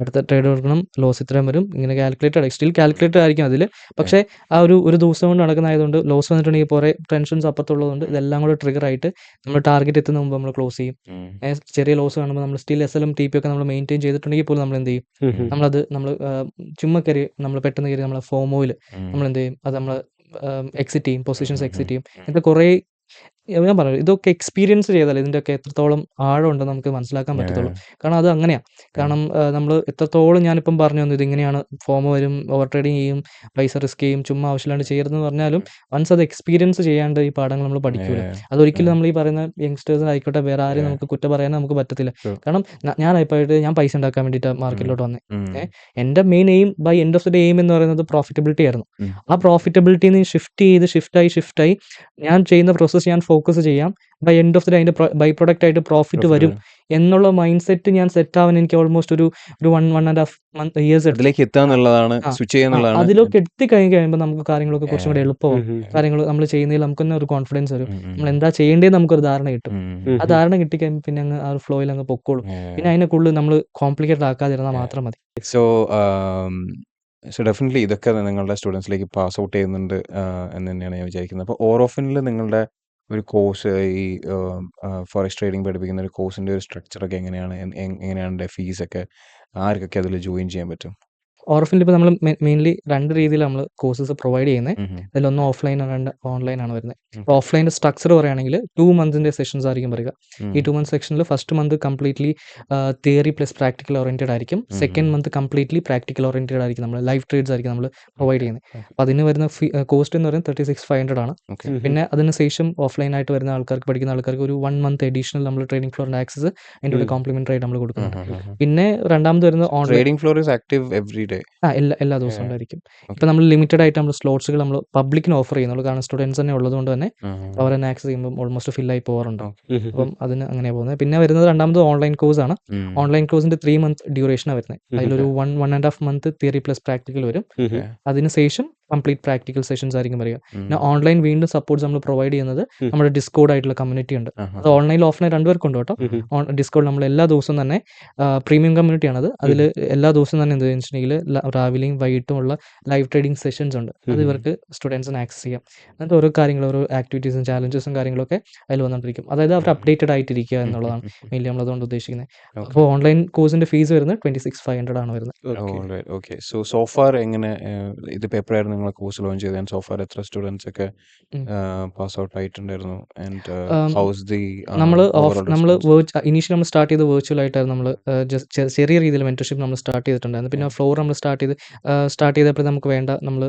അടുത്ത ട്രേഡ് കൊടുക്കണം, ലോസ് ഇത്രയും വരും, ഇങ്ങനെ കാൽക്കുലേറ്റഡ് സ്റ്റിൽ കാൽക്കുലേറ്റഡ് ആയിരിക്കും അതിൽ. പക്ഷേ ആ ഒരു ദിവസം കൊണ്ട് നടക്കുന്നതായതുകൊണ്ട് ലോസ് വന്നിട്ടുണ്ടെങ്കിൽ കുറേ ടെൻഷൻസ് അപ്പത്തുള്ളതുകൊണ്ട് ഇതെല്ലാം കൂടെ ട്രിഗർ ആയിട്ട് നമ്മൾ ടാർഗറ്റ് എത്തുന്ന മുമ്പ് നമ്മൾ ക്ലോസ് ചെയ്യും. ചെറിയ ലോസ് കാണുമ്പോൾ നമ്മൾ സ്റ്റിൽ SL TP ഒക്കെ നമ്മൾ മെയിൻറ്റെയിൻ ചെയ്തിട്ടുണ്ടെങ്കിൽ പോലും നമ്മൾ എന്ത് ചെയ്യും, നമ്മൾ ചുമ്മാ കയറി നമ്മൾ പെട്ടെന്ന് കയറി നമ്മളെ ഫോമോയിൽ നമ്മൾ എന്ത് ചെയ്യും, അത് നമ്മൾ എക്സിറ്റ് ചെയ്യും, പൊസിഷൻസ് എക്സിറ്റ് ചെയ്യും. ഇതൊക്കെ കുറേ ഞാൻ പറഞ്ഞു, ഇതൊക്കെ എക്സ്പീരിയൻസ് ചെയ്താൽ ഇതിൻ്റെയൊക്കെ എത്രത്തോളം ആഴമുണ്ടെന്ന് നമുക്ക് മനസ്സിലാക്കാൻ പറ്റത്തുള്ളൂ. കാരണം അത് അങ്ങനെയാണ്. കാരണം നമ്മൾ എത്രത്തോളം ഞാനിപ്പം പറഞ്ഞു തന്നു, ഇതിങ്ങനെയാണ് ഫോം വരും, ഓവർ ട്രേഡിങ് ചെയ്യും, പൈസ റിസ്ക് ചെയ്യും, ചുമ്മാ ആവശ്യമില്ലാണ്ട് ചെയ്യരുതെന്ന് പറഞ്ഞാലും വൺസ് അത് എക്സ്പീരിയൻസ് ചെയ്യാണ്ട് ഈ പാഠങ്ങൾ നമ്മൾ പഠിക്കൂല. അതൊരിക്കലും നമ്മൾ ഈ പറയുന്ന യങ്സ്റ്റേഴ്സ് ആയിക്കോട്ടെ, വേറെ ആരും നമുക്ക് കുറ്റം പറയാൻ നമുക്ക് പറ്റത്തില്ല. കാരണം ഞാൻ പൈസ ഉണ്ടാക്കാൻ വേണ്ടിയിട്ട് മാർക്കറ്റിലോട്ട് വന്നേ. എൻ്റെ main aim by end of the day aim എന്ന് പറയുന്നത് പ്രോഫിറ്റബിലിറ്റി ആയിരുന്നു. ആ പ്രോഫിറ്റബിലിറ്റിന്ന് ഷിഫ്റ്റായി ഞാൻ ചെയ്യുന്ന പ്രോസസ്സ് ഞാൻ ഫോക്കസ് ചെയ്യാം, by end of the day അതിന്റെ ബൈ പ്രൊഡക്റ്റ് ആയിട്ട് പ്രോഫിറ്റ് വരും എന്നുള്ള മൈൻഡ് സെറ്റ് ഞാൻ സെറ്റ് ആവാൻ എനിക്ക് ഓൾമോസ്റ്റ് ഒരു 1.5 years അതിലൊക്കെ എത്തിക്കഴിയുമ്പോൾ നമുക്ക് കാര്യങ്ങളൊക്കെ കുറച്ചും കൂടെ എളുപ്പമാവും. കാര്യങ്ങൾ നമ്മൾ ചെയ്യുന്നതിൽ നമുക്ക് തന്നെ ഒരു കോൺഫിഡൻസ് വരും, നമ്മൾ എന്താ ചെയ്യേണ്ടത് നമുക്കൊരു ധാരണ കിട്ടും. ആ ധാരണ കിട്ടിക്കഴിയുമ്പോൾ പിന്നെ അങ്ങ് ആ ഒരു ഫ്ലോയിൽ അങ്ങ് പൊക്കോളും. പിന്നെ അതിനെക്കുള്ളിൽ നമ്മൾ കോംപ്ലിക്കേറ്റഡ് ആക്കാതിരുന്നാൽ മാത്രം മതി. സോ ഡെഫിനറ്റ്ലി ഇതൊക്കെ നിങ്ങളുടെ സ്റ്റുഡൻസിലേക്ക് പാസ് ഔട്ട് ചെയ്യുന്നുണ്ട് എന്ന് തന്നെയാണ് ഞാൻ വിചാരിക്കുന്നത്. അപ്പോൾ ഓറോഫിനിൽ നിങ്ങളുടെ ഒരു കോഴ്സ്, ഈ ഫോറക്സ് ട്രേഡിംഗ് പഠിപ്പിക്കുന്ന ഒരു കോഴ്സിൻ്റെ ഒരു സ്ട്രക്ചറൊക്കെ എങ്ങനെയാണ്, എങ്ങനെയാണ് ഫീസൊക്കെ, ആർക്കൊക്കെ അതിൽ ജോയിൻ ചെയ്യാൻ പറ്റും? ഓർഫിൽ ഇപ്പോൾ നമ്മൾ മെയിൻലി 2 രീതിയിൽ നമ്മൾ കോഴ്സസ് പ്രൊവൈഡ് ചെയ്യുന്നത്. അതിലൊന്ന് ഓഫ്ലൈൻ ആണ്, 2 ഓൺലൈൻ ആണ് വരുന്നത്. ഓഫ്ലൈൻ്റെ സ്ട്രക്ചർ പറയുകയാണെങ്കിൽ 2 months സെഷൻസ് ആയിരിക്കും പറയുക. ഈ 2 months സെക്ഷനിൽ first month completely theory plus practical oriented ആയിരിക്കും. Second month completely practical oriented ആയിരിക്കും. നമ്മൾ ലൈവ് ട്രേഡ്സ് ആയിരിക്കും നമ്മൾ പ്രൊവൈഡ് ചെയ്യുന്നത്. അപ്പോൾ അതിന് വരുന്ന കോസ്റ്റ് എന്ന് പറയുന്നത് 36,500 ആണ്. പിന്നെ അതിന് ശേഷം ഓഫ്ലൈൻ ആയിട്ട് വരുന്ന ആൾക്കാർക്ക്, പഠിക്കുന്ന ആൾക്കാർക്ക് ഒരു 1 month അഡീഷണൽ നമ്മൾ ട്രേഡിംഗ് ഫ്ലോറിൻ്റെ ആക്സസ് അതിൻ്റെ കൂടെ കോംപ്ലിമെൻ്ററി ആയിട്ട് നമ്മൾ കൊടുക്കുന്നുണ്ട്. പിന്നെ രണ്ടാമത് വരുന്നത് trading floor is active every day. എല്ലാ ദിവസവും ഉണ്ടായിരിക്കും. ഇപ്പം നമ്മൾ ലിമിറ്റഡ് ആയിട്ട് നമ്മൾ സ്ലോട്ട്സുകൾ നമ്മൾ പബ്ലിക്കിന് ഓഫർ ചെയ്യുന്നുള്ളൂ. കാരണം സ്റ്റുഡൻസ് തന്നെ ഉള്ളതുകൊണ്ട് തന്നെ അവർ തന്നെ ആക്സസ് ചെയ്യുമ്പോൾ ഓൾമോസ്റ്റ് ഫില്ലായി പോകാറുണ്ട്. അപ്പം അതിന് അങ്ങനെയാണ് പോകുന്നത്. പിന്നെ വരുന്നത് രണ്ടാമത് ഓൺലൈൻ കോഴ്സ് ആണ്. ഓൺലൈൻ കോഴ്സിന്റെ 3 month ഡ്യൂറേഷനാണ് വരുന്നത്. അതിലൊരു 1.5 month തിയറി പ്ലസ് പ്രാക്ടിക്കൽ വരും. അതിനുശേഷം കംപ്ലീറ്റ് പ്രാക്ടിക്കൽ സെഷൻസ് ആയിരിക്കും വരിക. പിന്നെ ഓൺലൈൻ വീണ്ടും സപ്പോർട്ട്സ് നമ്മൾ പ്രൊവൈഡ് ചെയ്യുന്നത് നമ്മുടെ ഡിസ്കോഡ് ആയിട്ടുള്ള കമ്മ്യൂണിറ്റി ഉണ്ട്. അത് ഓൺലൈൻ ഓഫ്ലൈൻ രണ്ടുപേർക്കും ഉണ്ട് കേട്ടോ. ഡിസ്കോഡ് നമ്മൾ എല്ലാ ദിവസവും തന്നെ പ്രീമിയം കമ്മ്യൂണിറ്റിയാണത്. അതിൽ എല്ലാ ദിവസവും തന്നെ എന്താ വെച്ചിട്ടുണ്ടെങ്കിൽ രാവിലെയും വൈകിട്ടും ഉള്ള ലൈവ് ട്രേഡിംഗ് സെഷൻസ് ഉണ്ട്. അത് ഇവർക്ക് സ്റ്റുഡൻസിന് ആക്സസ് ചെയ്യാം. എന്നിട്ട് ഓരോ കാര്യങ്ങളും, ഓരോ ആക്ടിവിറ്റീസും ചാലഞ്ചസും കാര്യങ്ങളൊക്കെ അതിൽ വന്നുകൊണ്ടിരിക്കും. അതായത് അവർ അപ്ഡേറ്റഡ് ആയിട്ടിരിക്കുക എന്നുള്ളതാണ് മെയിൻലി നമ്മൾ അതുകൊണ്ട് ഉദ്ദേശിക്കുന്നത്. അപ്പോൾ ഓൺലൈൻ കോഴ്സിന്റെ ഫീസ് വരുന്നത് 26,500 ആണ് വരുന്നത്. സോ ഫാർ എങ്ങനെ ഇത് പേപ്പറായിരുന്നു നമ്മളെ കോഴ്സ് ലോഞ്ച് ചെയ്തത്? ആൻഡ് സോ ഫാർ എത്ര സ്റ്റുഡൻസ് ഒക്കെ ഉം. പാസ് ഔട്ട് ആയിട്ടുണ്ടായിരുന്നു? ആൻഡ് ആം, ഹൗസ് ദി നമ്മൾ ഓവറോൾ നമ്മൾ റെസ്പോൺസ്? ഇനീഷ്യലി നമ്മൾ സ്റ്റാർട്ട് ചെയ്ത് വെർച്വൽ ആയിട്ടായിരുന്നു. നമ്മൾ ജസ്റ്റ് ചെറിയ രീതിയിൽ മെന്റർഷിപ്പ് നമ്മൾ സ്റ്റാർട്ട് ചെയ്തിട്ടുണ്ടായിരുന്നു. പിന്നെ ഫ്ലോർ നമ്മൾ സ്റ്റാർട്ട് ചെയ്തപ്പോൾ നമുക്ക് വേണ്ട നമ്മൾ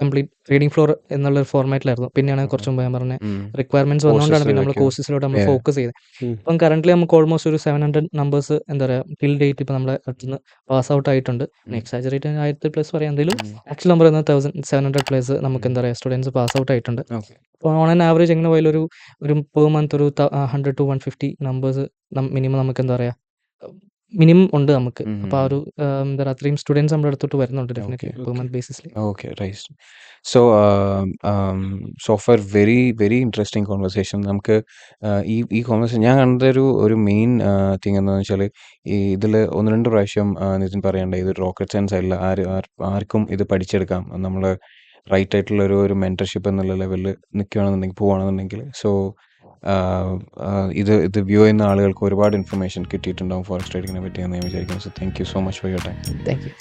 കംപ്ലീറ്റ് ട്രേഡിംഗ് ഫ്ലോർ എന്നുള്ള ഒരു ഫോർമാറ്റിലായിരുന്നു. പിന്നെയാണ് കുറച്ച് മുമ്പ് ഞാൻ പറഞ്ഞ റിക്വയർമെന്റ്സ് വന്നുകൊണ്ടാണ് പിന്നെ നമ്മൾ കോഴ്സസിലോട്ട് നമ്മൾ ഫോക്കസ് ചെയ്തത്. ഇപ്പം കറന്റ് നമുക്ക് ഓൾമോസ്റ്റ് ഒരു 700 നമ്പേഴ്സ് എന്താ പറയുക ടിൽ ഡേറ്റ് ഇപ്പം നമ്മളെ അടുത്തുനിന്ന് പാസ് ഔട്ട് ആയിട്ടുണ്ട്. എക്സാജറേറ്റ് 1000+ പറയാം. എന്തെങ്കിലും ആക്ച്വൽ നമ്പർ 1700+ നമുക്ക് എന്താ പറയുക സ്റ്റുഡൻസ് പാസ് ഔട്ട് ആയിട്ടുണ്ട്. ഓക്കെ. അപ്പോൾ ഓൺ ആൻ ആവറേജ് എങ്ങനെ പോയാലും ഒരു പെർ മന്ത് ഒരു 100 to 150 നമ്പേഴ്സ് മിനിമം നമുക്ക് എന്താ പറയുക മിനിമം ഉണ്ട് നമുക്ക്. അപ്പോൾ ആ ഒരു എന്താ പറയുക അത്രയും സ്റ്റുഡൻസ് നമ്മുടെ അടുത്തോട്ട് വരുന്നുണ്ട് ഡെഫിനറ്റ്ലി പെർ മന്ത് ബേസിസിൽ. Okay, right. So, so far very very interesting conversation. നമുക്ക് ഈ കോൺവെർസേഷൻ ഞാൻ കണ്ട ഒരു മെയിൻ തിങ് എന്താണെന്ന് വെച്ചാൽ ഇതിൽ 1-2 പ്രാവശ്യം നിതിൻ പറയണ്ട ഇത് റോക്കറ്റ് സയൻസ് അല്ല, ആർക്കും ഇത് പഠിച്ചെടുക്കാം. നമ്മൾ റൈറ്റ് ആയിട്ടുള്ള ഒരു മെൻറ്റർഷിപ്പ് എന്നുള്ള ലെവലിൽ പോവുകയാണെന്നുണ്ടെങ്കിൽ സോ ഇത് വ്യൂ ചെയ്യുന്ന ആളുകൾക്ക് ഒരുപാട് ഇൻഫർമേഷൻ കിട്ടിയിട്ടുണ്ടാവും ഫോറസ്റ്റ് ട്രേഡിങ്ങിനെ പറ്റി എന്ന് ഞാൻ വിചാരിക്കുന്നു. So thank you so much for your time. Thank you.